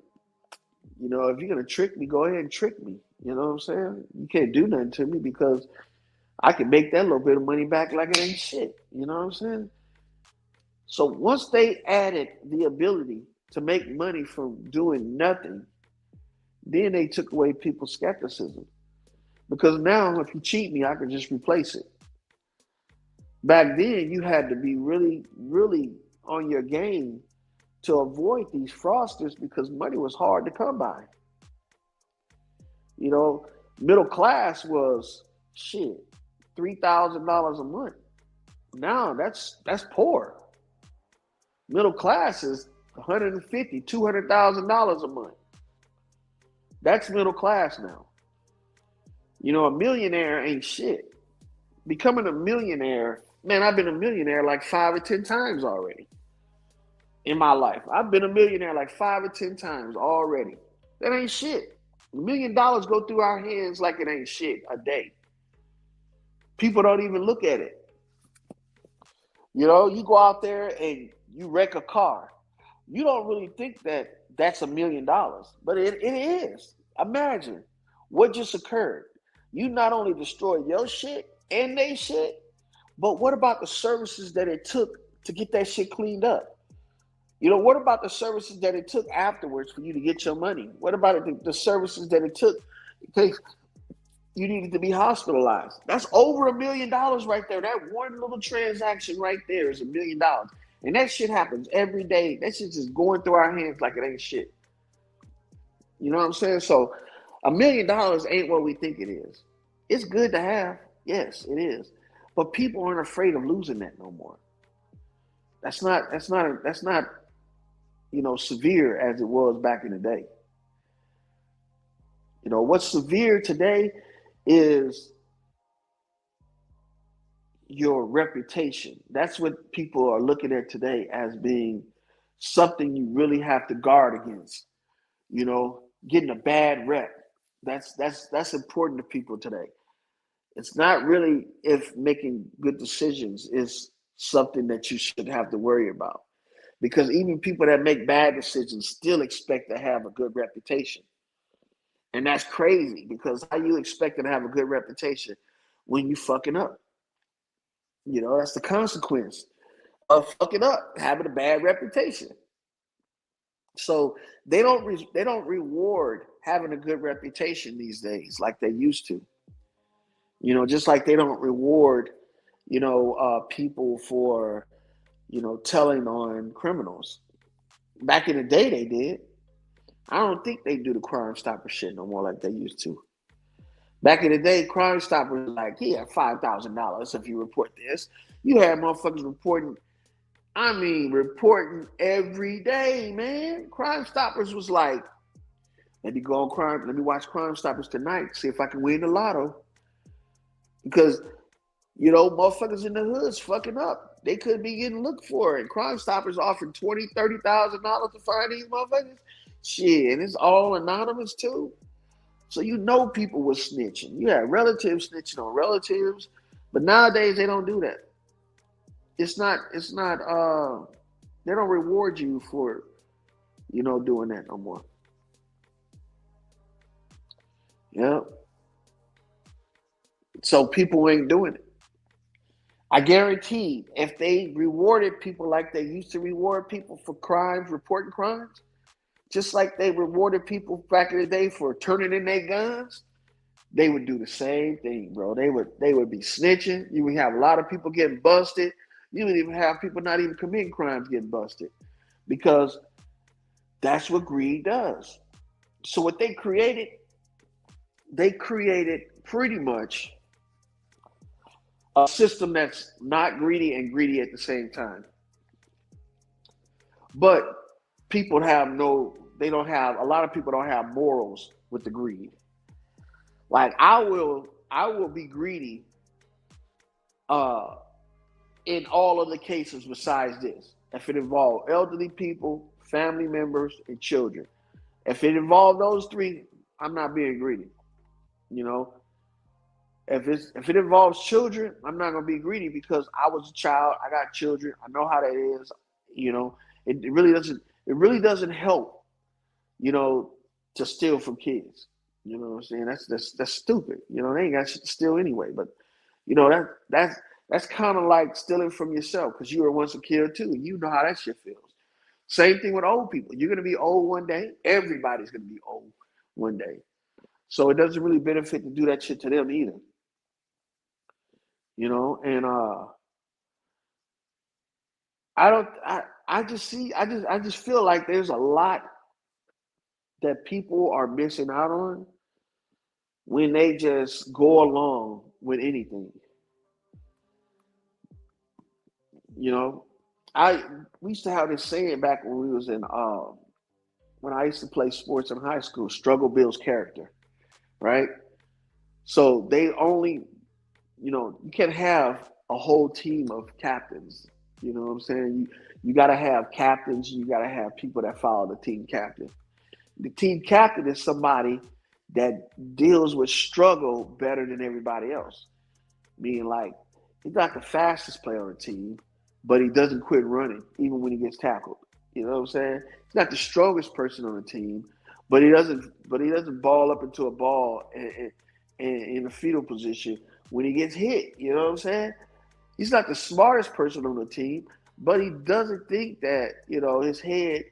you know, if you're gonna trick me, go ahead and trick me. You know what I'm saying? You can't do nothing to me because I can make that little bit of money back like it ain't shit. You know what I'm saying? So once they added the ability to make money from doing nothing, then they took away people's skepticism. Because now if you cheat me, I can just replace it. Back then you had to be really, really on your game to avoid these fraudsters because money was hard to come by. You know, middle class was shit, $3,000 a month. Now that's poor. Middle class is $150,000, $200,000 a month. That's middle class now. You know, a millionaire ain't shit. Becoming a millionaire, man, I've been a millionaire like 5 or 10 times already in my life. I've been a millionaire like 5 or 10 times already. That ain't shit. $1 million go through our hands like it ain't shit a day. People don't even look at it. You know, you go out there and you wreck a car. You don't really think that that's $1 million, but it is. Imagine what just occurred. You not only destroyed your shit and they shit, but what about the services that it took to get that shit cleaned up? You know, what about the services that it took afterwards for you to get your money? What about the services that it took because you needed to be hospitalized? That's over $1 million right there. That one little transaction right there is $1 million. And that shit happens every day. That shit's just going through our hands like it ain't shit. You know what I'm saying? So $1 million ain't what we think it is. It's good to have. Yes, it is. But people aren't afraid of losing that no more. That's not, you know, severe as it was back in the day. You know, what's severe today is your reputation. That's what people are looking at today as being something you really have to guard against. You know, getting a bad rep. That's important to people today. It's not really if making good decisions. It's something that you should have to worry about. Because even people that make bad decisions still expect to have a good reputation. And that's crazy because how you expect to have a good reputation when you fucking up? You know, that's the consequence of fucking up, having a bad reputation. So they don't reward having a good reputation these days like they used to. You know, just like they don't reward, people for, telling on criminals. Back in the day, they did. I don't think they do the Crime Stopper shit no more like they used to. Back in the day, Crime Stopper was like, he had $5,000 if you report this. You had motherfuckers reporting. I mean, reporting every day, man. Crime Stoppers was like, let me go on crime. Let me watch Crime Stoppers tonight. See if I can win the lotto. Because motherfuckers in the hoods fucking up. They could be getting looked for, and Crime Stoppers offering $20,000, $30,000 to find these motherfuckers. Shit, and it's all anonymous too. So people were snitching. You had relatives snitching on relatives, but nowadays they don't do that. It's not. They don't reward you for, doing that no more. Yeah. So people ain't doing it. I guarantee if they rewarded people like they used to reward people for crimes, reporting crimes, just like they rewarded people back in the day for turning in their guns, they would do the same thing, bro. They would be snitching. You would have a lot of people getting busted. You would even have people not even committing crimes getting busted, because that's what greed does. So what they created pretty much a system that's not greedy and greedy at the same time. But a lot of people don't have morals with the greed. Like I will be greedy in all of the cases besides this. If it involves elderly people, family members, and children. If it involves those three, I'm not being greedy. If it involves children, I'm not gonna be greedy because I was a child. I got children. I know how that is. It really doesn't help. To steal from kids. You know what I'm saying? That's stupid. They ain't got shit to steal anyway. But that's kind of like stealing from yourself because you were once a kid too. You know how that shit feels. Same thing with old people. You're gonna be old one day. Everybody's gonna be old one day. So it doesn't really benefit to do that shit to them either. And I don't I just feel like there's a lot that people are missing out on when they just go along with anything. We used to have this saying back when we was in when I used to play sports in high school, struggle builds character, right? So they only, you can't have a whole team of captains. You know what I'm saying? You got to have captains. You got to have people that follow the team captain. The team captain is somebody that deals with struggle better than everybody else. Meaning, like, he's not the fastest player on the team, but he doesn't quit running even when he gets tackled. You know what I'm saying? He's not the strongest person on the team, but he doesn't ball up into a ball in a fetal position when he gets hit. You know what I'm saying? He's not the smartest person on the team, but he doesn't think that his head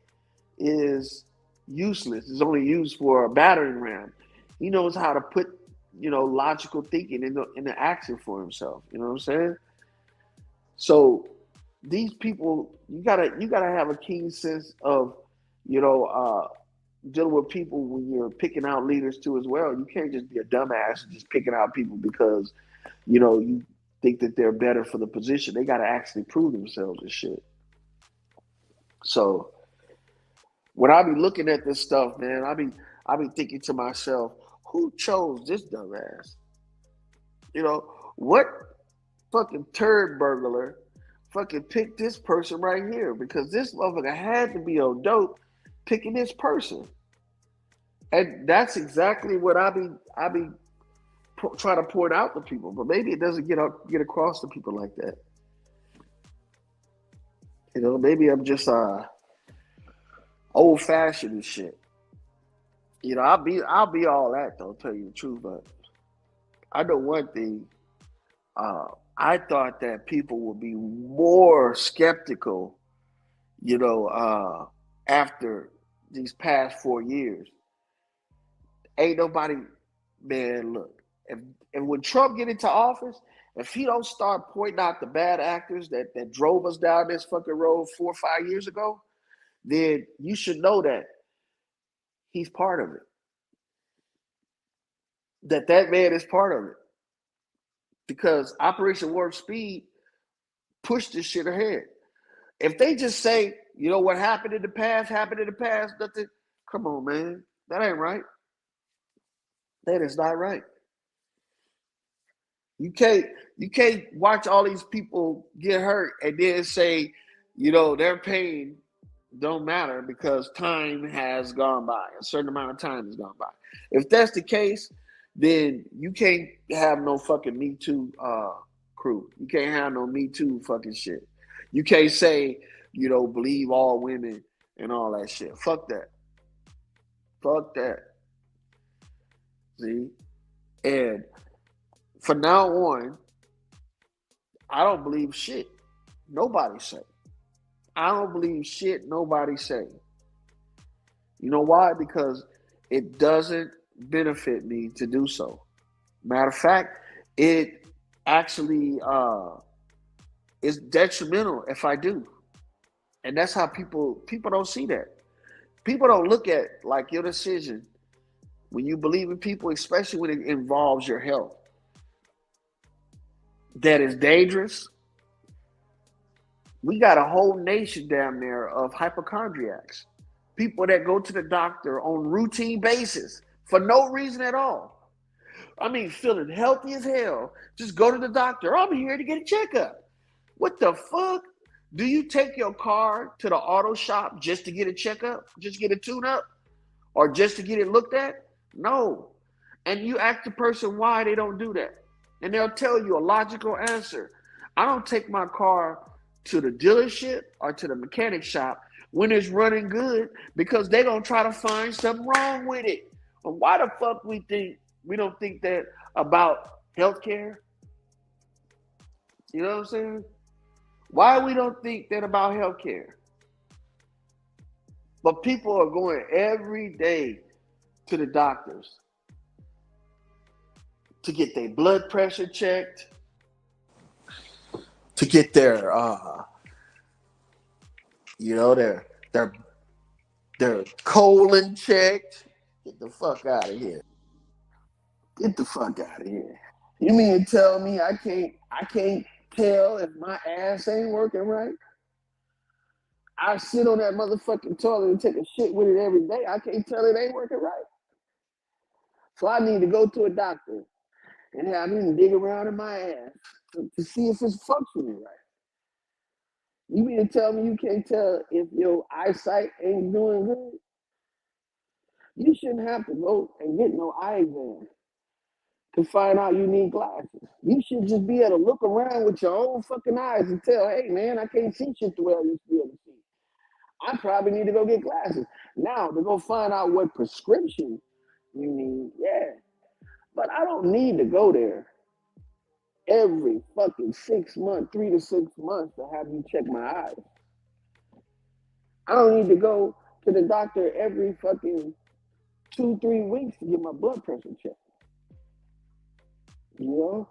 is useless. It's only used for a battering ram. He knows how to put logical thinking into action for himself. You know what I'm saying? So these people, you gotta have a keen sense of dealing with people when you're picking out leaders too as well. You can't just be a dumbass and just picking out people because you think that they're better for the position. They got to actually prove themselves and shit. So when I be looking at this stuff, man, I be thinking to myself, who chose this dumbass? What fucking turd burglar fucking picked this person right here? Because this motherfucker had to be on dope picking this person. And that's exactly what I be trying to point out to people, but maybe it doesn't get across to people like that. Maybe I'm just old fashioned and shit. I'll be all that though, tell you the truth. But I know one thing. Uh, I thought that people would be more skeptical, you know, after these past 4 years. Ain't nobody, man. Look, if when Trump get into office, if he don't start pointing out the bad actors that drove us down this fucking road 4 or 5 years ago, then you should know that he's part of it. That man is part of it because Operation Warp Speed pushed this shit ahead. If they just say, what happened in the past, nothing. Come on, man, that ain't right. That is not right. You can't watch all these people get hurt and then say, their pain don't matter because time has gone by. A certain amount of time has gone by. If that's the case, then you can't have no fucking Me Too crew. You can't have no Me Too fucking shit. You can't say, believe all women and all that shit. Fuck that. Fuck that. See? And from now on, I don't believe shit nobody say. I don't believe shit nobody say. You know why? Because it doesn't benefit me to do so. Matter of fact, it actually is detrimental if I do. And that's how people don't see that. People don't look at like your decision when you believe in people, especially when it involves your health. That is dangerous. We got a whole nation down there of hypochondriacs. People that go to the doctor on routine basis for no reason at all. I mean, feeling healthy as hell. Just go to the doctor. I'm here to get a checkup. What the fuck? Do you take your car to the auto shop just to get a checkup? Just get a tune up? Or just to get it looked at? No. And you ask the person why they don't do that. And they'll tell you a logical answer. I don't take my car to the dealership or to the mechanic shop when it's running good because they're going to try to find something wrong with it. But why the fuck we don't think that about healthcare? You know what I'm saying? Why we don't think that about healthcare? But people are going every day to the doctors to get their blood pressure checked, to get their their colon checked. Get the fuck out of here. Get the fuck out of here. You mean to tell me I can't tell if my ass ain't working right? I sit on that motherfucking toilet and take a shit with it every day. I can't tell it ain't working right. So I need to go to a doctor and have him dig around in my ass to see if it's functioning right. You mean to tell me you can't tell if your eyesight ain't doing good? You shouldn't have to go and get no eye exam to find out you need glasses. You should just be able to look around with your own fucking eyes and tell, hey man, I can't see shit the way I used to be able to see. I probably need to go get glasses. Now to go find out what prescription you need, yeah. But I don't need to go there every fucking 6 months, 3 to 6 months to have you check my eyes. I don't need to go to the doctor every fucking 2, 3 weeks to get my blood pressure checked. You know?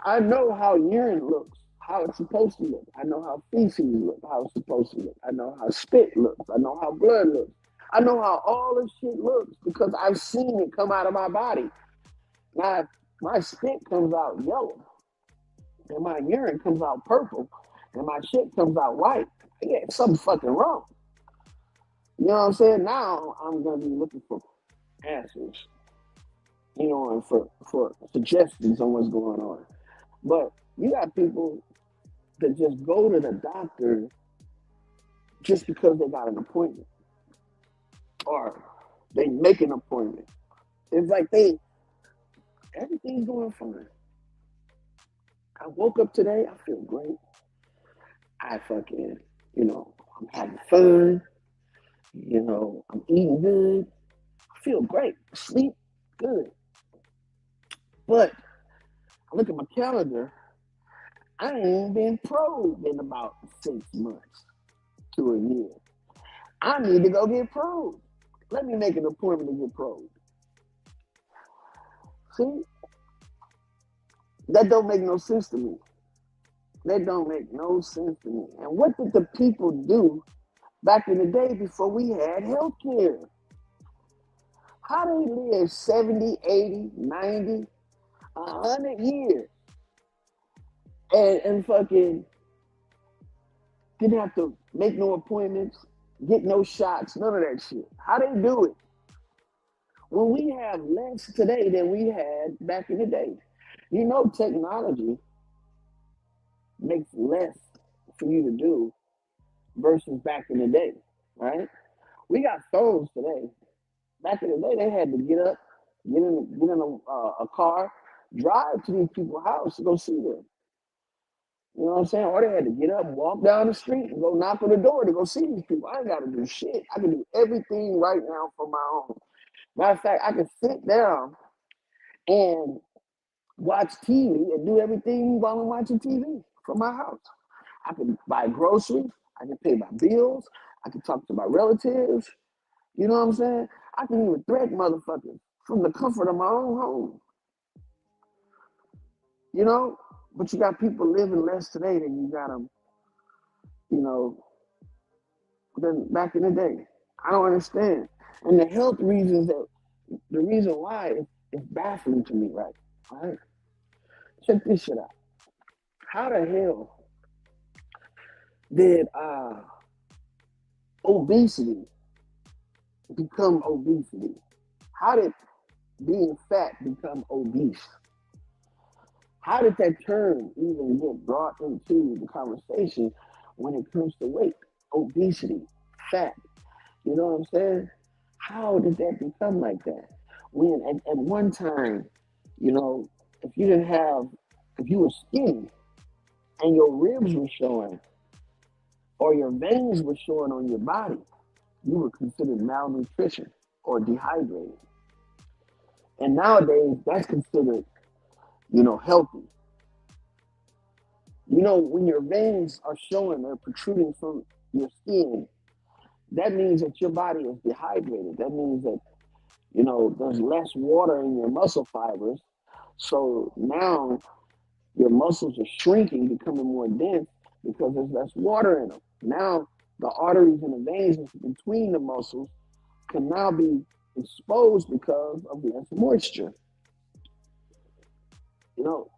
I know how urine looks, how it's supposed to look. I know how feces look, how it's supposed to look. I know how spit looks. I know how blood looks. I know how all this shit looks because I've seen it come out of my body. Now, if my spit comes out yellow, and my urine comes out purple, and my shit comes out white, yeah, something fucking wrong. You know what I'm saying? Now I'm gonna be looking for answers, and for suggestions on what's going on. But you got people that just go to the doctor just because they got an appointment, or they make an appointment. It's like everything's going fine. I woke up today, I feel great. I fucking, I'm having fun, I'm eating good, I feel great, sleep good. But I look at my calendar, I ain't been probed in about 6 months to a year. I need to go get probed. Let me make an appointment to get probed. See, that don't make no sense to me. That don't make no sense to me. And what did the people do back in the day before we had health care? How they live 70, 80, 90, 100 years and fucking didn't have to make no appointments, get no shots, none of that shit. How they do it? When we have less today than we had back in the day. Technology makes less for you to do versus back in the day, right? We got phones today. Back in the day, they had to get up, get in a car, drive to these people's house to go see them. You know what I'm saying? Or they had to get up, walk down the street, and go knock on the door to go see these people. I ain't got to do shit. I can do everything right now for my own. Matter of fact, I can sit down and watch TV and do everything while I'm watching TV from my house. I can buy groceries. I can pay my bills. I can talk to my relatives. You know what I'm saying? I can even threaten motherfuckers from the comfort of my own home. You know? But you got people living less today than you got them, you know, than back in the day. I don't understand. And the health reasons the reason why is baffling to me, right? All right? Check this shit out. How the hell did obesity become obesity? How did being fat become obese? How did that term even get brought into the conversation when it comes to weight, obesity, fat? You know what I'm saying? How did that become like that? When at one time, you know, if you didn't have, if you were skinny and your ribs were showing or your veins were showing on your body, you were considered malnutrition or dehydrated. And nowadays, that's considered, healthy. When your veins are showing, they're protruding from your skin, that means that your body is dehydrated. That means that, there's less water in your muscle fibers. So now your muscles are shrinking, becoming more dense because there's less water in them. Now the arteries and the veins between the muscles can now be exposed because of less moisture. You know,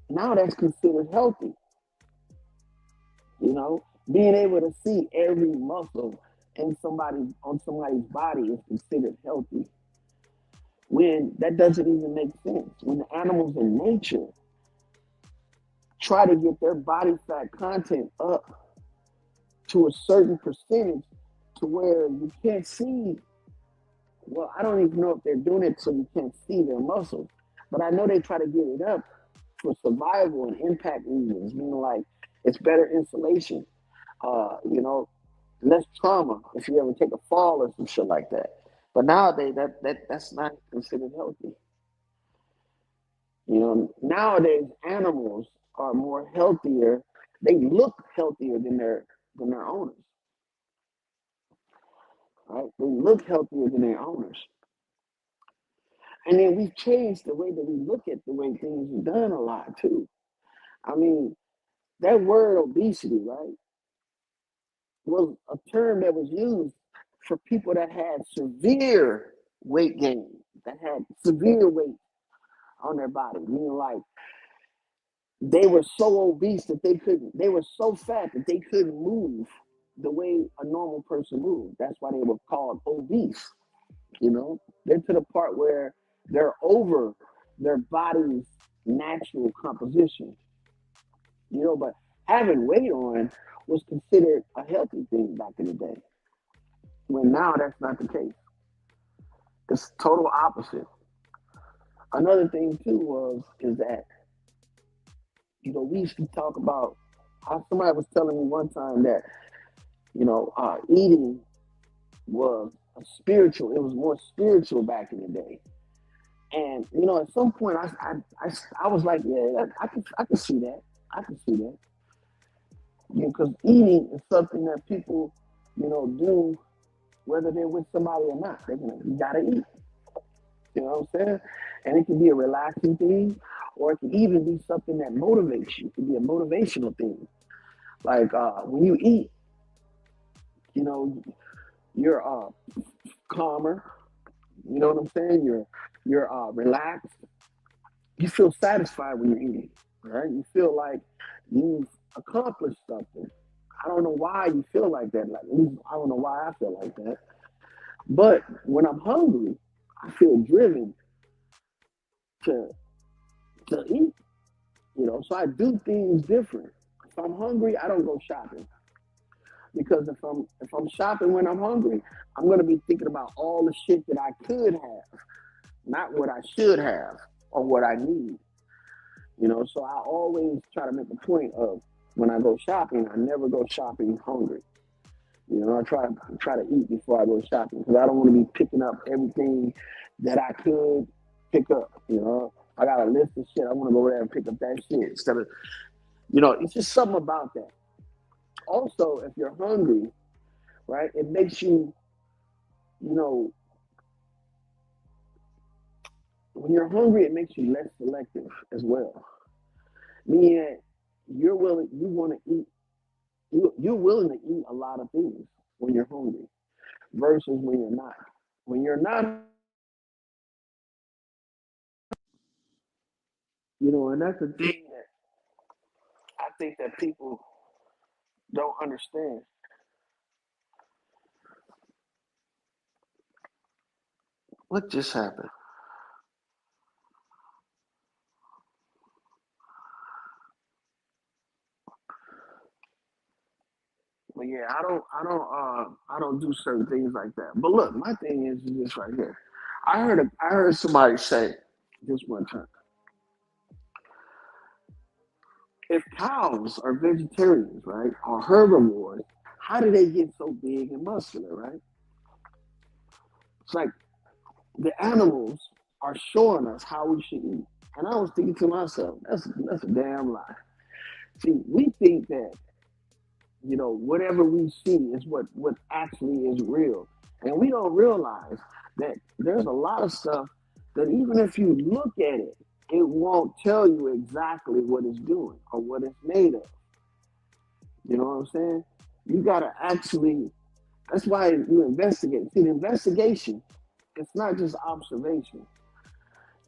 now that's considered healthy. Being able to see every muscle in somebody's body is considered healthy. When that doesn't even make sense. When the animals in nature try to get their body fat content up to a certain percentage to where you can't see. Well, I don't even know if they're doing it so you can't see their muscles, but I know they try to get it up for survival and impact reasons, meaning like it's better insulation, less trauma if you ever take a fall or some shit like that. But nowadays that's not considered healthy. Nowadays animals are more healthier. They look healthier than their owners, right? They look healthier than their owners. And then we've changed the way that we look at the way things are done a lot too. I mean, that word obesity, right, was a term that was used for people that had severe weight gain, that had severe weight on their body, meaning like they were so obese that they were so fat that they couldn't move the way a normal person moved. That's why they were called obese. They're to the part where they're over their body's natural composition. But having weight on was considered a healthy thing back in the day. When now that's not the case. It's total opposite. Another thing too is that we used to talk about Somebody was telling me one time that eating was a spiritual. It was more spiritual back in the day. And at some point, I was like, yeah, I can see that. I can see that. Because eating is something that people, do whether they're with somebody or not. You gotta eat. You know what I'm saying? And it can be a relaxing thing, or it can even be something that motivates you. It can be a motivational thing. Like when you eat, you know, you're calmer. You know what I'm saying? You're relaxed. You feel satisfied when you're eating, right? You feel like you've accomplished something. I don't know why you feel like that. Like, at least I don't know why I feel like that. But when I'm hungry, I feel driven to eat. So I do things different. If I'm hungry, I don't go shopping because if I'm shopping when I'm hungry, I'm gonna be thinking about all the shit that I could have, not what I should have or what I need. So I always try to make a point of when I go shopping, I never go shopping hungry. I try to eat before I go shopping because I don't want to be picking up everything that I could pick up. I got a list of shit. I want to go over there and pick up that shit instead of, it's just something about that. Also, if you're hungry, right, it makes you, you know, when you're hungry, it makes you less selective as well. Meaning you want to eat, you're willing to eat a lot of things when you're hungry versus when you're not. When you're not, and that's the thing that I think that people don't understand. What just happened? But yeah, I don't do certain things like that. But look, my thing is this right here. I heard somebody say this one time. If cows are vegetarians, right, or herbivores, how do they get so big and muscular, right? It's like the animals are showing us how we should eat. And I was thinking to myself, that's a damn lie. See, we think that whatever we see is what actually is real, and we don't realize that there's a lot of stuff that even if you look at it, it won't tell you exactly what it's doing or what it's made of. You know what I'm saying? You gotta actually. That's why you investigate. See, the investigation, it's not just observation.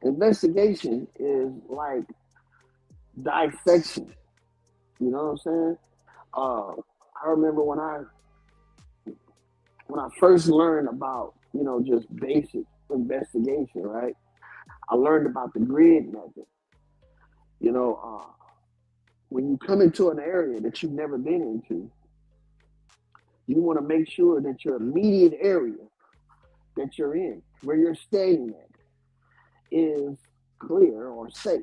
Investigation is like dissection. You know what I'm saying? Uh, I remember when I first learned about just basic investigation, right? I learned about the grid method. You know, when you come into an area that you've never been into, you want to make sure that your immediate area that you're in, where you're staying at, is clear or safe,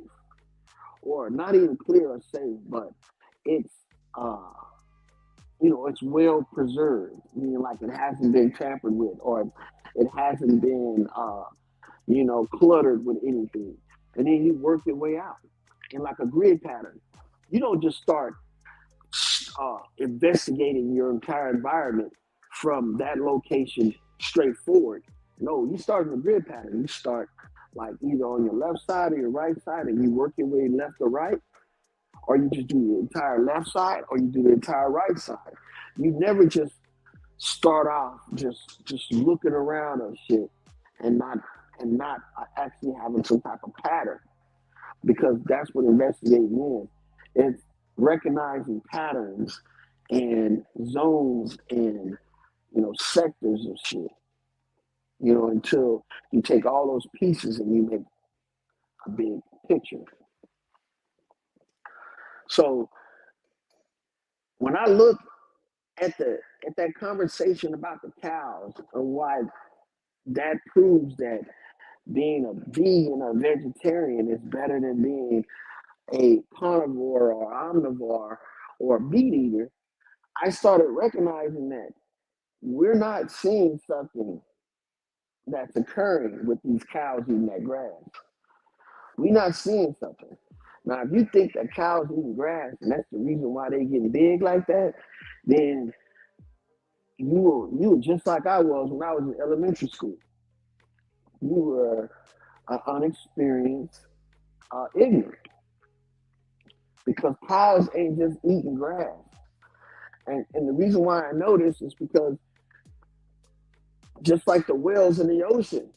or not even clear or safe, but it's uh, it's well preserved, meaning like it hasn't been tampered with, or it hasn't been cluttered with anything. And then you work your way out in like a grid pattern. You don't just start investigating your entire environment from that location straightforward. No, you start in a grid pattern. You start like either on your left side or your right side, and you work your way left or right, or you just do the entire left side, or you do the entire right side. You never just start off just looking around and shit, and not actually having some type of pattern, because that's what investigating is. It's recognizing patterns and zones and sectors of shit. Until you take all those pieces and you make a big picture. So when I look at that conversation about the cows and why that proves that being a vegan or vegetarian is better than being a carnivore or omnivore or a meat eater, I started recognizing that we're not seeing something that's occurring with these cows eating that grass. We're not seeing something. Now, if you think that cows eating grass and that's the reason why they getting big like that, then you were just like I was when I was in elementary school. You were unexperienced, ignorant, because cows ain't just eating grass. And the reason why I know this is because just like the whales in the ocean,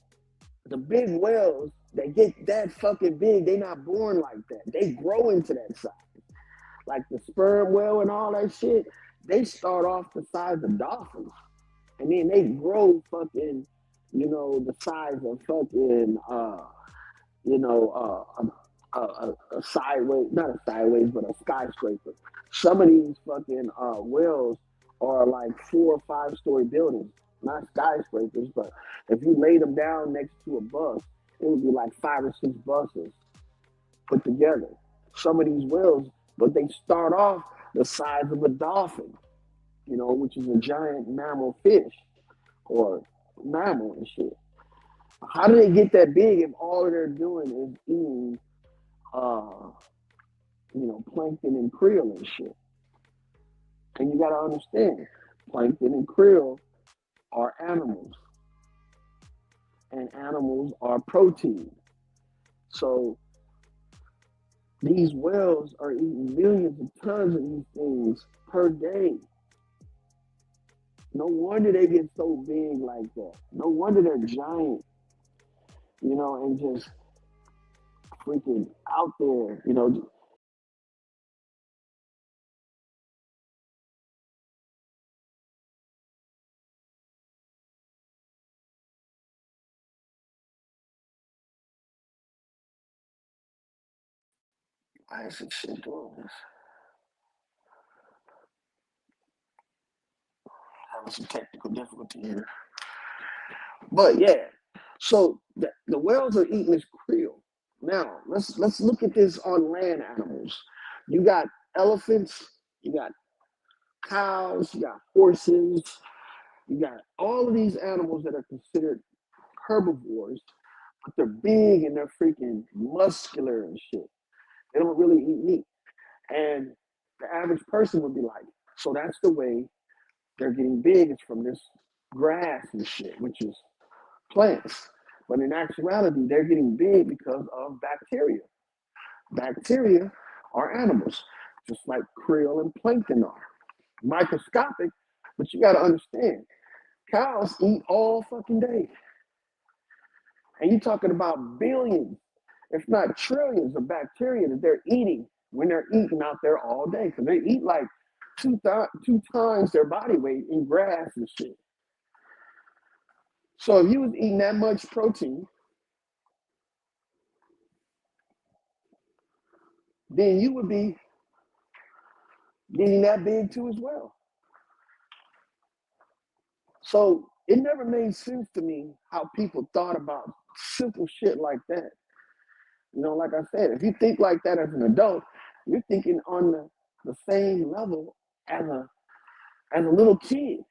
the big whales, they get that fucking big, they not born like that. They grow into that size. Like the sperm whale and all that shit, they start off the size of dolphins. And then they grow fucking, the size of fucking, a sideways, not a sideways, but a skyscraper. Some of these fucking whales are like 4 or 5 story buildings, not skyscrapers, but if you lay them down next to a bus, it would be like 5 or 6 buses put together. Some of these whales, but they start off the size of a dolphin, which is a giant mammal fish or mammal and shit. How do they get that big if all they're doing is eating, plankton and krill and shit? And you gotta understand, plankton and krill are animals, and animals are protein. So these whales are eating millions of tons of these things per day. No wonder they get so big like that. No wonder they're giant, and just freaking out there, Why is this shit doing this? Having some technical difficulty here. But yeah, so the whales are eating this krill. Now let's look at this on land animals. You got elephants, you got cows, you got horses, you got all of these animals that are considered herbivores, but they're big and they're freaking muscular and shit. They don't really eat meat. And the average person would be like, so that's the way they're getting big, is from this grass and shit, which is plants. But in actuality, they're getting big because of bacteria. Bacteria are animals, just like krill and plankton are. Microscopic, but you got to understand, cows eat all fucking day. And you're talking about billions, if not trillions of bacteria that they're eating when they're eating out there all day. Because they eat like two times their body weight in grass and shit. So if you was eating that much protein, then you would be getting that big too as well. So it never made sense to me how people thought about simple shit like that. Like I said, if you think like that as an adult, you're thinking on the same level as a little kid.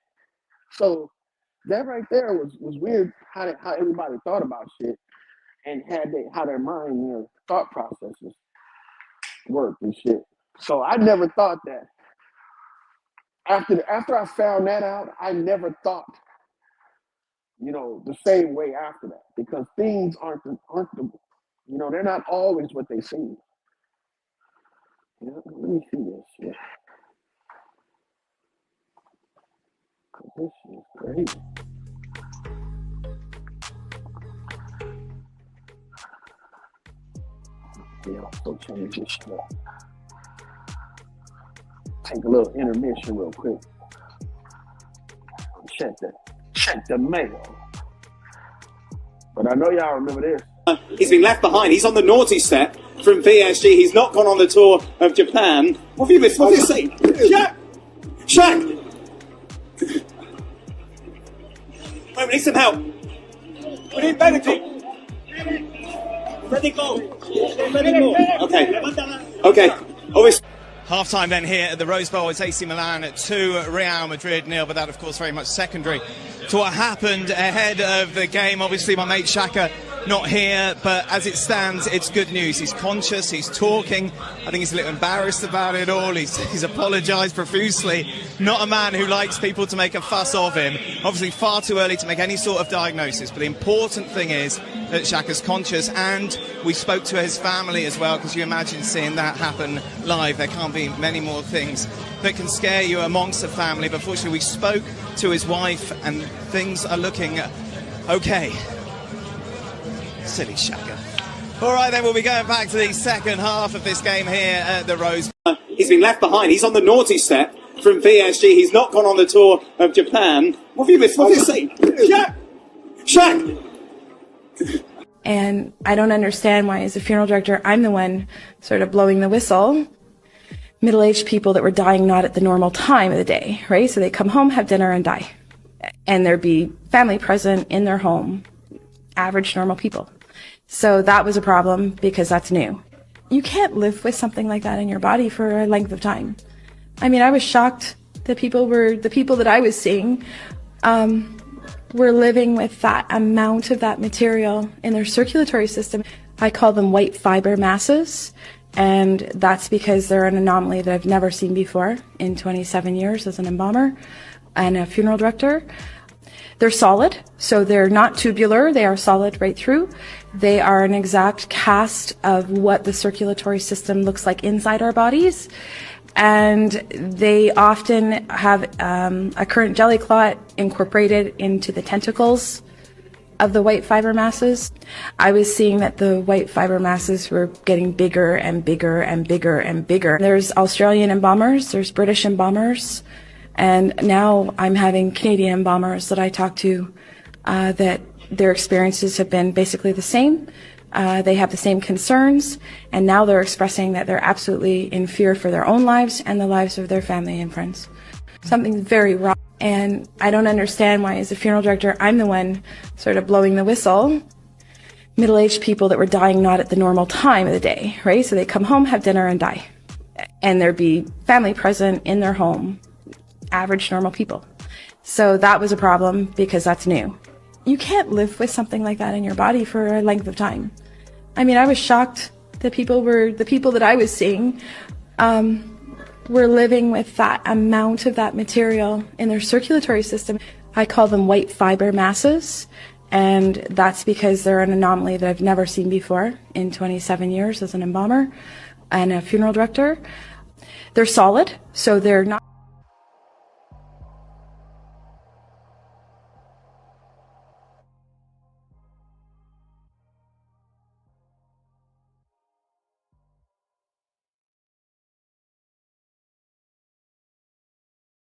So that right there was weird how everybody thought about shit and how their mind, thought processes worked and shit. So I never thought that. After I found that out, I never thought, the same way after that, because things aren't the they're not always what they seem. Let me see this shit. This is crazy. Yeah, I'll still change this shit up. Take a little intermission real quick. Check the mail. But I know y'all remember this. He's been left behind. He's on the naughty step from PSG. He's not gone on the tour of Japan. What have you missed? What did you say? Shaq! Wait, we need some help. We need medical. Medical. Okay. Okay. Obviously. Half-time then here at the Rose Bowl. It's AC Milan at 2, Real Madrid 0, but that, of course, very much secondary to what happened ahead of the game. Obviously, my mate Xhaka not here, but as it stands, it's good news. He's conscious, he's talking. I think he's a little embarrassed about it all. He's apologised profusely. Not a man who likes people to make a fuss of him. Obviously, far too early to make any sort of diagnosis, but the important thing is that Xhaka's conscious, and we spoke to his family as well, because you imagine seeing that happen live. There can't be many more things that can scare you amongst a family, but fortunately we spoke to his wife and things are looking okay. Silly Xhaka. All right, then we'll be going back to the second half of this game here at the Rose. He's been left behind. He's on the naughty step from PSG. He's not gone on the tour of Japan. What have you missed? What did you say? Shaq! Shaq! And I don't understand why, as a funeral director, I'm the one sort of blowing the whistle. Middle-aged people that were dying not at the normal time of the day, right? So they come home, have dinner, and die. And there'd be family present in their home. Average, normal people. So that was a problem because that's new. You can't live with something like that in your body for a length of time. I mean, I was shocked that the people that I was seeing were living with that amount of that material in their circulatory system. I call them white fiber masses, and that's because they're an anomaly that I've never seen before in 27 years as an embalmer and a funeral director. They're solid, so they're not tubular, they are solid right through. They are an exact cast of what the circulatory system looks like inside our bodies. And they often have a current jelly clot incorporated into the tentacles of the white fiber masses. I was seeing that the white fiber masses were getting bigger and bigger and bigger and bigger. There's Australian embalmers, there's British embalmers, and now I'm having Canadian embalmers that I talk to that their experiences have been basically the same. They have the same concerns, and now they're expressing that they're absolutely in fear for their own lives and the lives of their family and friends. Something's very wrong, and I don't understand why, as a funeral director, I'm the one sort of blowing the whistle. Middle-aged people that were dying not at the normal time of the day, right? So they come home, have dinner, and die. And there'd be family present in their home. Average, normal people. So that was a problem because that's new. You can't live with something like that in your body for a length of time. I mean, I was shocked that the people that I was seeing were living with that amount of that material in their circulatory system. I call them white fiber masses, and that's because they're an anomaly that I've never seen before in 27 years as an embalmer and a funeral director. They're solid, so they're not